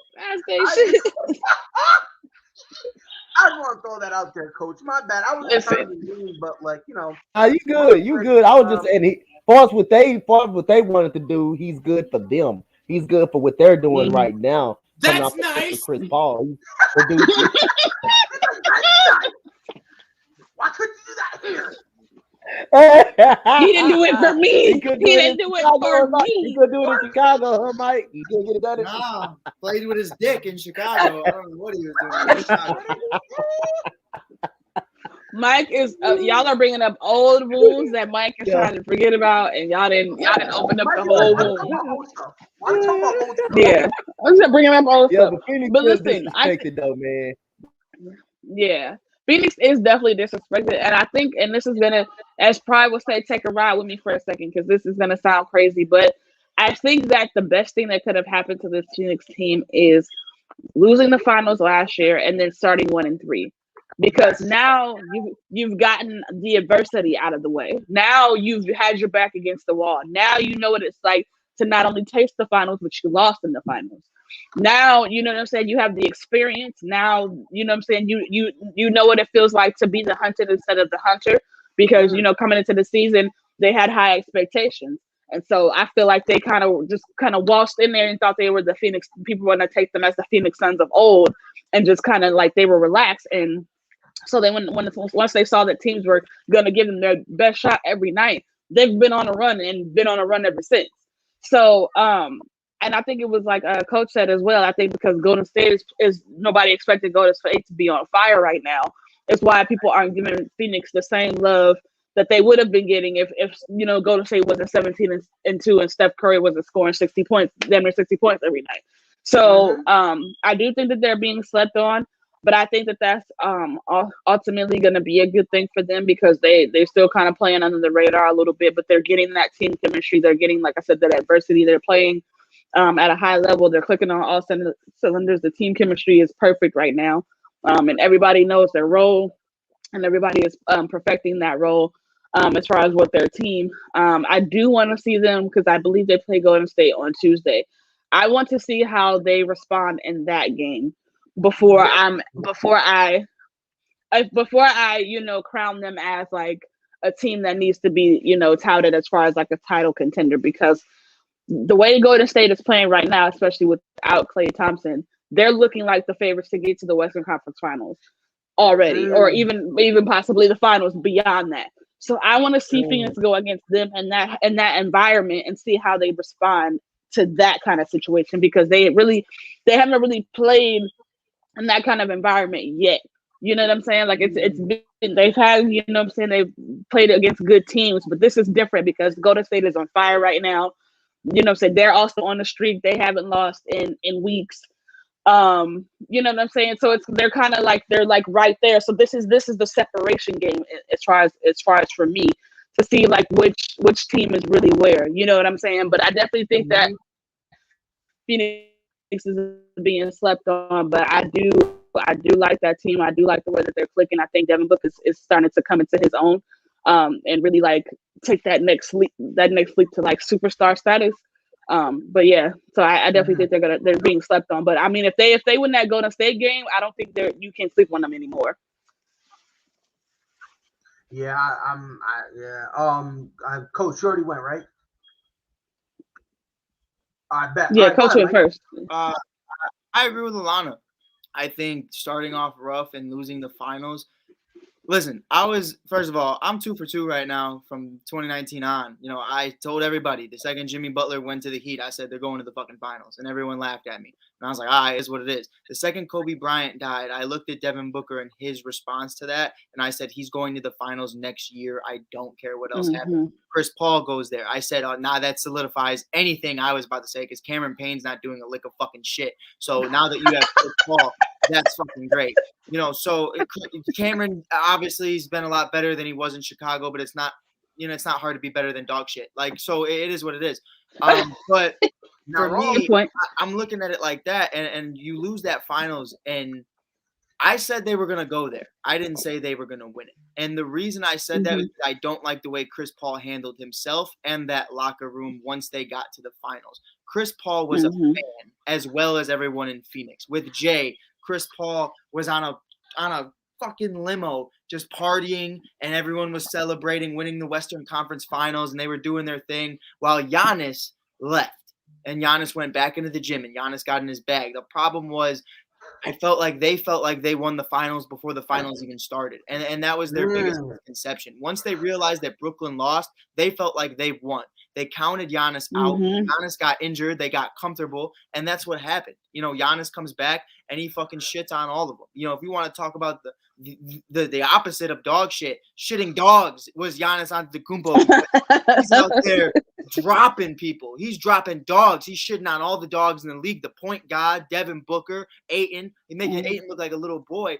I just want to throw that out there, Coach. My bad. I was trying to be mean, but like, you know. You good. You good. I was just saying, far as what they wanted to do, he's good for them. He's good for what they're doing right now. That's nice. Chris Paul. Why couldn't you do that here? He didn't do it for me. He didn't do it for me. He could do it in Chicago, huh, Mike? He could get it done. Nah, played with his dick in Chicago. I don't know what he was doing. Mike is y'all are bringing up old wounds that Mike is trying to forget about, and y'all didn't open up the whole wound. Yeah, I'm just bringing up old stuff. But listen, though, man. Yeah. Phoenix is definitely disrespected, and I think, and this is gonna, as Pride would say, take a ride with me for a second, because this is gonna sound crazy, but I think that the best thing that could have happened to this Phoenix team is losing the finals last year and then starting 1-3, because now you've gotten the adversity out of the way. Now you've had your back against the wall. Now you know what it's like to not only taste the finals, but you lost in the finals. Now, you know what I'm saying, you have the experience. Now, you know what I'm saying, you know what it feels like to be the hunted instead of the hunter, because, you know, coming into the season, they had high expectations. And so I feel like they kind of waltzed in there and thought they were the Phoenix, people want to take them as the Phoenix Suns of old, and just kind of like they were relaxed. And so they once they saw that teams were going to give them their best shot every night, they've been on a run and been on a run ever since. So, and I think it was like Coach said as well, I think because Golden State is nobody expected Golden State to be on fire right now. It's why people aren't giving Phoenix the same love that they would have been getting if you know, Golden State wasn't 17-2 and Steph Curry wasn't scoring 60 points, damn near 60 points every night. So I do think that they're being slept on, but I think that that's ultimately going to be a good thing for them, because they're still kind of playing under the radar a little bit, but they're getting that team chemistry. They're getting, like I said, that adversity. They're playing at a high level. They're clicking on all cylinders. The team chemistry is perfect right now, and everybody knows their role, and everybody is perfecting that role as far as what their team. I do want to see them, because I believe they play Golden State on Tuesday. I want to see how they respond in that game before I you know, crown them as like a team that needs to be, touted as far as like a title contender, because the way Golden State is playing right now, especially without Klay Thompson, they're looking like the favorites to get to the Western Conference Finals already, or even possibly the finals beyond that. So I want to see Phoenix go against them in that environment and see how they respond to that kind of situation, because they haven't really played in that kind of environment yet. You know what I'm saying? Like it's been, they've had, they've played against good teams, but this is different because Golden State is on fire right now. They're also on the streak. They haven't lost in weeks. You know what I'm saying? So they're kind of like, they're like right there. So this is the separation game as far as for me, to see like which team is really where. You know what I'm saying? But I definitely think that Phoenix is being slept on. But I do like that team. I do like the way that they're clicking. I think Devin Booker is starting to come into his own, and really like take that next leap to like superstar status. But yeah, so I definitely think they're being slept on. But I mean, if they win that Golden State game, I don't think you can sleep on them anymore. Yeah, Coach Shorty went, right? I bet. Yeah, Coach went first. I agree with Alana. I think starting off rough and losing the finals. Listen, first of all, I'm 2 for 2 right now from 2019 on. I told everybody the second Jimmy Butler went to the Heat, I said they're going to the fucking finals, and everyone laughed at me. And I was like, all right, it's what it is. The second Kobe Bryant died, I looked at Devin Booker and his response to that, and I said he's going to the finals next year. I don't care what else happens. Chris Paul goes there. I said, that solidifies anything I was about to say, because Cameron Payne's not doing a lick of fucking shit. So now that you have Chris Paul, that's fucking great. So Cameron, obviously, he's been a lot better than he was in Chicago, but it's not, it's not hard to be better than dog shit. Like, so it is what it is. But for me, I'm looking at it like that, and you lose that finals, and I said they were going to go there. I didn't say they were going to win it. And the reason I said that is I don't like the way Chris Paul handled himself and that locker room once they got to the finals. Chris Paul was a fan, as well as everyone in Phoenix. With Jay, Chris Paul was on a fucking limo just partying, and everyone was celebrating winning the Western Conference Finals, and they were doing their thing while Giannis left. And Giannis went back into the gym, and Giannis got in his bag. The problem was they felt like they won the finals before the finals even started. And that was their biggest misconception. Once they realized that Brooklyn lost, they felt like they won. They counted Giannis out. Giannis got injured. They got comfortable. And that's what happened. Giannis comes back and he fucking shits on all of them. If you want to talk about the opposite of dog shit, shitting dogs was Giannis Antetokounmpo. He's out there dropping people. He's dropping dogs. He's shitting on all the dogs in the league. The point guard, Devin Booker, Ayton. He making Ayton look like a little boy.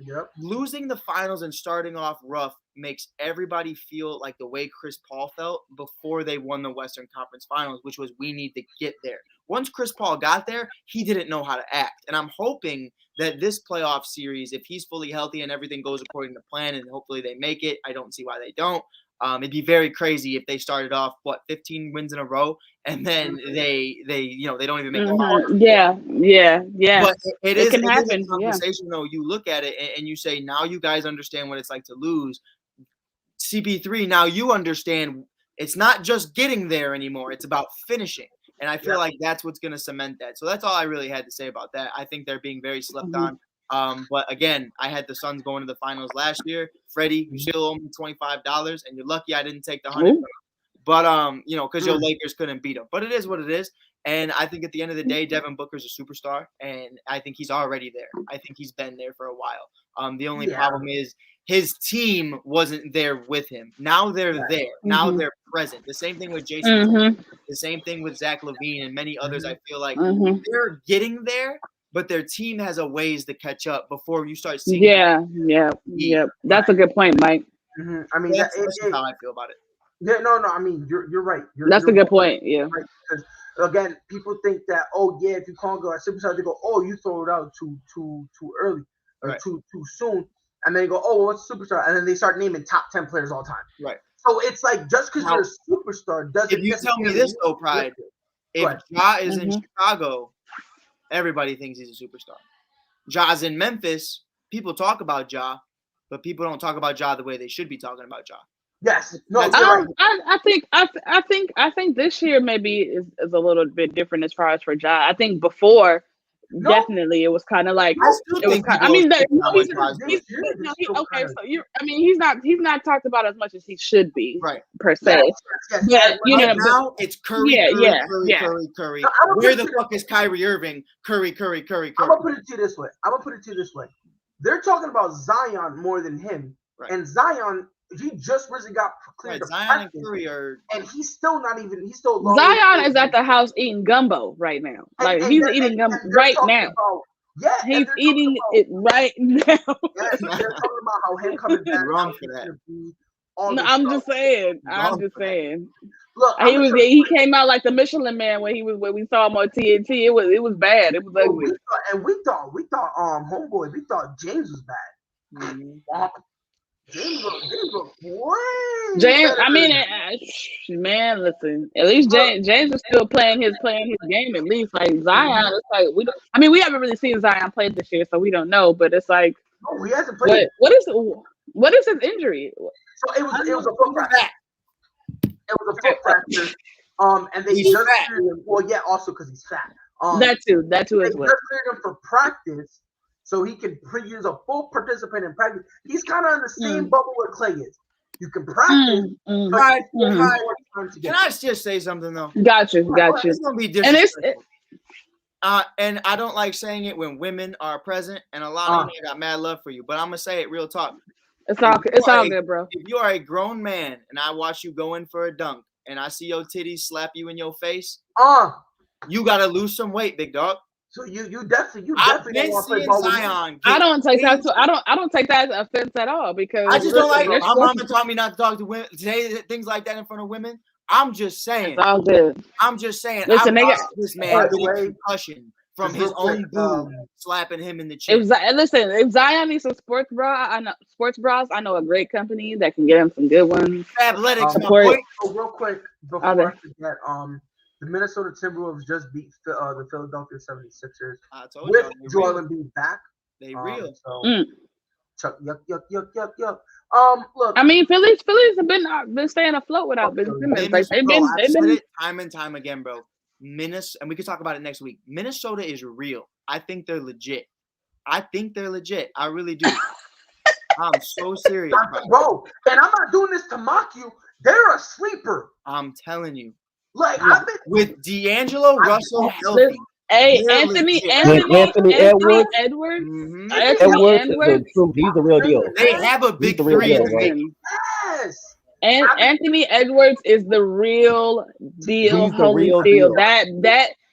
Yep. Losing the finals and starting off rough makes everybody feel like the way Chris Paul felt before they won the Western Conference Finals, which was, we need to get there. Once Chris Paul got there, he didn't know how to act. And I'm hoping that this playoff series, if he's fully healthy and everything goes according to plan, and hopefully they make it, I don't see why they don't. It'd be very crazy if they started off 15 wins in a row, and then they don't even make the finals. Yeah. But it can happen. Is a conversation though. You look at it and you say, now you guys understand what it's like to lose. CP3, now you understand it's not just getting there anymore. It's about finishing. And I feel like that's what's going to cement that. So that's all I really had to say about that. I think they're being very slept on. But again, I had the Suns going to the finals last year. Freddie, you still owe me $25, and you're lucky I didn't take the 100. But because your Lakers couldn't beat them. But it is what it is. And I think at the end of the day, Devin Booker's a superstar, and I think he's already there. I think he's been there for a while. The only problem is his team wasn't there with him. Now they're there. Now they're present. The same thing with Jason. The same thing with Zach LaVine and many others. I feel like they're getting there, but their team has a ways to catch up before you start seeing. Yeah. That's a good point, Mike. I mean, that's how I feel about it. Yeah, no. I mean, you're right. That's a good point. Yeah. Right, because again, people think that if you can't go at superstar, they go, you throw it out too early or too soon, and then they go, what's a superstar? And then they start naming top 10 players all time. Right. So it's like just because you're a superstar doesn't. If you tell me this though, Pride, if Ja is in Chicago, everybody thinks he's a superstar. Ja's in Memphis, people talk about Ja, but people don't talk about Ja the way they should be talking about Ja. Yes. No, That's you're right. right. I think this year maybe is a little bit different as far as for Ja. I think before No. definitely it was kind of like I still it was think kind. he I mean, goes that, no, down he's with not. Josh He's This year, no, he's he, still okay. kinda- So you're. I mean, he's not talked about as much as he should be right. per se. Yes. But you Right know, but now, it's Curry, yeah, Curry, yeah, Curry, yeah. Curry, Curry. I would Where put the it- fuck is Kyrie Irving? Curry, Curry, Curry, I'm Curry. gonna put it to you this way. They're talking about Zion more than him, Right. and Zion, he just recently got cleared Right, to Zion and practice, Curry are and he's still not even. He's still a long way Zion from- is at the house eating gumbo right now. Like and he's they're- eating and gumbo they're right talking now. about- yeah, and He's they're eating talking it right now. about, yeah, they're talking about how him coming back. Wrong how for he's that. gonna be, all No, this I'm stuff. just saying. I'm Wrong just for that. saying. Look, He came out like the Michelin Man when we saw him on TNT. It was bad. It was ugly. we thought homeboy, we thought James was bad. Mhm. James looked way James, better I mean, than- man, listen. At least James is still playing his game. At least like Zion, it's like we don't. I mean, we haven't really seen Zion play this year, so we don't know. But it's like, no, he hasn't played. what is his injury? So it was a foot fracture. It was a foot fracture. And they He's just fat. cleared him. Well, yeah, also because he's fat. That too They as just well. cleared him for practice, so he can use a full participant in practice. He's kind of in the same bubble where Clay is. You can practice. Mm. But Right, you right. have more time to Can get I just say something though? Got you. It's gonna be And it's disrespectful. And I don't like saying it when women are present, and a lot of you got mad love for you. But I'm gonna say it real talk. it's all good, bro. If you are a grown man and I watch you go in for a dunk, and I see your titties slap you in your face, you gotta lose some weight, big dog. So you definitely I've don't been want to play seeing ball with me. Zion. I don't take that. crazy. I don't take that as offense at all because I just don't like there's my sports- mama taught me not to talk to women, say things like that in front of women. I'm just saying. It's all good. I'm just saying. Listen, I they watched got- this By man the get a way, concussion from just his real own quick, boob slapping him in the chin. If Zion needs some sports bras, I know a great company that can get him some good ones. Athletics, my Support- boy. So real quick before Okay. I forget, the Minnesota Timberwolves just beat the Philadelphia 76ers I told with y'all they Joel real. Embiid back. They real. So Mm. Chuck, yuck. Look, I mean, Phillies have been staying afloat without Ben Simmons. Like they've Bro, I've been said it time and time again, bro. Minnesota, and we can talk about it next week. Minnesota is real. I think they're legit. I really do. I'm so serious, bro, and I'm not doing this to mock you. They're a sleeper. I'm telling you. Like I've been With D'Angelo Russell healthy. Hey, They're Anthony legit. Anthony Edwards. Mhm. Anthony Edwards is the truth. He's the real deal. They have a big the real three in deal, the bro. making. yes. And Anthony Edwards is the real deal, He's the holy real deal. deal. That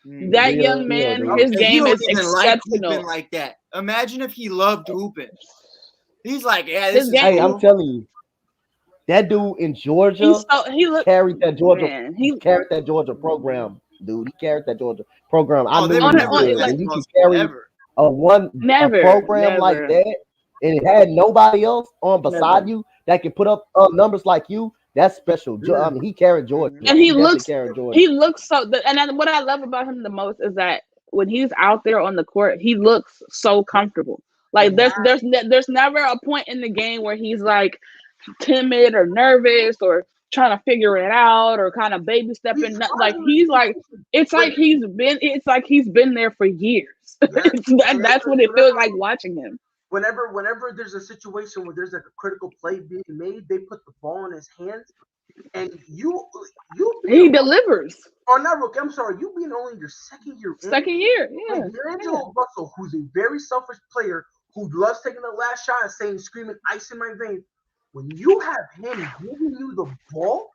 Mhm. that Real young deal, man, dude. his And he game don't is even like exceptional. hooping like that. Imagine if he loved hooping. He's like, yeah, His this is game- Hey, I'm cool. telling you, that dude in Georgia He looked carried that Georgia. man. He carried that Georgia program, dude. He carried that Georgia program. I Oh, knew they've he been on was it, good. like, When you can carry ever. Never, a program like never. that, and it had nobody else on beside you that can put up numbers like you. That's special. I mean, he carried Georgia, And he definitely looks- carried Georgia. He looks so. What I love about him the most is that when he's out there on the court, he looks so comfortable. Like there's never a point in the game where he's like timid or nervous or trying to figure it out or kind of baby stepping. Like he's like it's like he's been there for years. That's what it feels like watching him. Whenever there's a situation where there's like a critical play being made, they put the ball in his hands, and He delivers. Oh, not rookie. I'm sorry. You being only your second year. Second year, yeah. Like D'Angelo Russell, who's a very selfish player who loves taking the last shot and saying, screaming, ice in my veins. When you have him giving you the ball,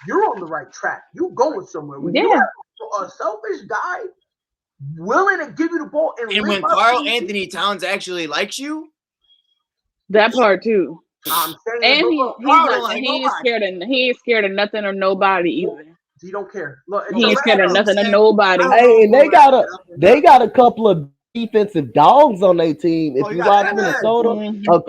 you're on the right track. You're going somewhere. When you have a selfish guy willing to give you the ball And when Carl Anthony Towns actually likes you, that part too. I'm saying, And he ain't scared of nothing or nobody either. He don't care. Look, He ain't scared of nothing or nobody. Hey, and they got a couple of defensive dogs on their team. If you watch Minnesota, a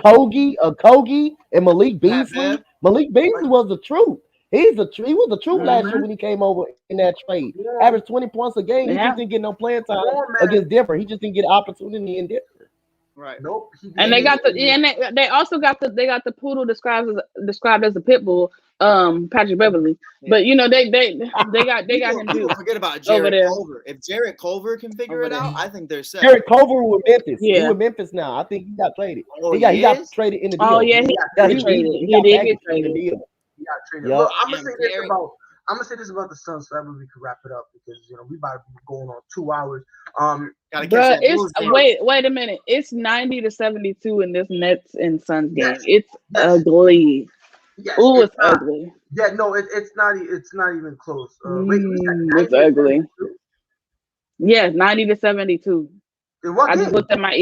Kogi, and Malik Beasley. Malik Beasley was the truth. He was the truth last year when he came over in that trade. Averaged 20 points a game. He just didn't get no playing time against Denver. He just didn't get opportunity in Denver. Right. Nope. And they got they also got the poodle described as a pit bull, Patrick Beverly. Yeah. But you know they got him too. People forget about over Jarrett there. Culver. If Jarrett Culver can figure Over it there. out, I think they're set. Jarrett Culver with Memphis. He Yeah. with Memphis now. I think he got traded. Oh, he got is? traded in the deal. Oh yeah, he got traded. traded. He got did packaged get in the traded. deal. He got traded. Yup. Look, I'm gonna Damn, say this Jarrett. about the Suns, so that way we can wrap it up because we about to be going on 2 hours. Gotta catch But that it's Bulls game. wait a minute. It's 90-72 in this Nets and Suns game. Yes. It's Yes. ugly. Yes, Ooh, it's not. ugly. Yeah, no, it's not even close. Wait, we said It's 90 to ugly. 72? Yeah, 90-72. In what I game? just looked at my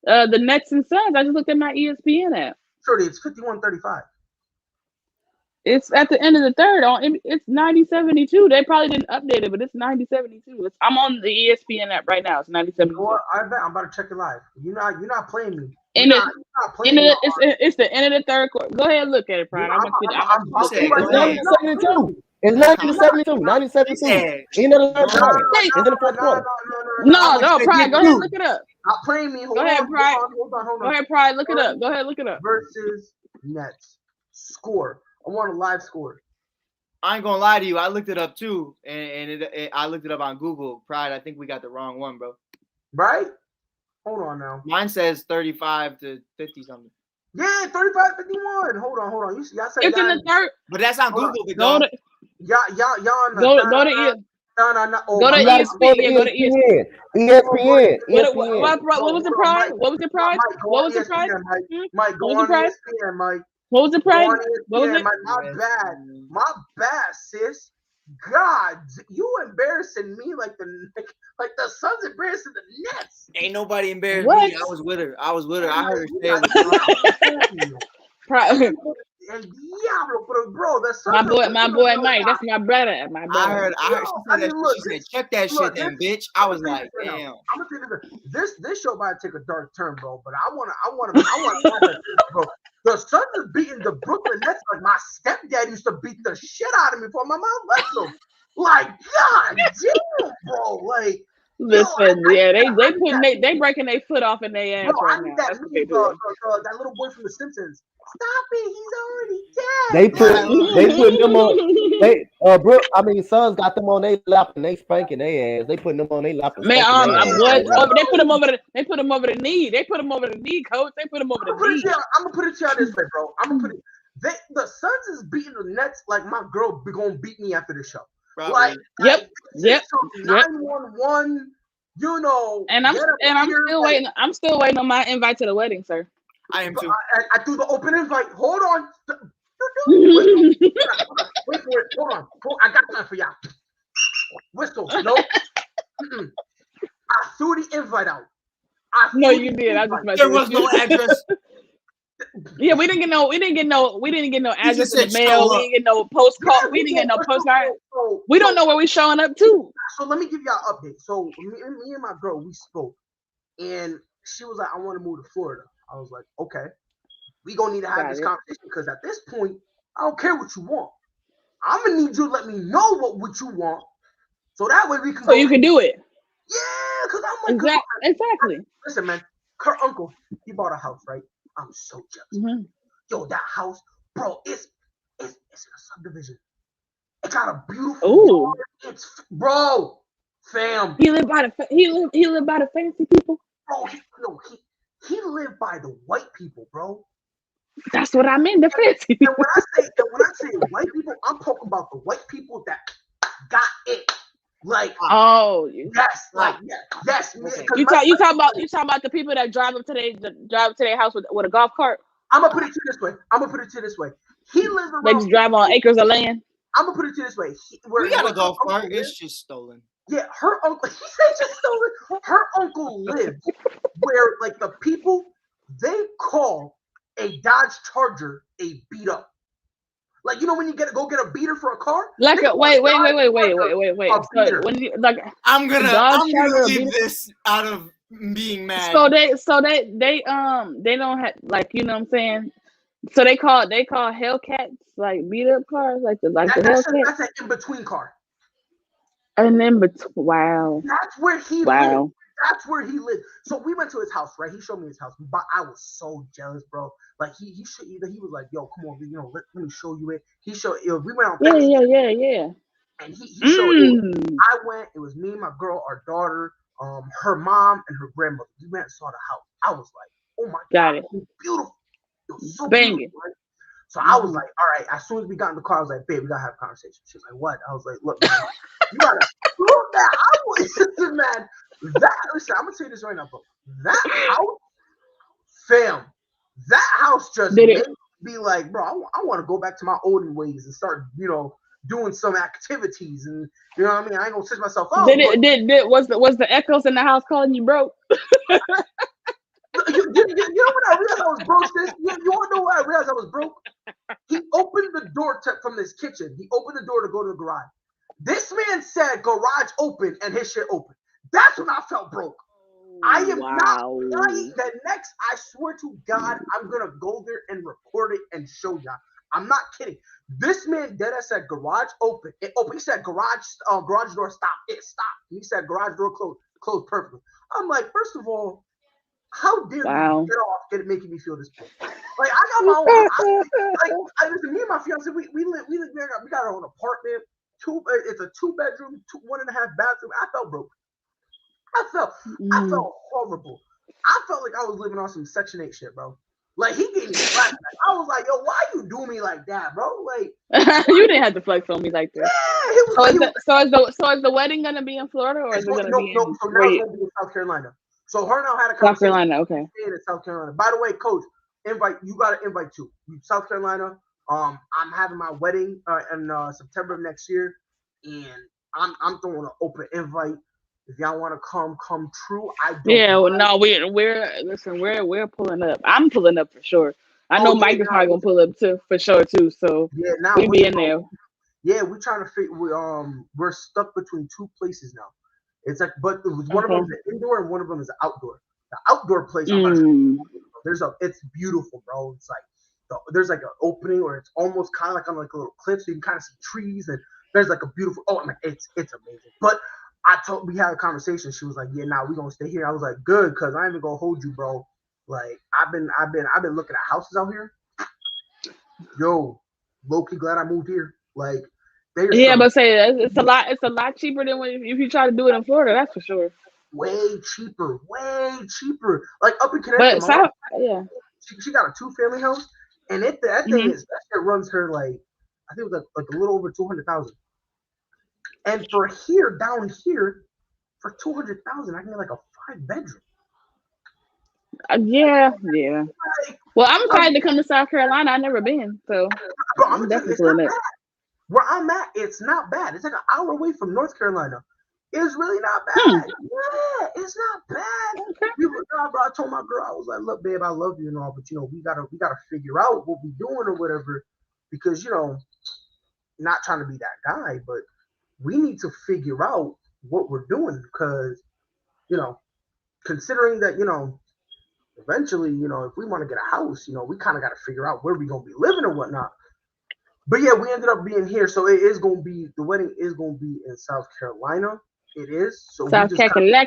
the Nets and Suns. I just looked at my ESPN app. Shorty, it's 51-35. It's at the end of the third. It's 90-72. They probably didn't update it, but it's 90-72. I'm on the ESPN app right now. It's 90-72. You know what? I bet I'm about to check it live. You're not playing me. And You're not playing me. it's the end of the third quarter. Go ahead and look at it, Pride. I'm gonna say, It's 90-72. It's 90-72. 90-72. End of the third quarter. End of the fourth quarter. No, Pride. Go ahead and look it up. Not playing me. Hold Go ahead, on, Pride. hold on. Go ahead, Pride. Look it up. Go ahead, look it up. Versus Nets. Score. I want a live score. I ain't gonna lie to you. I looked it up too, and I looked it up on Google. Pride, I think we got the wrong one, bro. Right? Hold on now. Mine says 35 to 50 something. Yeah, 35-51. Hold on. You see, I said It's in the third. But that's on Hold Google. Big Go dog. to y'all. go to ESPN. Oh, Go to my You gotta God. go to ESPN. Go to ESPN. ESPN. What was the price? What was the price? Mike, go What on was the price? ESPN, Mike, go What was on the price? ESPN, Mike. What was the Go price? on What was ESPN, it? Mike. My bad, sis. God, you embarrassing me like the Suns embarrassing the Nets. Ain't nobody embarrassed What? me. I was with her. I heard her say it was Pride. El diablo, bro, the Suns My boy Mike. That's my brother. My I brother. heard I she said that. mean, She said, "Check that shit, then, bitch." I was like, "Damn." I'm gonna say this show about to take a dark turn, bro. But I want bro. The Suns is beating the Brooklyn Nets like my stepdad used to beat the shit out of me before my mom left them. Like, God damn, bro. Like, Listen, yeah, they breaking their foot off in their ass bro, right I need now. that That's what they meme, doing. that little boy from The Simpsons. Stop it, he's already dead. They put them on. Suns got them on their lap and they spanking their ass. They putting them on their lap. And Man, spanking their ass. they put them over the knee. They put them over the knee, coach. They put them over the knee. I'm gonna put it to y'all this way, bro. The Suns is beating the Nets like my girl be gonna beat me after the show. Probably. Like, Yep. 911, you know. And I'm still waiting. I'm still waiting on my invite to the wedding, sir. I am too. I threw the open invite. Hold on. Wait for it. Hold on. I got time for y'all. Whistle. No. I threw the invite out. No, you did. I just There was no address. Yeah, we didn't get no address just in the said mail. show We up. didn't get no postcard. We didn't get no postcard. We don't know where we showing up to. So let me give y'all an update. So me and my girl, we spoke, and she was like, "I want to move to Florida." I was like, "Okay, we gonna need to have this conversation because at this point, I don't care what you want. I'm gonna need you to let me know what you want, so that way we can. So you can do it. Yeah, because I'm like, exactly. Listen, man, her uncle, he bought a house, right? I'm so jealous. Mm-hmm. Yo, that house, bro, it's in a subdivision. It got a beautiful yard. It's bro, fam. He lived by the fancy people. Bro, he lived by the white people, bro. That's what I mean, the fancy people. And when I say white people, I'm talking about the white people that got it. Like, yes, like yes. You talk about the people that drive up to their house with a golf cart. I'm gonna put it to you this way. He lives around. They just drive on acres of land. I'm gonna put it to you this way. We got a golf cart. It's just stolen. Yeah, her uncle. He said just stolen. Her uncle lives where like the people they call a Dodge Charger a beat up. Like, you know when you go get a beater for a car? Like wait. So when you like, I'm gonna leave this out of being mad. So they don't have, like, you know what I'm saying? So they call Hellcats like beat up cars, like the Hellcat. That's an in between car. And then wow. That's where he lives. That's where he lived. So we went to his house, right? He showed me his house, but I was so jealous, bro. Like he was like, "Yo, come on, let me show you it." He showed. We went on. Yeah. And he showed it. I went. It was me, my girl, our daughter, her mom, and her grandmother. We went and saw the house. I was like, "Oh my god, it was beautiful! It was so banging." Beautiful, right? So I was like, "All right." As soon as we got in the car, I was like, "Babe, we gotta have a conversation." She was like, "What?" I was like, "Look, man, you gotta look that house, man. Listen, I'm gonna say this right now, bro. That house, fam, that house just made me be like, bro, I want to go back to my olden ways and start, doing some activities, and you know what I mean. I ain't gonna switch myself out. Was the echoes in the house calling you broke? You know when I realized I was broke, sis? You want to know why I realized I was broke? He opened the door from this kitchen. He opened the door to go to the garage. This man said garage open and his shit open. That's when I felt broke. I am not lying. The next, I swear to God, I'm gonna go there and record it and show y'all. I'm not kidding. This man deadass said garage open. It opened. He said garage door stop. It stopped. He said garage door closed perfectly. I'm like, first of all, how dare you get off making me feel this pain? Like I got my own. Listen, me and my fiance, we got our own apartment. It's a 2-bedroom, 1.5 bathroom. I felt broke. I felt horrible. I felt like I was living on some Section 8 shit, bro. Like he gave me flashback. I was like, yo, why you do me like that, bro? Like you didn't have to flex on me like that. Yeah, so is the wedding gonna be in Florida or is it gonna be in so now it's gonna be in South Carolina. So her and I had a conversation. South Carolina, okay. In South Carolina. By the way, Coach, you got to invite too. South Carolina. I'm having my wedding in September of next year, and I'm throwing an open invite. If y'all want to come true. We're pulling up. I'm pulling up for sure. I know Mike is probably gonna pull up too for sure too. So we be in there. Yeah, we're trying to figure. We're stuck between two places now. It's like, but one of them is an indoor and one of them is an outdoor. The outdoor place, it's beautiful, bro. It's like there's like an opening, or it's almost kind of like on like a little cliff, so you can kind of see trees, and there's like a beautiful. Oh, I'm like, it's amazing. But we had a conversation. She was like, "Yeah, we're gonna stay here." I was like, "Good," because I ain't even gonna hold you, bro. Like I've been looking at houses out here. Yo, low-key glad I moved here. Like. But say it's a lot cheaper than if you try to do it in Florida. That's for sure. Way cheaper. Like up in Connecticut, she got a 2-family house, and that thing is that shit runs her like I think it was like a little over $200,000. And for down here, for $200,000, I can get like a 5-bedroom. Yeah. Well, I'm excited to come to South Carolina. I've never been, so I'm definitely doing it. Where I'm at, it's not bad. It's like an hour away from North Carolina. It's really not bad. Yeah, it's not bad. Okay. Bro, I told my girl, I was like, "Look, babe, I love you and all, but we gotta figure out what we're doing or whatever, because not trying to be that guy, but we need to figure out what we're doing because, considering that, eventually, if we want to get a house, we kind of got to figure out where we're gonna be living or whatnot." But yeah, we ended up being here, so the wedding is gonna be in South Carolina. It is. So South Carolina.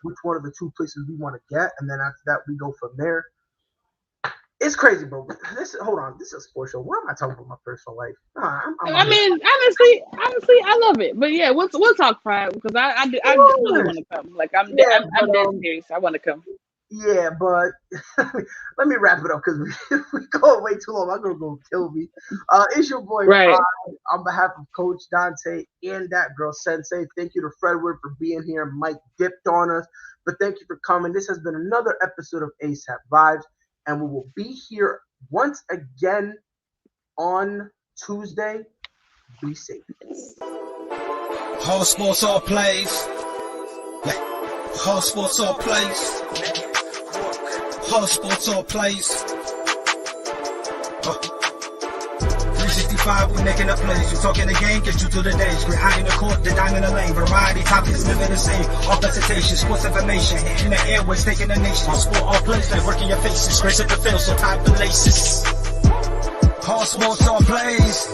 Which one of the two places we want to get, and then after that we go from there. It's crazy, bro. Hold on, this is a sports show. Why am I talking about my personal life? I mean, honestly, I love it. But yeah, we'll talk Pride because I really want to come. Like I'm dead serious. I want to come. Yeah, but let me wrap it up because we go way too long. I'm gonna kill me. It's your boy Pride, on behalf of Coach Dante and that girl Sensei. Thank you to Fredward for being here. Mike dipped on us, but thank you for coming. This has been another episode of ASAP Vibes, and we will be here once again on Tuesday. Be safe. Whole sports all plays. Whole sports all plays. Whole sports all plays. 365, we making up plays. You talking the game, get you to the days. We're high in the court, the dime in the lane. Variety topics living the same. All presentation, sports information. Hitting the airways, taking the nation. All sport, all plays, like working your faces. Grace at the field, so tie the laces. Whole sports all plays.